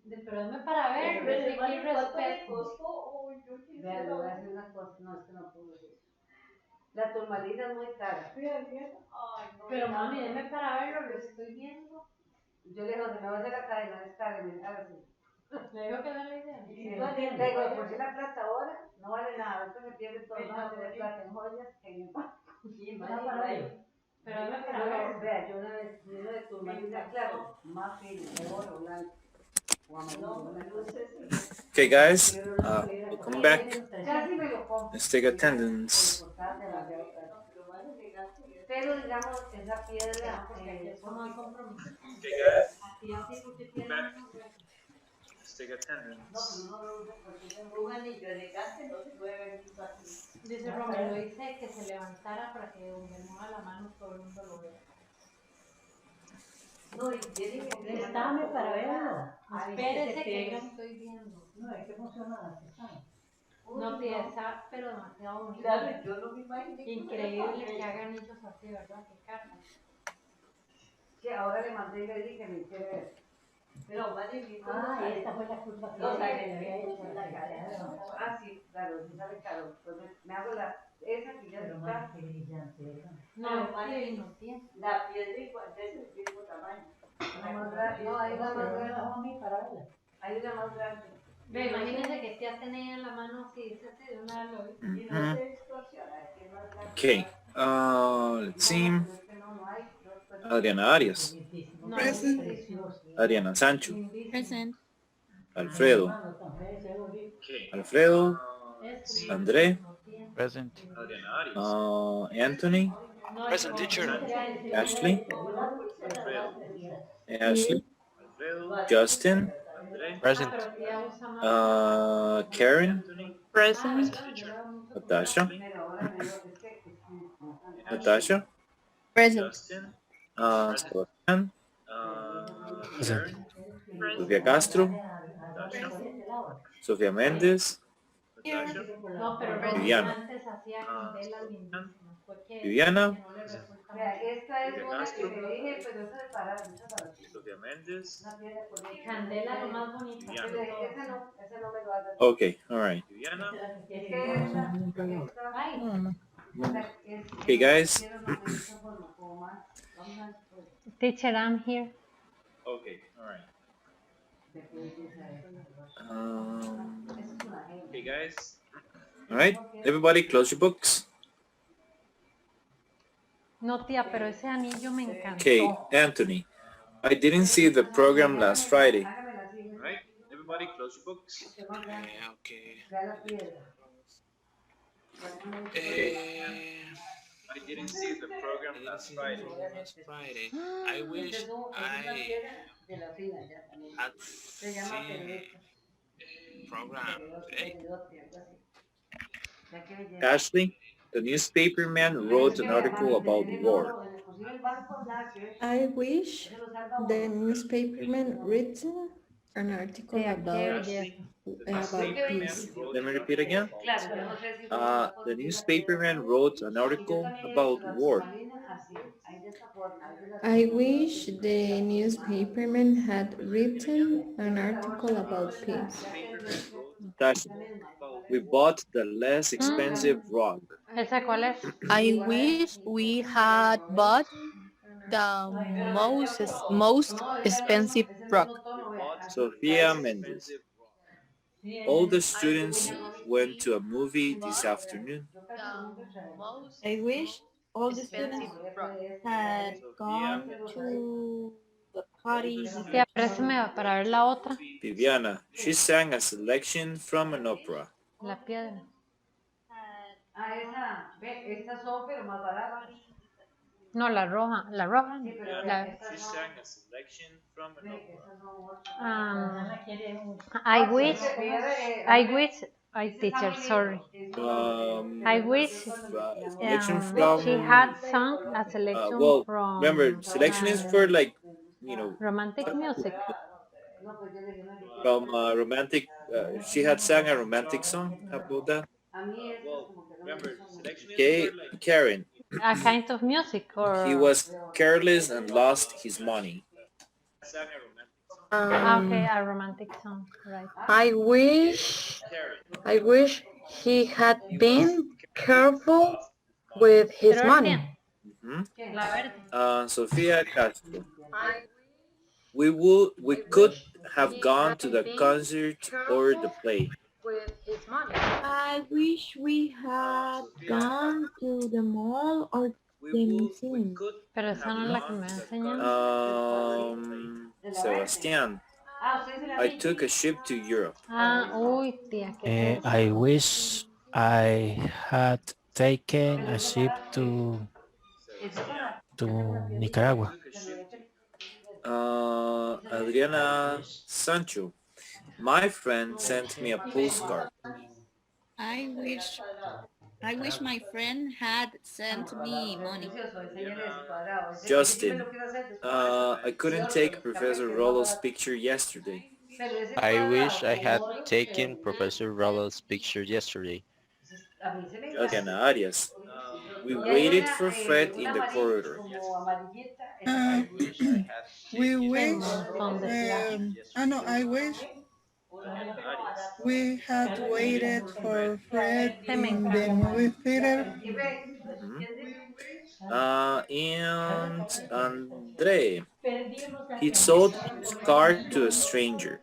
Speaker 2: Pero dame para ver,
Speaker 19: Pero,
Speaker 2: sí, qué
Speaker 19: ¿cuánto le
Speaker 2: respeto.
Speaker 19: costó? Uy, yo
Speaker 17: Vea,
Speaker 19: quisiera.
Speaker 17: le voy a hacer una cosa. No, es que no puedo hacer eso. La turmalina es muy cara.
Speaker 19: Bien, bien. Ay, no.
Speaker 2: Pero mami, dame para verlo, lo estoy viendo.
Speaker 17: Yo le digo, me voy a hacer la cadena, es cara, me así.
Speaker 2: Le digo que no le idea.
Speaker 17: Le digo, por si la plata ahora no vale nada, esto me pierde todo, no va a tener plata en joyas, en el banco.
Speaker 2: Pero dame para
Speaker 17: No,
Speaker 2: ver.
Speaker 17: vea, yo una vez vino de turmalina, claro, más fino, oro, blanco.
Speaker 5: Okay, guys, welcome back.
Speaker 17: Casi me lo compro.
Speaker 5: Let's take attendance.
Speaker 17: Pero digamos, esa piedra, ¿cómo es compromiso?
Speaker 5: Okay, guys,
Speaker 17: Así, así, porque tiene
Speaker 5: back.
Speaker 17: unos huecos.
Speaker 5: Let's take attendance.
Speaker 17: No, pero no lo uso porque tengo
Speaker 19: Un anillo elegante no se puede ver muy fácil.
Speaker 2: Dice Romero, dice que se levantara para que donde mueva la mano todo el mundo lo vea.
Speaker 19: No, y tiene que Préstame para verlo.
Speaker 2: Espérese que lo estoy viendo.
Speaker 19: No, es que emocionada está.
Speaker 2: No, tía, está pero demasiado bonito.
Speaker 19: Claro, yo no me imaginé.
Speaker 2: Increíble que hagan hechos así, ¿verdad? Qué cartas.
Speaker 17: Sí, ahora le mandé y le dije, me quiere ver.
Speaker 19: Pero madre mía,
Speaker 17: esta
Speaker 19: fue la culpa
Speaker 17: que le había hecho la cara. Ah, sí, claro, sí sale caro. Entonces me hago esa que ya está.
Speaker 2: No, vale, no tiene.
Speaker 19: La piedra igual es el mismo tamaño.
Speaker 17: No, hay una más grande. Hay una más grande.
Speaker 2: Ve, imagínense que tía tenía en la mano así, dice así de una lo vi.
Speaker 19: Y no se distorsiona, que es más grande.
Speaker 5: Okay, let's see. Adriana Arias,
Speaker 9: Present.
Speaker 5: Adriana Sancho,
Speaker 3: Present.
Speaker 5: Alfredo, Alfredo, André,
Speaker 15: Present.
Speaker 5: Anthony,
Speaker 8: Present, teacher.
Speaker 5: Ashley, Ashley, Justin,
Speaker 15: Present.
Speaker 5: Karen,
Speaker 11: Present.
Speaker 5: Natasha, Natasha,
Speaker 11: Present.
Speaker 5: Sebastián, Sofía Castro, Sofía Méndez,
Speaker 2: No, pero
Speaker 5: Viviana.
Speaker 2: antes hacía candelas lindísimas. Fue que
Speaker 5: Viviana,
Speaker 2: no le resulta
Speaker 17: Vea, esta es una que le dije, pero esa es para
Speaker 5: Sofía Méndez.
Speaker 17: una piedra con ella.
Speaker 2: Candela lo más bonito.
Speaker 17: Ese no me lo hagas.
Speaker 5: Okay, all right.
Speaker 17: Es que esta,
Speaker 2: Ay,
Speaker 5: Okay, guys.
Speaker 2: teacher, I'm here.
Speaker 5: Okay, all right. Okay, guys. All right, everybody, close your books.
Speaker 2: No, tía, pero ese anillo me encantó.
Speaker 5: Okay, Anthony, I didn't see the program last Friday. All right, everybody, close your books.
Speaker 8: Okay.
Speaker 5: I didn't see the program last Friday.
Speaker 8: Last Friday. I wish I had seen program today.
Speaker 5: Ashley, the newspaperman wrote an article about war.
Speaker 7: I wish the newspaperman written an article about peace.
Speaker 5: Let me repeat again. The newspaperman wrote an article about war.
Speaker 7: I wish the newspaperman had written an article about peace.
Speaker 5: Tasha, we bought the less expensive rug.
Speaker 2: ¿Esa cuál es?
Speaker 11: I wish we had bought the most expensive rug.
Speaker 5: Sofia Mendes. All the students went to a movie this afternoon.
Speaker 6: I wish all the students had gone to the party.
Speaker 2: Tía, préstame para ver la otra.
Speaker 5: Viviana, she sang a selection from an opera.
Speaker 2: La piedra.
Speaker 17: Estas son pero más baratas.
Speaker 2: No, la roja. La roja. La,
Speaker 5: She sang a selection from an opera.
Speaker 2: I wish I teacher, sorry.
Speaker 5: Um,
Speaker 2: I wish
Speaker 5: selection
Speaker 2: she
Speaker 5: from.
Speaker 2: had sung a selection
Speaker 5: Well, remember,
Speaker 2: from
Speaker 5: selection is for like, you know,
Speaker 2: romantic music.
Speaker 5: from romantic. She had sang a romantic song. How about that? Okay, Karen.
Speaker 2: A kind of music
Speaker 5: He
Speaker 2: or
Speaker 5: was careless and lost his money.
Speaker 2: okay, a romantic song, right?
Speaker 14: I wish he had been careful with his money.
Speaker 5: Mhm. Sofia Castro. We could have gone to the concert or the play.
Speaker 6: With his money. I wish we had gone to the mall or the museum.
Speaker 2: Pero esa no es la que me enseñan.
Speaker 5: Sebastián. I took a ship to Europe.
Speaker 2: Uy, tía, qué
Speaker 1: I wish I had taken a ship to Nicaragua.
Speaker 5: Adriana Sancho. My friend sent me a postcard.
Speaker 3: I wish my friend had sent me money.
Speaker 5: Justin. I couldn't take Professor Rollo's picture yesterday.
Speaker 10: I wish I had taken Professor Rollo's picture yesterday.
Speaker 5: Adriana Arias. We waited for Fred in the corridor.
Speaker 9: We wish, I wish we had waited for Fred in the movie theater.
Speaker 5: And Andre. He sold his car to a stranger.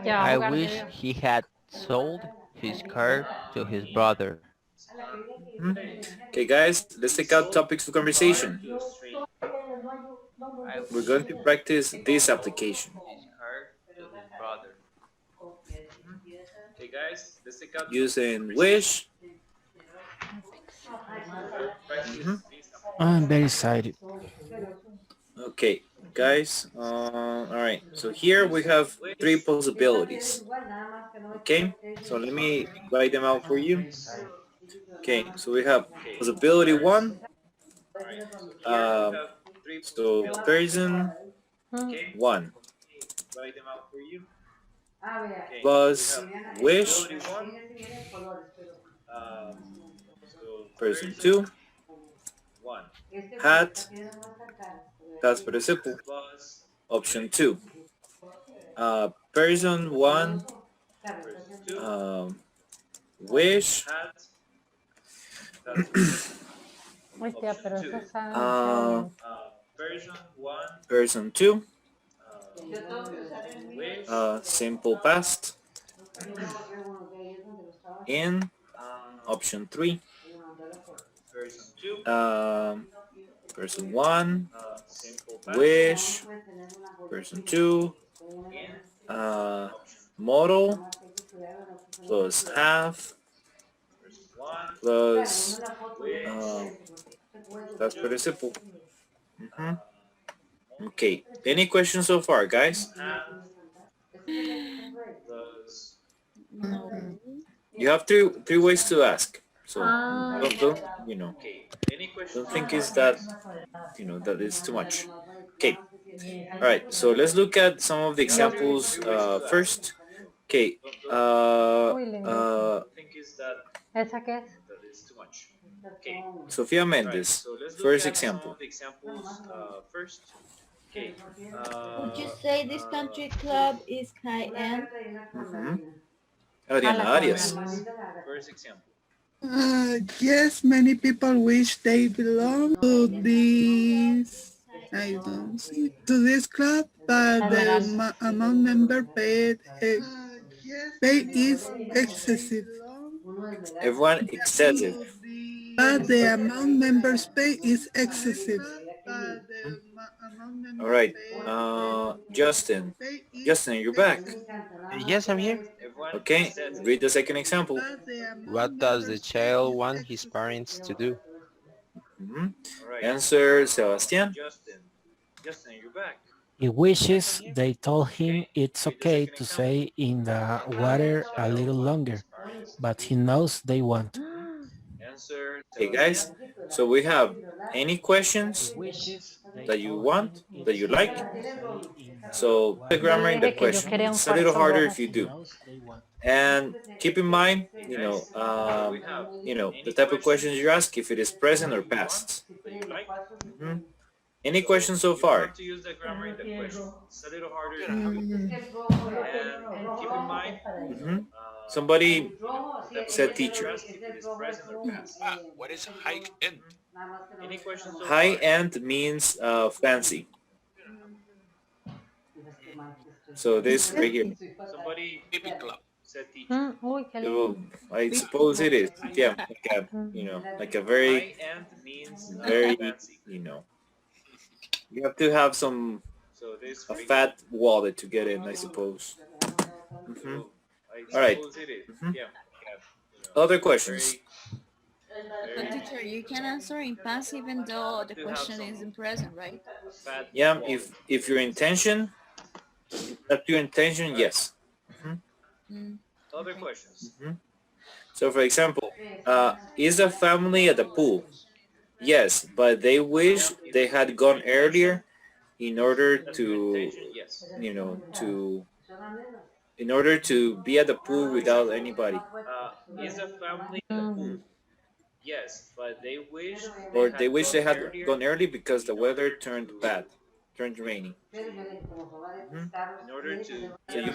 Speaker 15: I wish he had sold his car to his brother.
Speaker 5: Okay, guys, let's take out topics for conversation. We're going to practice this application. Okay, guys, let's take out using wish.
Speaker 1: I'm very excited.
Speaker 5: Okay, guys. All right. So here we have three possibilities. Okay. So let me write them out for you. Okay. So we have possibility one. So person one plus wish. Person two had past participle. Option two. Person one wish.
Speaker 2: Uy, tía, pero eso sabe.
Speaker 5: Person two. Simple past. In option three. Person one wish. Person two model plus have plus that's pretty simple. Okay, any questions so far, guys? You have three ways to ask, so don't don't think it's that that is too much. Okay, all right, so let's look at some of the examples first. Okay,
Speaker 2: ¿Esa qué es?
Speaker 5: Sofia Mendes, first example.
Speaker 13: Would you say this country club is high-end?
Speaker 5: Adriana Arias.
Speaker 9: Yes, many people wish they belong to this. I don't see to this club, but the amount member paid is excessive.
Speaker 5: Everyone excessive.
Speaker 9: But the amount members pay is excessive.
Speaker 5: All right, Justin, you're back.
Speaker 10: Yes, I'm here.
Speaker 5: Okay, read the second example.
Speaker 10: What does the child want his parents to do?
Speaker 5: Answer, Sebastian. Justin, you're back.
Speaker 1: He wishes they told him it's okay to stay in the water a little longer. but he knows they won't.
Speaker 5: Okay, guys. So we have any questions that you want, that you like. So the grammar in the question. It's a little harder if you do. And keep in mind, the type of questions you ask, if it is present or past. Any questions so far? Somebody said teacher.
Speaker 8: What is high end?
Speaker 5: High end means fancy. So this right here.
Speaker 8: Baby club.
Speaker 5: I suppose it is. Yeah, like a very, you have to have a fat wallet to get in, I suppose. All right. Other questions?
Speaker 3: But teacher, you can answer in past even though the question is in present, right?
Speaker 5: Yeah, if your intention, that's your intention, yes. Other questions? So for example, is a family at the pool? Yes, but they wish they had gone earlier in order to, in order to be at the pool without anybody. Is a family at the pool? Yes, but they wish. Or they wish they had gone early because the weather turned bad, turned rainy. In order to, so you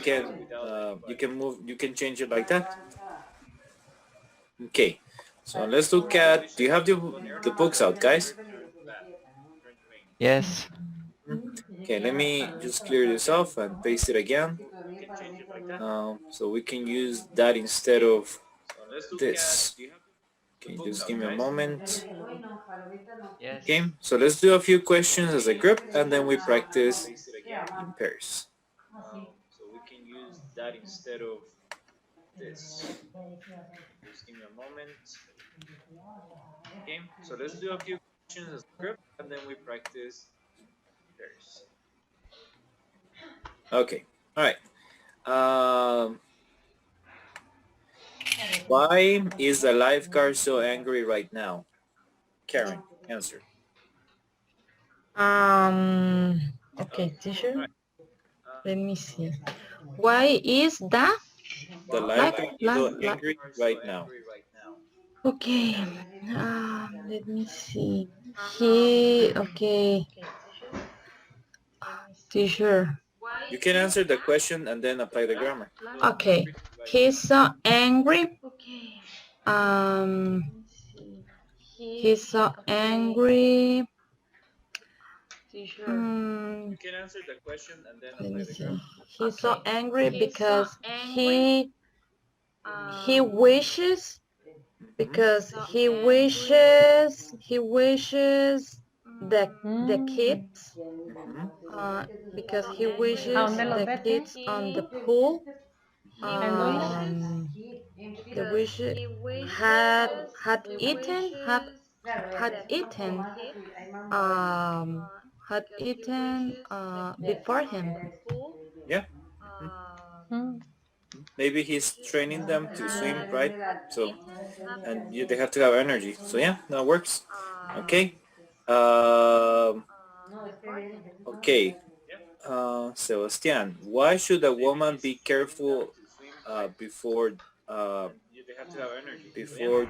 Speaker 5: can move, you can change it like that. Okay, so let's look at. Do you have the books out, guys?
Speaker 10: Yes.
Speaker 5: Okay, let me just clear this off and paste it again. So we can use that instead of this. Okay, just give me a moment. Okay, so let's do a few questions as a group and then we practice in pairs. So we can use that instead of this. Just give me a moment. Okay, so let's do a few questions as a group and then we practice in pairs. Okay, all right. Why is the lifeguard so angry right now? Karen, answer.
Speaker 14: Okay, teacher. Let me see. Why is that?
Speaker 5: The lifeguard so angry right now.
Speaker 14: Okay. Let me see. Okay. Teacher.
Speaker 5: You can answer the question and then apply the grammar.
Speaker 14: Okay. He's so angry. He's so angry.
Speaker 5: You can answer the question and then apply the grammar.
Speaker 14: He's so angry because he wishes the kids because he wishes the kids on the pool the wish had eaten before him.
Speaker 5: Yeah. Maybe he's training them to swim, right? So, and they have to have energy. So yeah, that works. Okay. Okay. Sebastian, why should a woman be careful before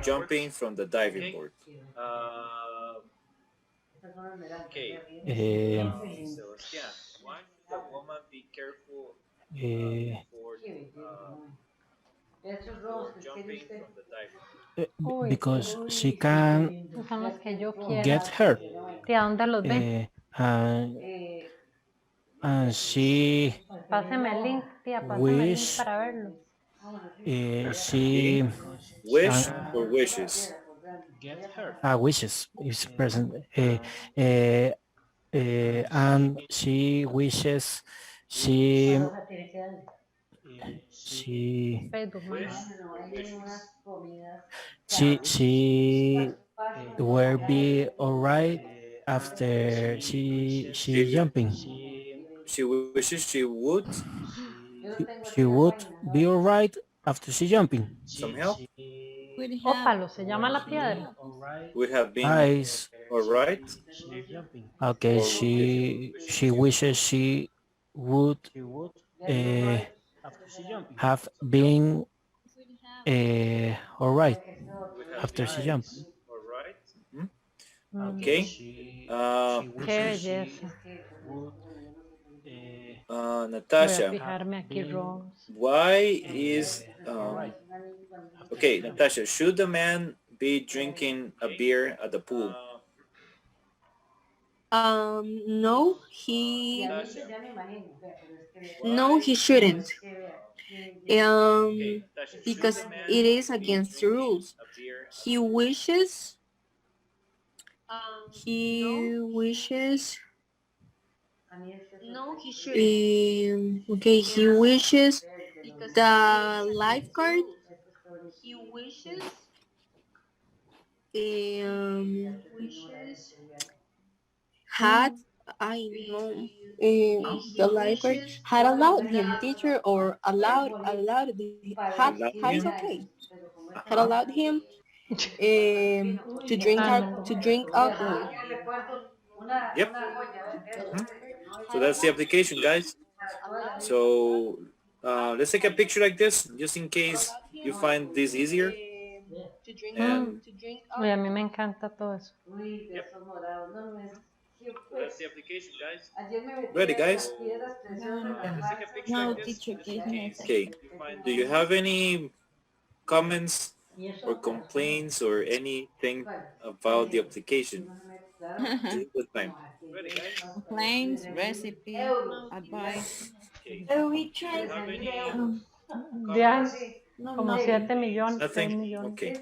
Speaker 5: jumping from the diving board? Okay. Sebastian, why should a woman be careful before jumping from the diving board?
Speaker 1: Because she can get hurt. And she wish she
Speaker 5: wish or wishes
Speaker 1: wishes is present and she wishes she will be all right after she jumping.
Speaker 5: She wishes she would
Speaker 1: be all right after she jumping.
Speaker 5: Some help?
Speaker 2: Ópalo, se llama la piedra.
Speaker 5: Would have been
Speaker 1: Eyes.
Speaker 5: all right.
Speaker 1: Okay, she wishes she would have been all right after she jumped.
Speaker 5: All right. Okay.
Speaker 2: Qué belleza. Voy a
Speaker 5: Natasha,
Speaker 2: fijarme aquí, Rose.
Speaker 5: why is okay, Natasha, should the man be drinking a beer at the pool?
Speaker 6: No, he shouldn't. Because it is against the rules. He wishes. No, he shouldn't. Okay, he wishes the lifeguard. Had I know the lifeguard had allowed him, teacher, or allowed had is okay. Had allowed him to drink alcohol.
Speaker 5: Yep. So that's the application, guys. So let's take a picture like this, just in case you find this easier. And
Speaker 2: Uy, a mí me encanta todo eso.
Speaker 5: that's the application, guys. Ready, guys?
Speaker 3: No, teacher, give me a second.
Speaker 5: Okay. Do you have any comments or complaints or anything about the application? This is the time. Ready, guys?
Speaker 3: Complaints, recipe, advice.
Speaker 13: We tried.
Speaker 2: Ya, como 7 millones, 6
Speaker 5: Nothing?
Speaker 2: millones.
Speaker 5: Okay.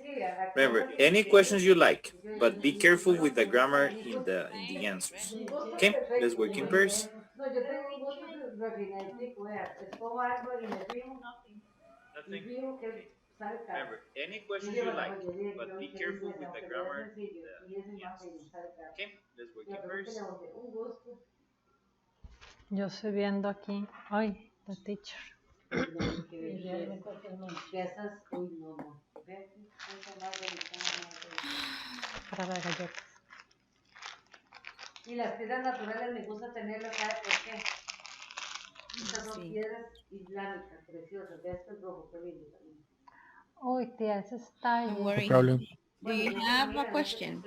Speaker 5: Remember, any questions you like, but be careful with the grammar in the answers. Okay, let's work in pairs.
Speaker 17: No, yo tengo un gusto refinadito, vea, escojo algo y me fijo, y fijo que sale caro.
Speaker 5: Remember, any questions you like, but be careful with the grammar in the answers. Okay, let's work in pairs.
Speaker 17: Un gusto.
Speaker 2: Yo estoy viendo aquí. Ay, the teacher. Para las galletas.
Speaker 17: Y las piedras naturales me gusta tenerlas, ¿sabes por qué? Estas son piedras islámicas, preciosas. De este rojo, qué lindo también.
Speaker 2: Uy, tía, ese está
Speaker 3: Don't
Speaker 2: ahí.
Speaker 3: worry.
Speaker 1: problem.
Speaker 3: Do you have a question?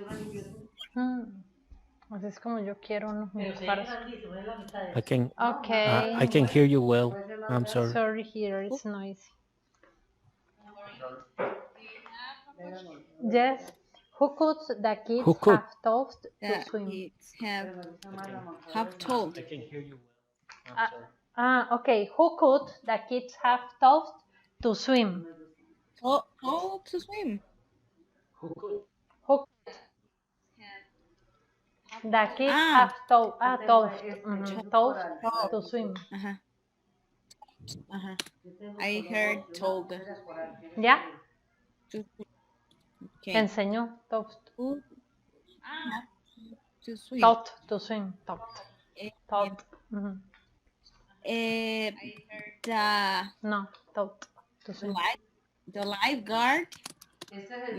Speaker 2: Así es como yo quiero unos
Speaker 19: Pero se
Speaker 2: para...
Speaker 19: deja listo, es la mitad de
Speaker 1: I can
Speaker 2: Okay.
Speaker 1: I can hear you well. I'm sorry.
Speaker 2: Sorry here, it's noisy. Yes. Who could the kids
Speaker 1: Who could?
Speaker 2: have taught to
Speaker 3: The
Speaker 2: swim?
Speaker 3: kids have told.
Speaker 1: I can hear you well.
Speaker 2: Okay. Who could the kids have taught to swim?
Speaker 3: Told to swim.
Speaker 2: Who could the kids have taught to swim?
Speaker 3: I heard told.
Speaker 2: ¿Ya?
Speaker 3: Okay.
Speaker 2: Enseñó. Taught.
Speaker 3: To swim.
Speaker 2: Taught to swim. Taught. Taught. No, taught to swim.
Speaker 3: The lifeguard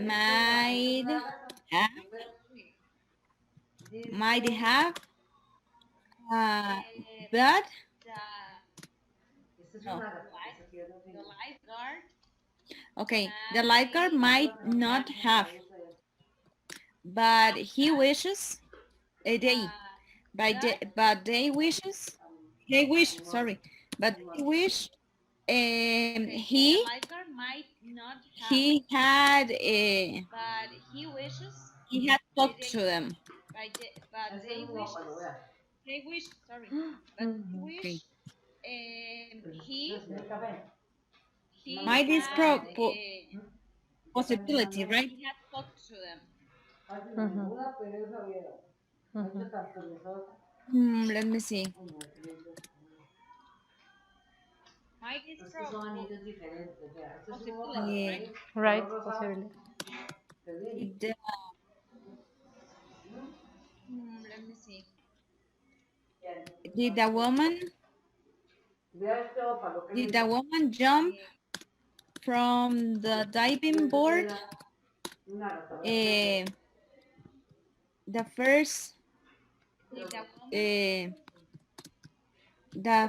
Speaker 3: might have but no. Okay, the lifeguard might not have, but he wishes a day. But they wish. Sorry, but they wish. He had a. But he wishes. He had talked to them. But they wish. Sorry, but he wish. He might this possibility, right? He had talked to them. Let me see.
Speaker 2: Right, possibly.
Speaker 3: Let me see. Did the woman jump from the diving board. The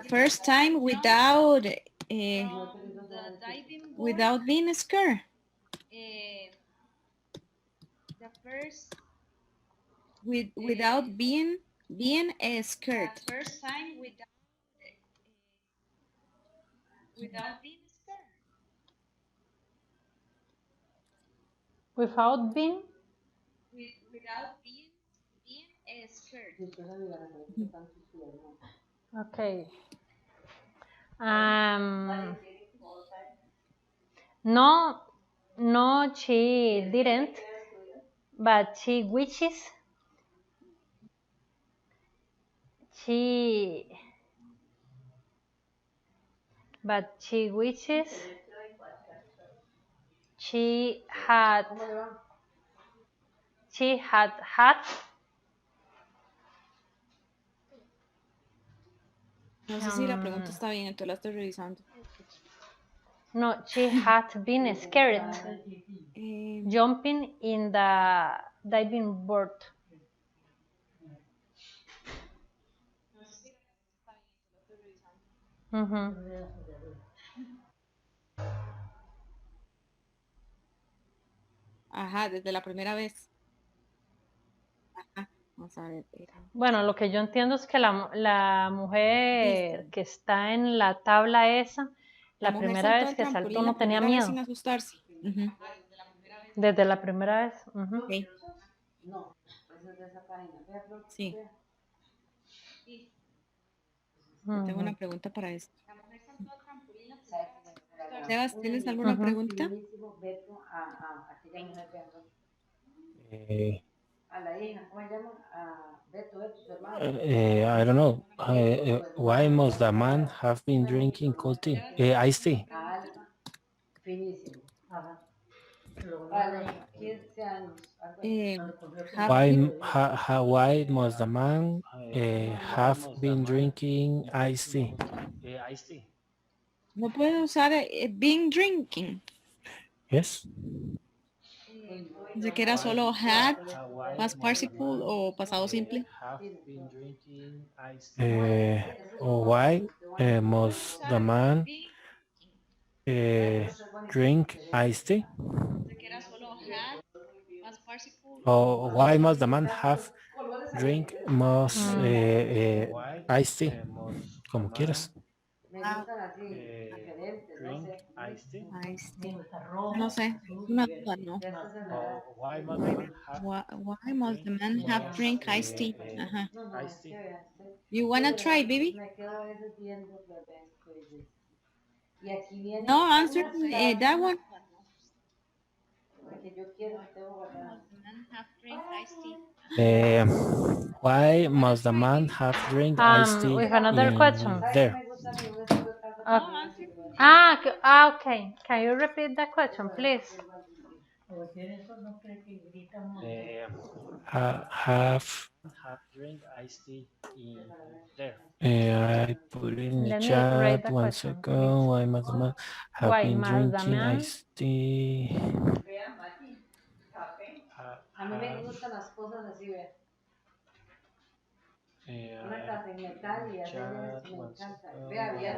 Speaker 3: first time without being scared. Without being scared.
Speaker 2: Without being. Okay. No, no, she didn't, but she wishes. But she wishes she had
Speaker 3: No sé si la pregunta está bien, entonces la estoy revisando.
Speaker 2: No, she had been scared jumping in the diving board.
Speaker 3: Ajá, desde la primera vez. Ajá, vamos a ver.
Speaker 2: Bueno, lo que yo entiendo es que la mujer que está en la tabla esa, la primera vez que saltó no tenía miedo.
Speaker 3: Sin asustarse.
Speaker 2: Desde la primera vez.
Speaker 3: Okay.
Speaker 17: No, esa es de esa página.
Speaker 3: Sí. Tengo una pregunta para esto. Sebas, ¿tienes alguna pregunta?
Speaker 17: A la hija, ¿cómo se llama? A Beto, su hermano.
Speaker 1: I don't know. Why must the man have been drinking cold tea? Iced tea.
Speaker 17: Alma, finísimo. Ajá. A los 15 años.
Speaker 1: Why must the man have been drinking iced tea?
Speaker 3: No puedo usar been drinking.
Speaker 1: Yes.
Speaker 3: Pensé que era solo had, past participle o pasado simple.
Speaker 1: Why must the man drink iced tea? Or why must the man have drink iced tea? Como quieras.
Speaker 17: Me gustan así, diferentes, no sé.
Speaker 3: Iced tea. No sé, una duda, ¿no?
Speaker 1: Why
Speaker 3: must the man have drink iced tea? Ajá.
Speaker 17: No, no, es que vean.
Speaker 3: You wanna try, baby?
Speaker 17: Me quedo a veces viendo bebés. Y aquí viene.
Speaker 3: No, answer that one.
Speaker 17: Porque yo quiero, tengo guardado.
Speaker 1: Why must the man have drink iced tea?
Speaker 2: With another question.
Speaker 1: There.
Speaker 2: Okay. Can you repeat the question, please?
Speaker 1: Have drink iced tea in there. I put in the chat 1 second. Why must the man have been drinking iced tea?
Speaker 17: A mí me gustan las cosas así, vean. Una casa en metal y hacer esto me encanta. Vea, vea.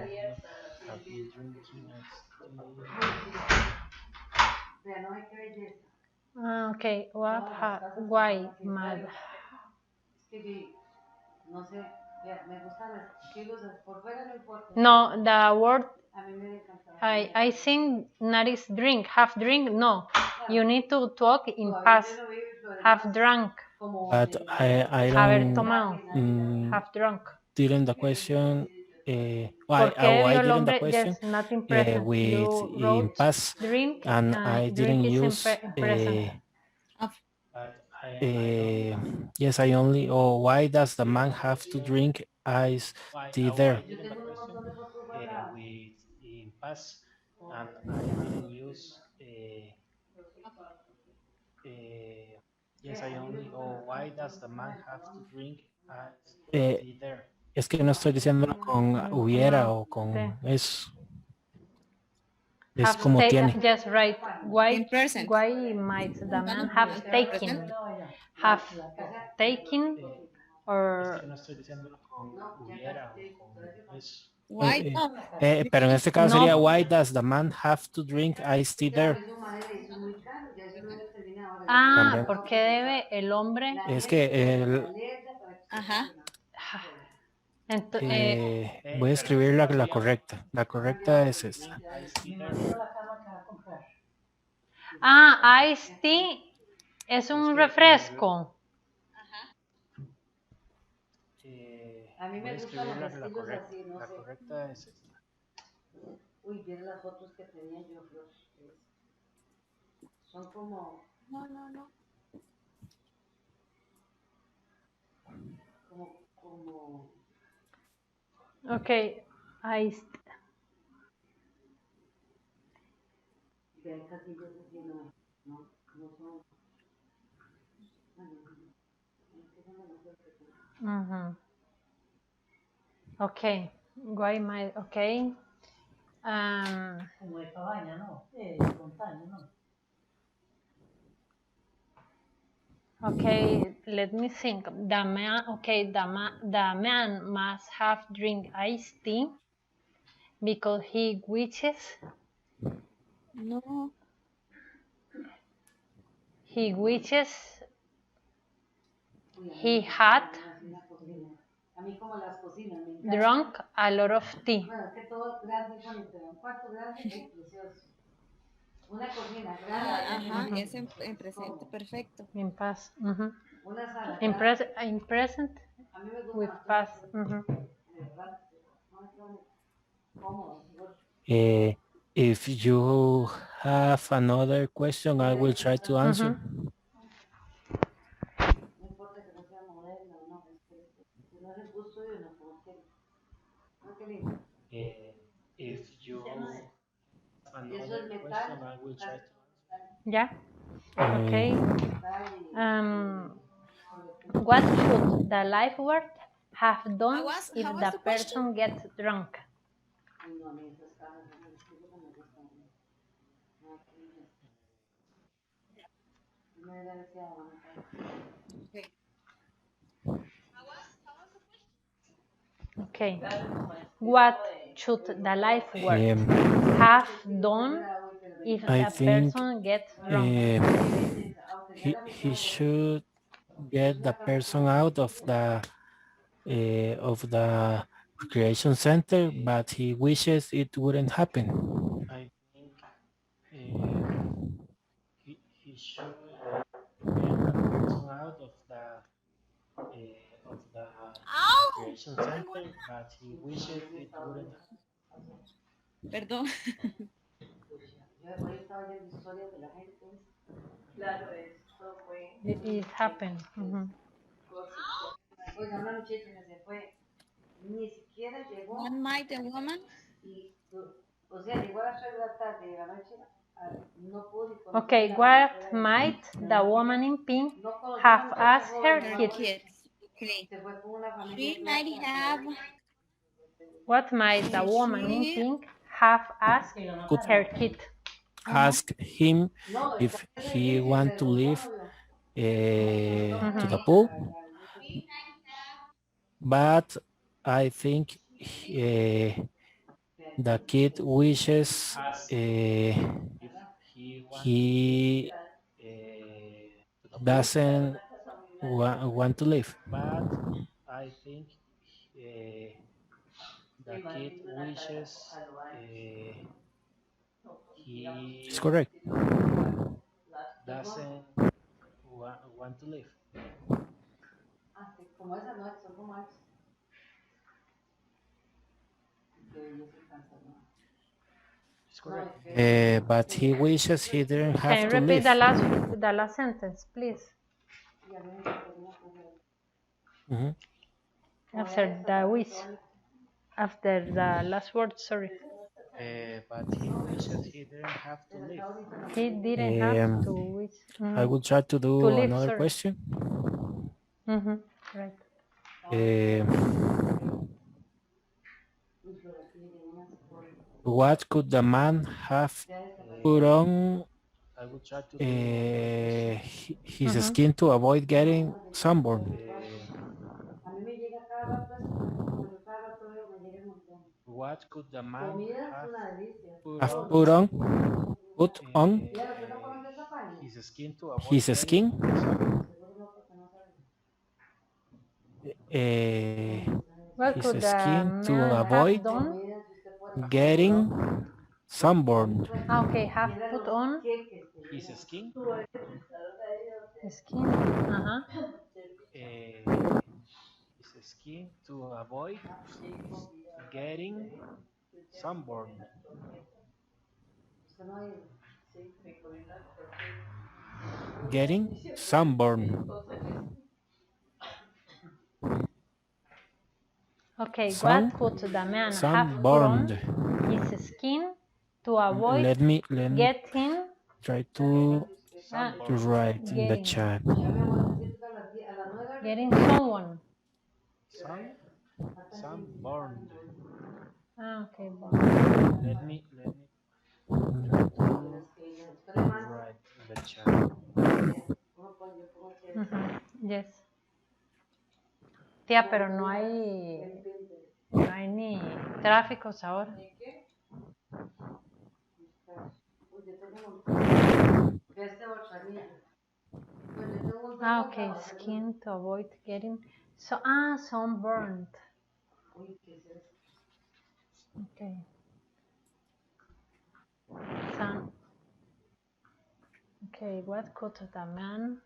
Speaker 17: Vea, no hay que belleza.
Speaker 2: Okay. Why mad?
Speaker 17: Es que no sé, vea, me gustan las kilos por fuera no importa.
Speaker 2: No, the word
Speaker 17: A mí me encanta.
Speaker 2: I think not is drink. Have drink? No. You need to talk in past. Have drunk.
Speaker 1: But I
Speaker 2: Haber
Speaker 1: don't
Speaker 2: tomado. Have drunk.
Speaker 1: didn't the question.
Speaker 2: ¿Por qué
Speaker 1: I
Speaker 2: vio el
Speaker 1: didn't the
Speaker 2: hombre?
Speaker 1: question
Speaker 2: Yes, nothing present.
Speaker 1: with
Speaker 2: You
Speaker 1: in
Speaker 2: wrote
Speaker 1: past
Speaker 2: drink
Speaker 1: and I
Speaker 2: drink
Speaker 1: didn't
Speaker 2: is in
Speaker 1: use
Speaker 2: present.
Speaker 1: yes I only why does the man have to drink iced tea there? With in past and I didn't use yes I only why does the man have to drink iced tea there? Es que no estoy diciendo con hubiera o con eso. Es
Speaker 2: have
Speaker 1: como tiene.
Speaker 2: just right.
Speaker 3: In present.
Speaker 2: Why might the man have taken? Have taken or
Speaker 1: No estoy diciéndolo con hubiera o con eso.
Speaker 3: Why not?
Speaker 1: Pero en este caso
Speaker 2: No.
Speaker 1: sería why does the man have to drink iced tea there?
Speaker 2: Ah,
Speaker 1: También.
Speaker 2: ¿por qué debe el hombre?
Speaker 1: Es que el,
Speaker 3: Ajá.
Speaker 1: voy a escribir la correcta. La correcta es esta.
Speaker 2: Ah, iced tea es un refresco.
Speaker 17: A mí me
Speaker 1: Voy a
Speaker 17: gustan
Speaker 1: escribir
Speaker 17: los
Speaker 1: la
Speaker 17: estilos
Speaker 1: correcta.
Speaker 17: así, no
Speaker 1: La
Speaker 17: sé.
Speaker 1: correcta es esta.
Speaker 17: Uy, vieron las fotos que tenía yo, Flor. Son como...
Speaker 3: No.
Speaker 17: Como...
Speaker 2: Okay, iced.
Speaker 17: Vean casillas así, no son...
Speaker 2: Okay, why might, okay.
Speaker 19: Como de cabaña, ¿no? De montaña, ¿no?
Speaker 2: Okay, let me think. The man must have drink iced tea because he wishes
Speaker 3: No.
Speaker 2: he had
Speaker 17: A mí como las cocinas, me encanta.
Speaker 2: drunk a lot of tea.
Speaker 17: Bueno, que todo grande y bonito, un cuarto grande y precioso. Una cocina grande.
Speaker 3: Ajá, es en presente, perfecto.
Speaker 2: In past.
Speaker 17: Una sala.
Speaker 2: In present
Speaker 17: A mí me gusta
Speaker 2: with
Speaker 17: más
Speaker 2: past.
Speaker 1: If you have another question, I will try to answer.
Speaker 17: No importa que no sea moderna o no, que no es el gusto de uno, como que... ¿No? Qué lindo.
Speaker 1: If you have
Speaker 17: Eso es
Speaker 1: another
Speaker 17: metal.
Speaker 1: question, I will try to
Speaker 2: Yeah. Okay. What should the lifeguard have done if the person gets drunk?
Speaker 17: No, a mí esas cajas, no, es que no me gustan. No, me da deseado.
Speaker 2: Okay. What should the lifeguard have done if
Speaker 1: I
Speaker 2: the
Speaker 1: think
Speaker 2: person gets drunk?
Speaker 1: he should get the person out of the recreation center, but he wishes it wouldn't happen. I think he should get the person out of the recreation center, but he wishes it wouldn't happen.
Speaker 3: Perdón.
Speaker 17: Yo hoy estaba oyendo historias de la gente. Claro, esto fue...
Speaker 2: It happened.
Speaker 17: Oiga, una muchacha que se fue, ni siquiera llegó.
Speaker 3: One might a woman.
Speaker 17: Y, o sea, llegó a las 3 de la tarde de la noche. No pudo.
Speaker 2: Okay, what might the woman in pink have asked her kids?
Speaker 3: Okay. She might have.
Speaker 2: What might the woman in pink have asked her kid?
Speaker 1: Ask him if he want to leave to the pool, but I think the kid wishes he doesn't want to leave. But I think the kid wishes it's correct. Doesn't want to leave.
Speaker 17: Como esa noche, son como antes.
Speaker 1: It's correct. But he wishes he didn't have
Speaker 2: Can you
Speaker 1: to
Speaker 2: repeat
Speaker 1: leave.
Speaker 2: the last sentence, please? After the wish. After the last word, sorry.
Speaker 1: But he wishes he didn't have to leave.
Speaker 2: He didn't have to wish.
Speaker 1: I will try to do
Speaker 2: To leave,
Speaker 1: another
Speaker 2: sorry.
Speaker 1: question.
Speaker 2: Right.
Speaker 1: What could the man have put on his skin to avoid getting sunburned?
Speaker 17: A mí me llega cada rato eso, como yo cada rato veo, me llega un montón.
Speaker 1: What could the man
Speaker 17: Comida es una delicia.
Speaker 1: have put on
Speaker 17: Ya, ¿usted no conoce esa página?
Speaker 1: his skin
Speaker 17: Seguro no, porque no sabe.
Speaker 2: What
Speaker 1: his
Speaker 2: could the
Speaker 1: skin to
Speaker 2: man
Speaker 1: avoid
Speaker 2: have done?
Speaker 1: getting sunburned.
Speaker 2: Okay, have put on
Speaker 1: His skin
Speaker 2: skin.
Speaker 1: his skin to avoid getting sunburned. Getting sunburned.
Speaker 2: Okay,
Speaker 1: Sun-
Speaker 2: what could the man have put
Speaker 1: sunburned.
Speaker 2: on his skin to avoid
Speaker 1: Let me
Speaker 2: getting
Speaker 1: try to
Speaker 2: ah,
Speaker 1: write in the
Speaker 2: getting
Speaker 1: chat.
Speaker 2: getting someone.
Speaker 1: Sunburned.
Speaker 2: Okay,
Speaker 1: Let me write in the chat.
Speaker 2: Yes. Tía, pero no hay ni tráficos ahora. Okay, skin to avoid getting sunburned. Okay. Sun. Okay, what could the man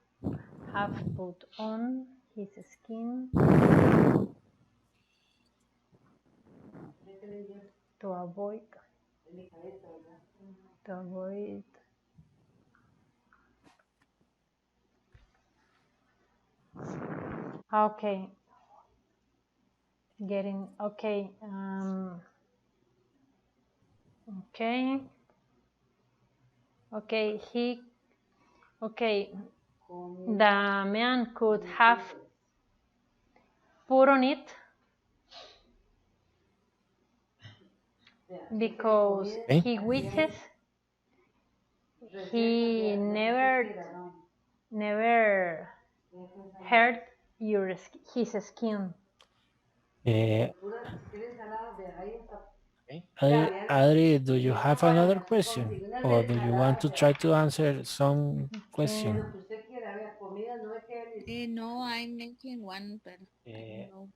Speaker 2: have put on his skin to avoid okay getting okay the man could have put on it because he wishes he never hurt his skin.
Speaker 1: Adri, do you have another question, or do you want to try to answer some question?
Speaker 3: No, I'm making one, but no.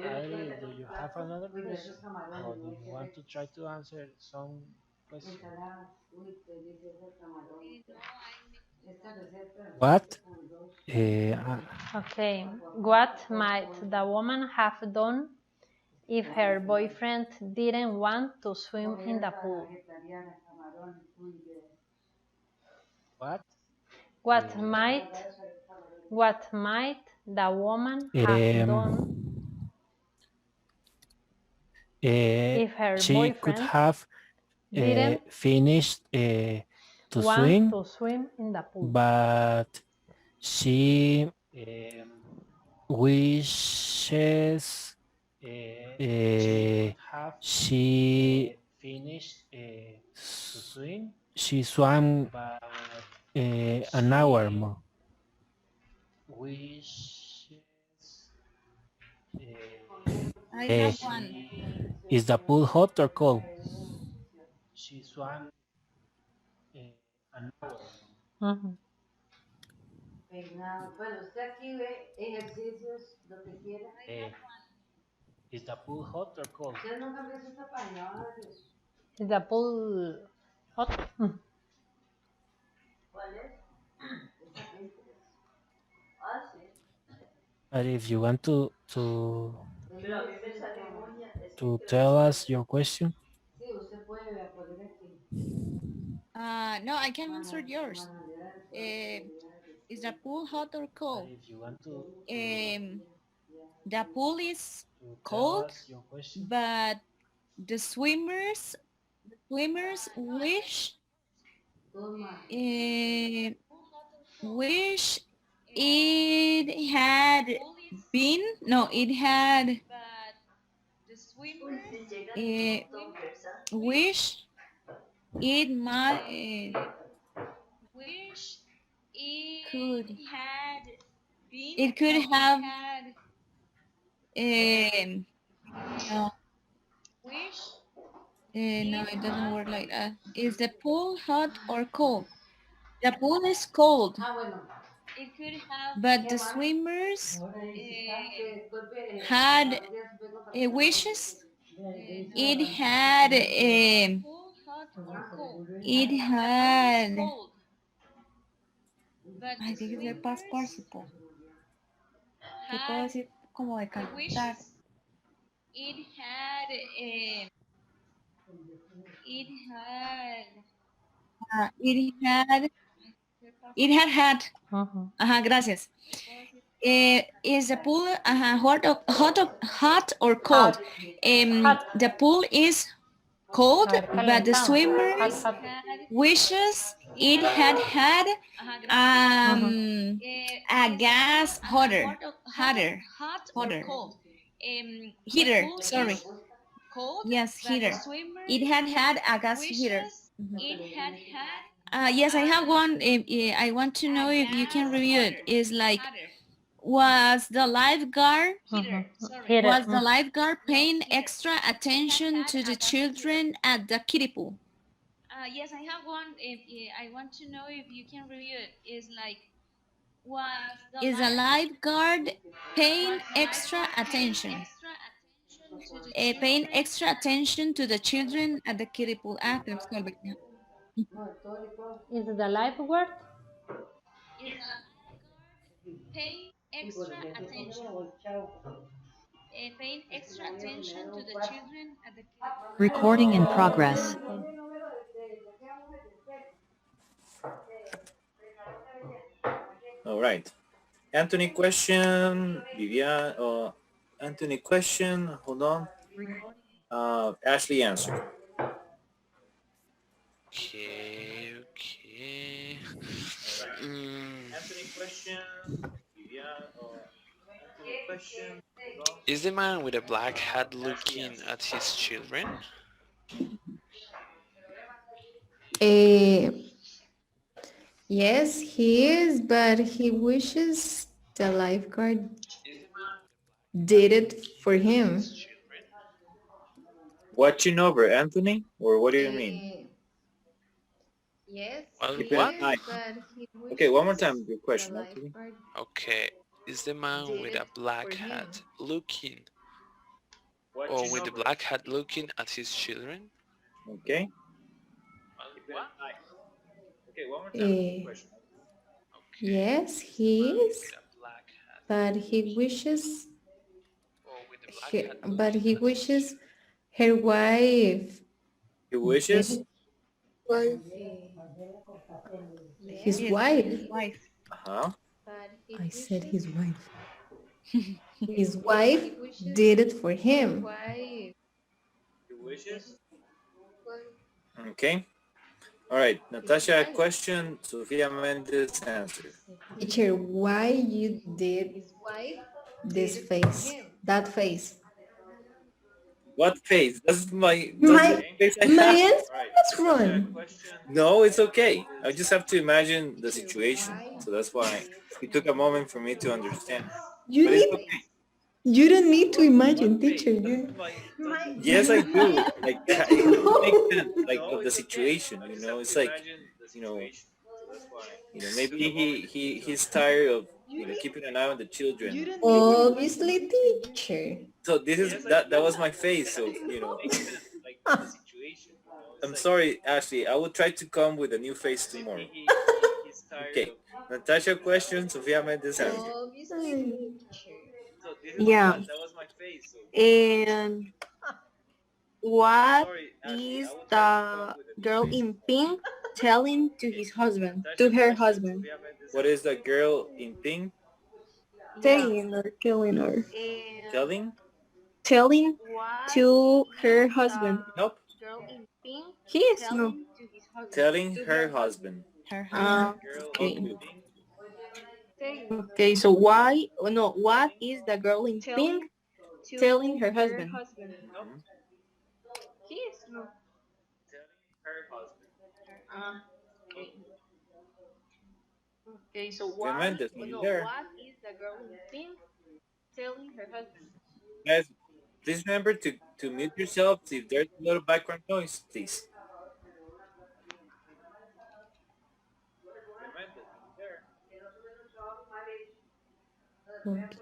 Speaker 1: Adri, do you have another question, or do you want to try to answer some question? What?
Speaker 2: Okay, what might the woman have done if her boyfriend didn't want to swim in the pool?
Speaker 1: What?
Speaker 2: What might the woman have done if her
Speaker 1: she could
Speaker 2: boyfriend
Speaker 1: have
Speaker 2: didn't
Speaker 1: finished to swim,
Speaker 2: to swim in the pool?
Speaker 1: but she wishes she she swam an hour more.
Speaker 3: I have one.
Speaker 1: Is the pool hot or cold? She swam an hour.
Speaker 17: Bueno, usted aquí ve ejercicios, lo que quiera.
Speaker 1: Is the pool hot or cold?
Speaker 17: Usted nunca vio esta página, van a ver eso.
Speaker 2: Is the pool hot?
Speaker 17: ¿Cuál es? Sí.
Speaker 1: But if you want
Speaker 17: Pero a mí me sale
Speaker 1: to tell us your question,
Speaker 17: sí, usted puede poner aquí.
Speaker 3: No, I can answer yours. Is the pool hot or cold?
Speaker 1: if you want to
Speaker 3: The pool is cold, but the swimmers wish it had been wish it might could it could have no, no, it doesn't work like that. Is the pool hot or cold? The pool is cold, but the swimmers had wishes. It had I think it's the past participle. ¿Qué puedo decir como de cantar? It had gracias. Is the pool hot or cold? The pool is cold, but the swimmers wishes it had a gas heater. Sorry. Yes, heater. It had a gas heater. Yes, I have one. I want to know if you can review it. Is like, was the lifeguard paying extra attention to the children at the kiddie pool? Yes, I have one. I want to know if you can review it. Is like, is a lifeguard paying extra attention? Paying extra attention to the children at the kiddie pool. Tenemos que volver.
Speaker 2: Is the lifeguard?
Speaker 3: Paying extra attention. Paying extra attention to the children at the kiddie pool.
Speaker 4: Recording in progress.
Speaker 5: All right. Anthony question, Vivian, Anthony question, hold on. Ashley answer.
Speaker 8: Okay.
Speaker 5: Anthony question, Vivian, Anthony question, hold on.
Speaker 8: Is the man with a black hat looking at his children?
Speaker 7: Yes, he is, but he wishes the lifeguard did it for him.
Speaker 5: Watching over Anthony, or what do you mean?
Speaker 7: Yes.
Speaker 8: What?
Speaker 5: Okay, one more time your question, Anthony.
Speaker 8: Okay. Is the man with a black hat looking, or with the black hat looking at his children?
Speaker 5: Okay. Okay, one more time your question.
Speaker 7: Yes, he is, but he wishes. But he wishes her wife.
Speaker 5: He wishes?
Speaker 7: His wife.
Speaker 5: Uh-huh.
Speaker 7: I said his wife. His wife did it for him.
Speaker 5: He wishes? Okay. All right, Natasha, question, Sofia Mendez, answer.
Speaker 7: Teacher, why you did this face, that face?
Speaker 5: What face? That's my face I
Speaker 7: my
Speaker 5: have.
Speaker 7: answer was wrong.
Speaker 5: No, it's okay. I just have to imagine the situation. So that's why it took a moment for me to understand.
Speaker 7: You
Speaker 5: But
Speaker 7: need,
Speaker 5: it's okay.
Speaker 7: you don't need to imagine, teacher.
Speaker 5: Yes, I do. Like, it makes sense, like, of the situation, you know. It's like, you know, maybe he's tired of, keeping an eye on the children.
Speaker 7: Obviously, teacher.
Speaker 5: So this is that was my face. So I'm sorry, Ashley. I will try to come with a new face tomorrow. Okay, Natasha question, Sofia Mendez answer.
Speaker 6: Yeah. And what is the girl in pink telling to her husband?
Speaker 5: What is the girl in pink
Speaker 6: Telling or killing her?
Speaker 5: telling?
Speaker 6: Telling to her husband.
Speaker 5: Nope.
Speaker 6: He is no.
Speaker 5: Telling her husband.
Speaker 6: Okay. Okay, so what is the girl in pink
Speaker 11: telling her husband.
Speaker 6: Okay, so
Speaker 5: Sofía Mendes, are you there?
Speaker 6: what is the girl in pink telling her husband?
Speaker 5: Guys, please remember to mute yourself if there's a lot of background noise, please. Sofía Mendes,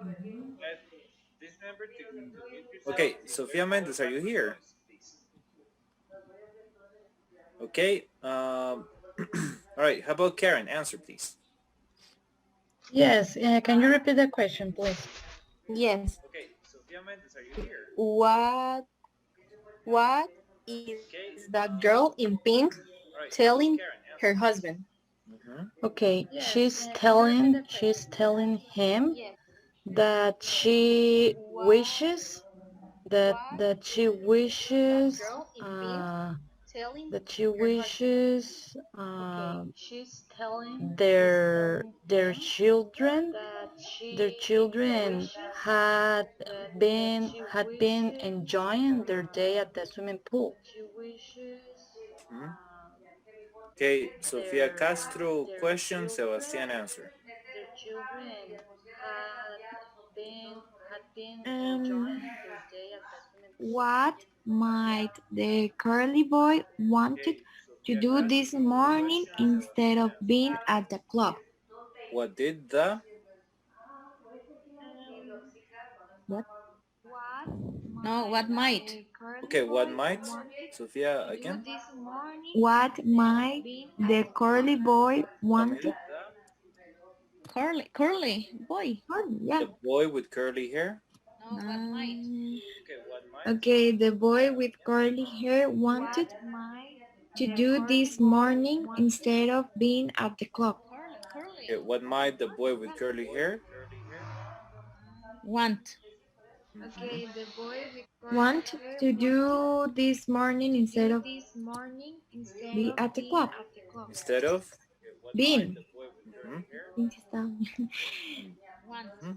Speaker 5: are you there? Guys, please remember to mute yourself. Okay, Sofía Mendes, are you here? Okay. All right. How about Karen? Answer, please.
Speaker 14: Yes, can you repeat the question, please?
Speaker 6: Yes.
Speaker 5: Okay, Sofía Mendes, are you here?
Speaker 6: What is the girl in pink telling her husband?
Speaker 14: Okay, she's telling him that she wishes that she wishes their children had been enjoying their day at the swimming pool.
Speaker 5: Okay, Sofía Castro question, Sebastián answer.
Speaker 6: What might the curly boy wanted to do this morning instead of being at the club?
Speaker 5: What did the?
Speaker 6: What?
Speaker 3: No, what might?
Speaker 5: Okay, what might? Sofía again?
Speaker 6: What might the curly boy wanted?
Speaker 3: Curly boy.
Speaker 6: Yeah.
Speaker 5: The boy with curly hair?
Speaker 3: No, what might?
Speaker 5: Okay, what might?
Speaker 6: Okay, the boy with curly hair wanted to do this morning instead of being at the club.
Speaker 5: Okay, what might the boy with curly hair?
Speaker 3: Want.
Speaker 6: Okay, the boy want to do this morning instead of be at the club.
Speaker 5: Instead of?
Speaker 6: Being.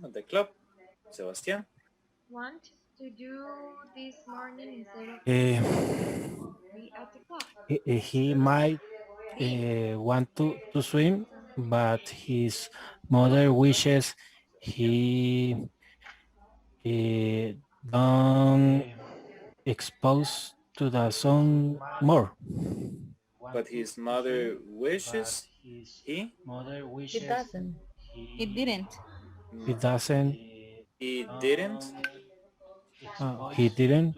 Speaker 5: At the club. Sebastián?
Speaker 6: Want to do this morning instead of
Speaker 1: Eh,
Speaker 6: be at the club.
Speaker 1: he might want to swim, but his mother wishes he don't expose to the sun more.
Speaker 5: But his mother wishes he?
Speaker 14: He doesn't.
Speaker 3: It didn't.
Speaker 1: He doesn't.
Speaker 5: He didn't?
Speaker 1: He didn't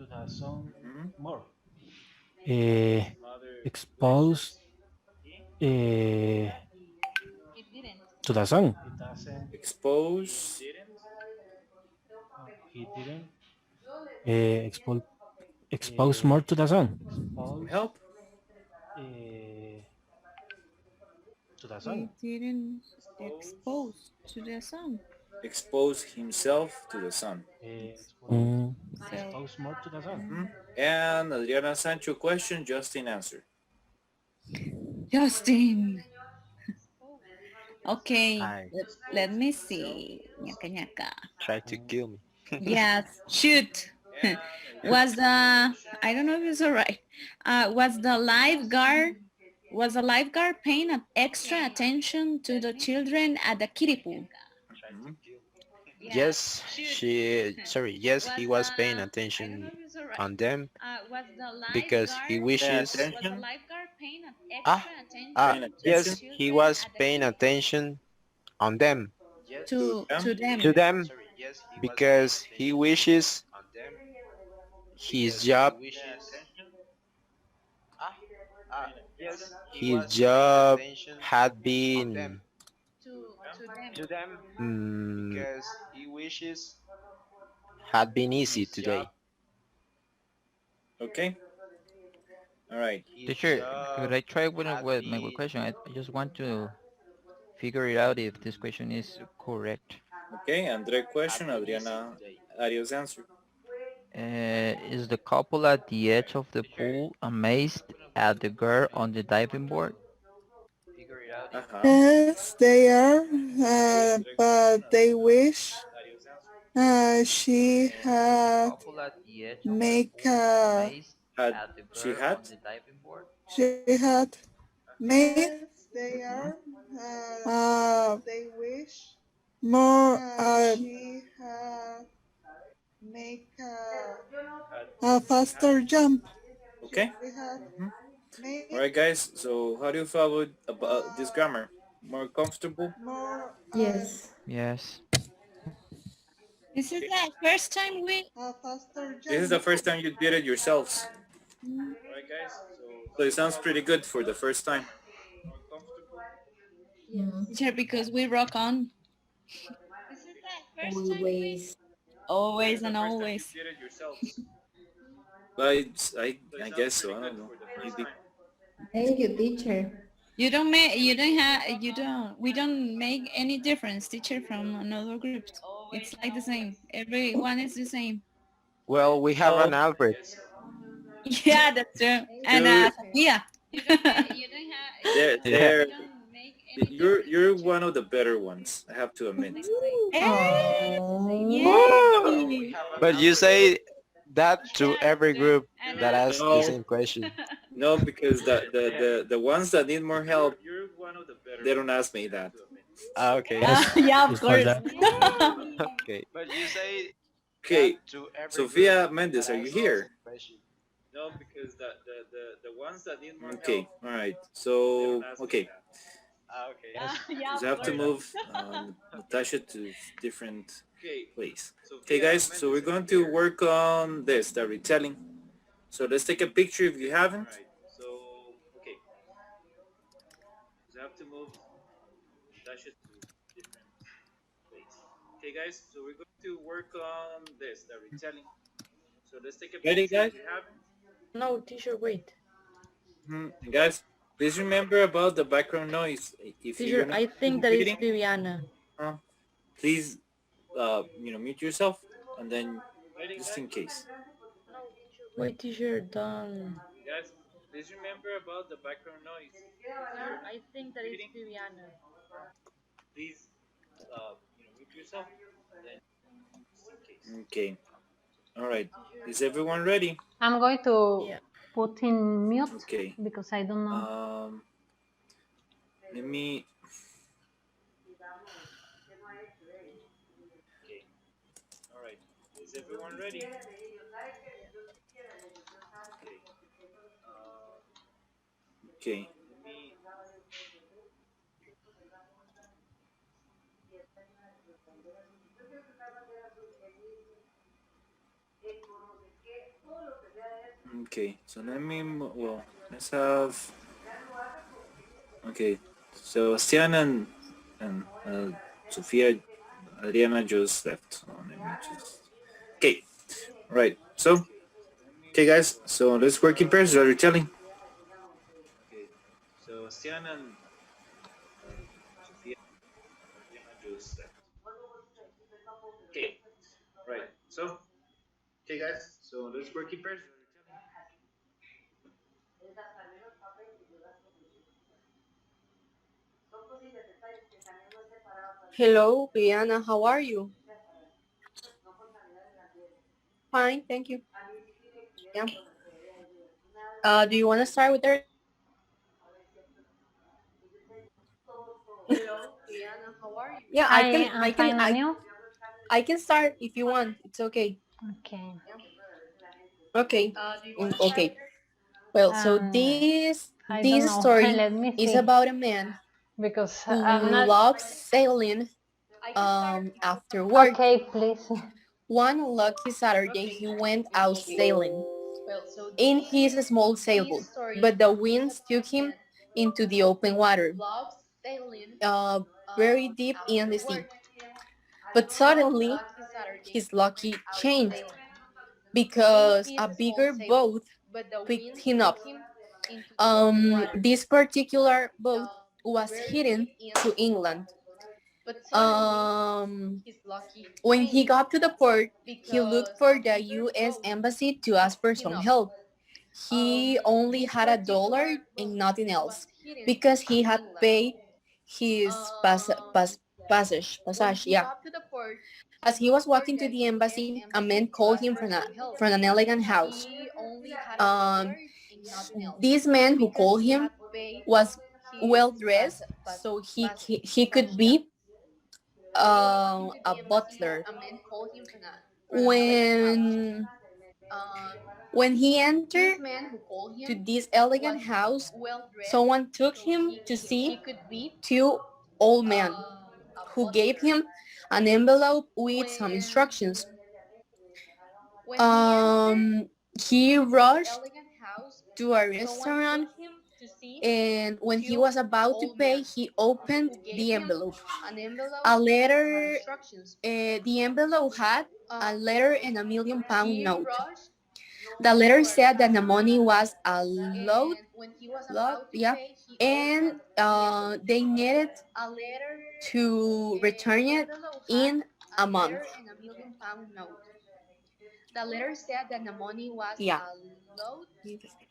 Speaker 1: expose to the sun.
Speaker 5: Expose?
Speaker 1: He didn't expose more to the sun.
Speaker 5: Help?
Speaker 1: To the sun.
Speaker 3: He didn't expose to the sun.
Speaker 5: Expose himself to the sun.
Speaker 1: Expose more to the sun.
Speaker 5: And Adriana Sancho question, Justin answer.
Speaker 3: Justin. Okay, let me see. Nyaka nyaka.
Speaker 10: Try to kill me.
Speaker 3: Yes, shoot. Was the, I don't know if it's all right. Was the lifeguard paying extra attention to the children at the kiddie pool?
Speaker 10: Yes, yes, he was paying attention on them because he wishes. Yes, he was paying attention on them.
Speaker 3: To them.
Speaker 10: To them, because he wishes his job had been had been easy today.
Speaker 5: Okay. All right.
Speaker 15: Teacher, could I try with my question? I just want to figure it out if this question is correct.
Speaker 5: Okay, Andre question, Adriana Arias answer.
Speaker 15: Is the couple at the edge of the pool amazed at the girl on the diving board?
Speaker 9: Yes, they are, but they wish She had make a
Speaker 5: Had she had?
Speaker 9: she had made uh, more a faster jump.
Speaker 5: Okay. All right, guys. So how do you feel about this grammar? More comfortable?
Speaker 7: Yes.
Speaker 15: Yes.
Speaker 3: This is the first time we.
Speaker 5: This is the first time you did it yourselves. Right, guys? So it sounds pretty good for the first time.
Speaker 3: Teacher, because we rock on.
Speaker 7: Always.
Speaker 3: Always and always.
Speaker 5: But I guess so. I don't know. Maybe.
Speaker 7: Thank you, teacher.
Speaker 3: You don't we don't make any difference, teacher, from another group. It's like the same. Everyone is the same.
Speaker 10: Well, we have an Albert.
Speaker 3: Yeah, that's true. And Sophia.
Speaker 5: They're, you're one of the better ones, I have to admit.
Speaker 10: But you say that to every group that asks the same question.
Speaker 5: No, because the ones that need more help, they don't ask me that.
Speaker 10: Okay.
Speaker 3: Yeah, of course.
Speaker 10: Okay.
Speaker 5: But you say okay. Sofia Mendes, are you here? No, because the ones that need more okay, all right. So okay.
Speaker 3: Yeah,
Speaker 5: So I have to move Natasha to different place. Okay, guys. So we're going to work on this, the retelling. So let's take a picture if you haven't. So okay. So I have to move Natasha to different place. Okay, guys. So we're going to work on this, the retelling. So let's take a picture if you haven't.
Speaker 14: No, teacher, wait.
Speaker 5: Guys, please remember about the background noise. If
Speaker 14: Teacher,
Speaker 5: you're
Speaker 14: I think that is Viviana.
Speaker 5: please, mute yourself, and then just in case.
Speaker 14: Wait, teacher, done.
Speaker 5: Guys, please remember about the background noise.
Speaker 14: Teacher, I think that is Viviana.
Speaker 5: Please, mute yourself, and then just in case. Okay. All right. Is everyone ready?
Speaker 2: I'm going to put in mute
Speaker 5: Okay.
Speaker 2: because I don't know.
Speaker 5: Let me. Okay. All right. Is everyone ready? Okay. Okay. Okay, so let's have, okay, so Sebastian and Sofia, Adriana just left. So let me just, okay, right, so, okay guys, so let's work in pairs, are you telling? Okay, so Sebastian and Sofia, Adriana just left. Okay, right, so, okay guys, so let's work in pairs.
Speaker 11: Hello, Viviana. How are you? Fine, thank you. Yeah. Do you want to start with her? Hello, Viviana. How are you? Yeah, I can start if you want. It's okay.
Speaker 2: Okay.
Speaker 11: Okay. Okay. Well, so this
Speaker 2: don't know.
Speaker 11: story
Speaker 2: Let me
Speaker 11: is
Speaker 2: see.
Speaker 11: about a man
Speaker 2: Because
Speaker 11: who
Speaker 2: I'm not.
Speaker 11: loves sailing after work.
Speaker 2: Okay, please.
Speaker 11: One lucky Saturday, he went out sailing in his small sailboat, but the winds took him into the open water, very deep in the sea. But suddenly, his luck changed because a bigger boat picked him up. This particular boat was heading to England. When he got to the port, he looked for the U.S. Embassy to ask for some help. He only had $1 and nothing else because he had paid his passage. Yeah. As he was walking to the embassy, a man called him from an elegant house. Um, this man who called him was well dressed, so he could be a butler. When when he entered to this elegant house, someone took him to see two old men who gave him an envelope with some instructions. He rushed to a restaurant, and when he was about to pay, he opened the envelope. The envelope had a letter and £1,000,000 note. The letter said that the money was a lot, and they needed to return it in a month. Yeah.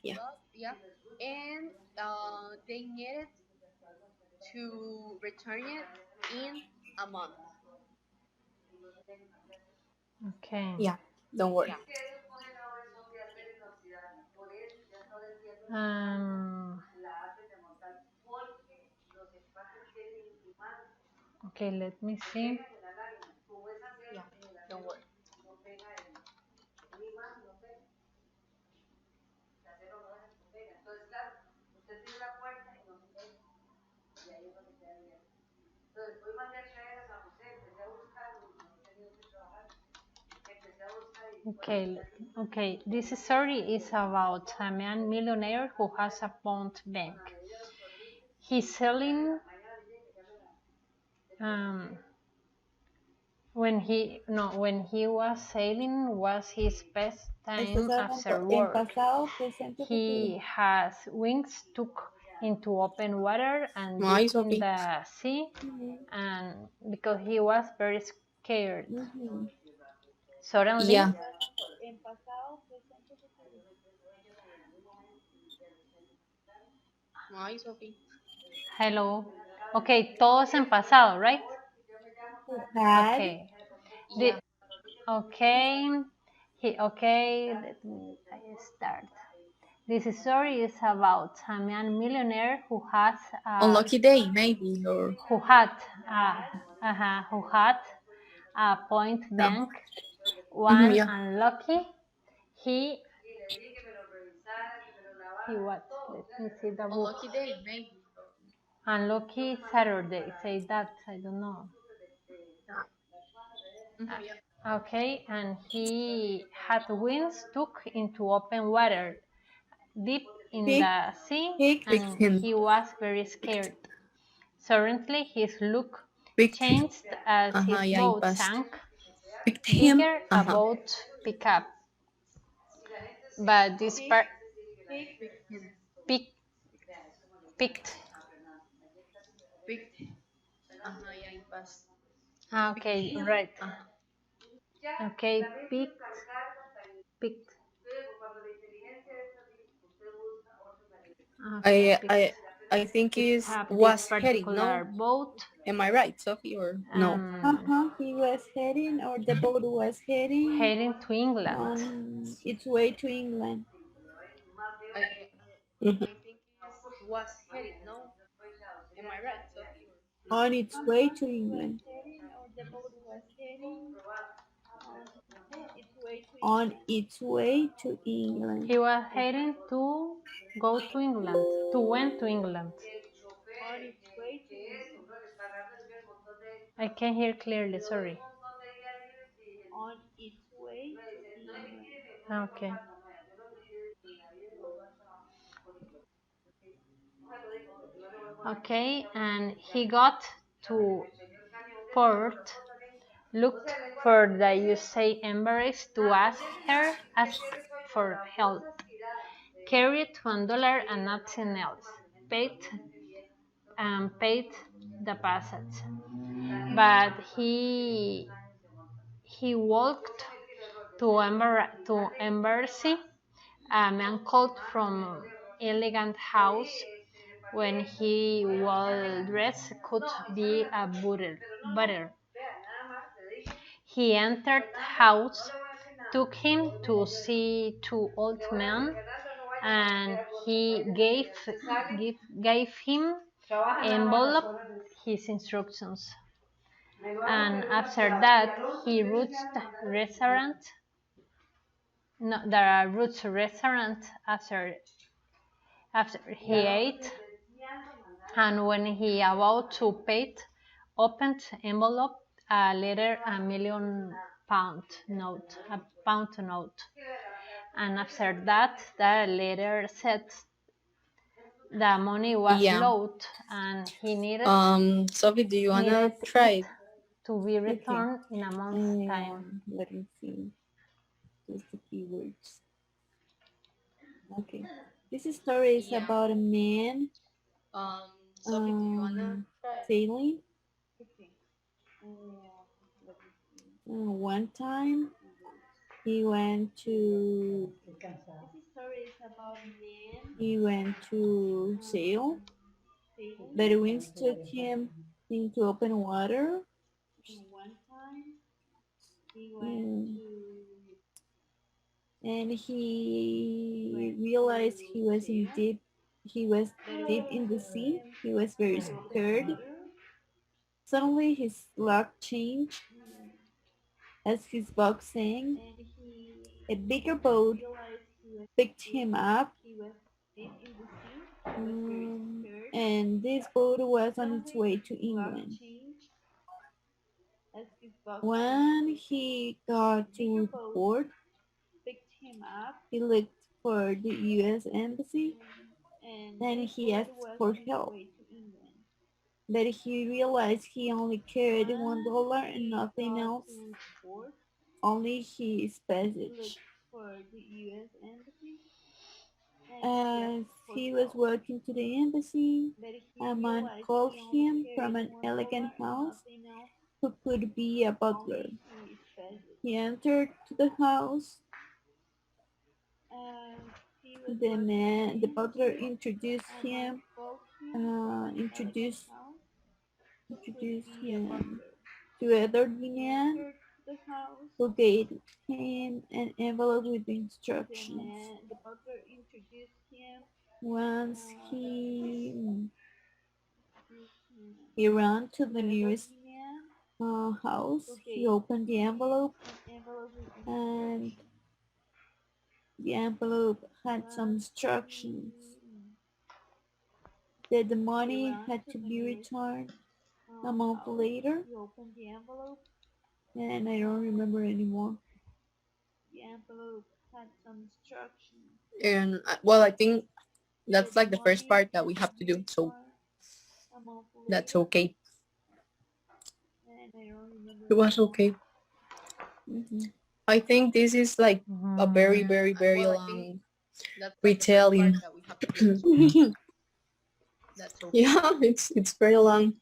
Speaker 11: Yeah. And they needed to return it in a month.
Speaker 2: Okay.
Speaker 11: Yeah, don't worry.
Speaker 2: Okay, let me see.
Speaker 11: Yeah, don't worry.
Speaker 2: Okay. This story is about a man millionaire who has a pawn bank. He's selling when he was sailing was his best time after
Speaker 13: en
Speaker 2: work.
Speaker 13: pasado, presente,
Speaker 2: He
Speaker 13: futuro.
Speaker 2: has wings took into open water and
Speaker 11: Nice,
Speaker 2: deep in
Speaker 11: okay.
Speaker 2: the sea, and because he was very scared. Suddenly,
Speaker 11: Yeah.
Speaker 13: En pasado, presente, futuro.
Speaker 11: Nice, okay.
Speaker 2: hello. Okay, todo es en pasado, right?
Speaker 13: Had.
Speaker 2: Okay. Okay. Let me start. This story is about a man millionaire who has
Speaker 11: Unlucky day, maybe, or
Speaker 2: who had a point bank. One
Speaker 11: yeah.
Speaker 2: unlucky. He what? Let me see the book.
Speaker 11: Unlucky day, maybe.
Speaker 2: Unlucky Saturday. Say that. I don't know. Okay, and he had wings took into open water, deep in the sea, and he was very scared. Suddenly, his look changed as his boat sank. Bigger a boat pickup, but this part picked. Okay, right. Okay, picked.
Speaker 11: I think it was heading, no?
Speaker 2: Boat.
Speaker 11: Am I right, Sophie, or no?
Speaker 13: He was heading, or the boat was heading.
Speaker 2: Heading to England.
Speaker 13: On its way to England.
Speaker 11: I think it was heading, no? Am I right, Sophie?
Speaker 13: On its way to England. On its way to England.
Speaker 2: He was heading to go to England. To went to England.
Speaker 13: On its way to England.
Speaker 2: I can't hear clearly, sorry.
Speaker 13: On its way to England.
Speaker 2: Okay. Okay, and he got to port, looked for the USA embrace to ask for help, carried $1 and nothing else, paid the passage, but he walked to embassy. A man called from elegant house. When he well dressed, could be a butter. he entered the house, took him to see two old men, and he gave him envelope his instructions. And after that, he reached restaurant. No, there are roots restaurant after he ate, and when he about to pay, opened envelope a letter, a pound note, and after that, the letter said the money was
Speaker 11: Yeah.
Speaker 2: low, and he needed
Speaker 11: Sophie, do you wanna
Speaker 2: needed
Speaker 11: try
Speaker 2: it to be returned in a month's time.
Speaker 6: Let me see. Just the keywords. Okay. This story is about a man
Speaker 11: Sophie, do you wanna try?
Speaker 6: sailing. One time he went to sail. The winds took him into open water. And he realized he was deep in the sea. He was very scared. Suddenly his luck changed as his boat sank. A bigger boat picked him up, and this boat was on its way to England. When he got to port, he looked for the U.S. Embassy and he asked for help. But he realized he only carried $1 and nothing else, only his passage. As he was walking to the embassy, a man called him from an elegant house who could be a butler. He entered the house. The butler introduced him to a elderly man who gave him an envelope with instructions. Once he ran to the nearest house, he opened the envelope, and the envelope had some instructions that the money had to be returned a month later, and I don't remember anymore.
Speaker 11: And well, I think that's like the first part that we have to do, so that's okay. It was okay. I think this is like a very, very, very long retelling. Yeah, it's very long.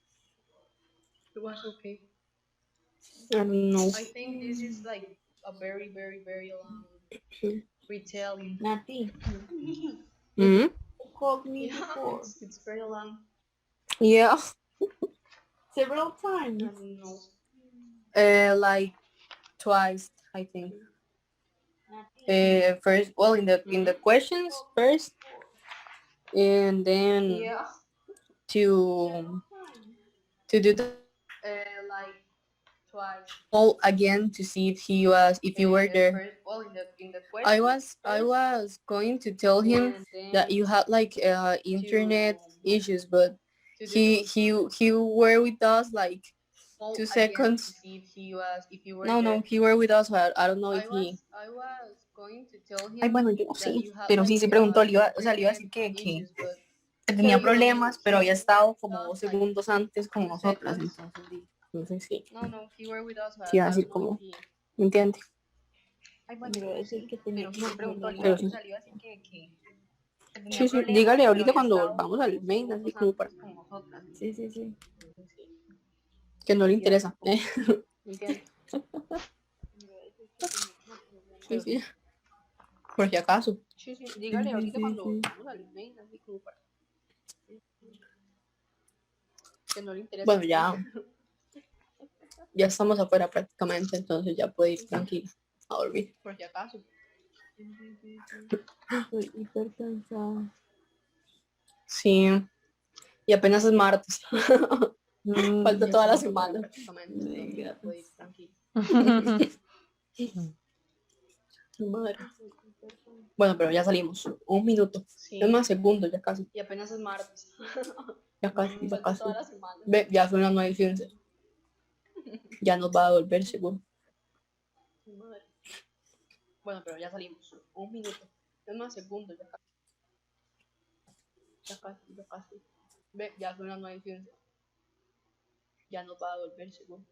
Speaker 6: It was okay.
Speaker 11: I don't know.
Speaker 6: I think this is like a very, very, very long retelling. Nati,
Speaker 11: Hmm?
Speaker 6: you called me before. It's very long.
Speaker 11: Yeah.
Speaker 6: Several times.
Speaker 11: Like twice, I think. First, well, in the questions first, and then to do the
Speaker 6: Like twice.
Speaker 11: poll again to see if you were there.
Speaker 6: Well, in the
Speaker 11: I was going to tell him that you had like internet issues, but he were with us like 2 seconds. No, he were with us, but I don't know if he.
Speaker 6: I was going to tell him.
Speaker 11: Ay, bueno, yo no sé, pero sí preguntó, o sea, le iba a decir que tenía problemas, pero había estado como 2 segundos antes con nosotras, entonces sí.
Speaker 6: No, he were with us.
Speaker 11: Sí, iba a decir como, ¿me entiende?
Speaker 6: Ay, bueno, yo decir que tenía problemas.
Speaker 11: Pero sí. Sí, dígale ahorita cuando vamos al main, así como para...
Speaker 6: Sí.
Speaker 11: Que no le interesa. Sí. Por si acaso.
Speaker 6: Sí, dígale ahorita cuando vamos al main, así como para... Que no le interesa.
Speaker 11: Bueno, ya. Ya estamos afuera prácticamente, entonces ya puede ir tranquila a dormir, por si acaso.
Speaker 6: Estoy hiper cansada.
Speaker 11: Sí, y apenas es martes. Falta
Speaker 6: Ya
Speaker 11: toda la
Speaker 6: estamos
Speaker 11: semana.
Speaker 6: afuera prácticamente, entonces ya puede ir tranquila.
Speaker 11: Madre. Bueno, pero ya salimos. Un minuto. Es más segundos, ya casi. Y apenas es martes. Ya casi, ya casi. Ve, ya son las 9:15. Ya nos va a volver seguro. Bueno, pero ya salimos. Un minuto. Es más segundos, ya casi. Ya casi, ya casi. Ve, ya son las 9:15. Ya nos va a volver seguro.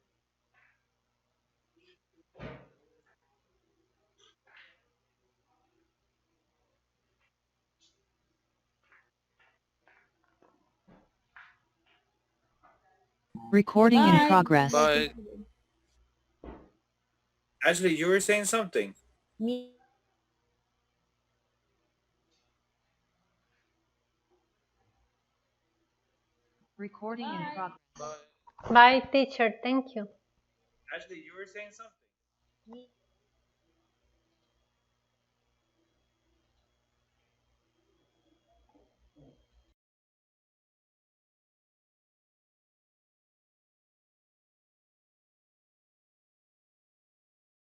Speaker 4: Recording in
Speaker 3: Bye.
Speaker 4: progress.
Speaker 8: Bye.
Speaker 5: Ashley, you were saying something.
Speaker 11: Me.
Speaker 4: Recording in progress.
Speaker 2: Bye, teacher. Thank you.
Speaker 5: Ashley, you were saying something.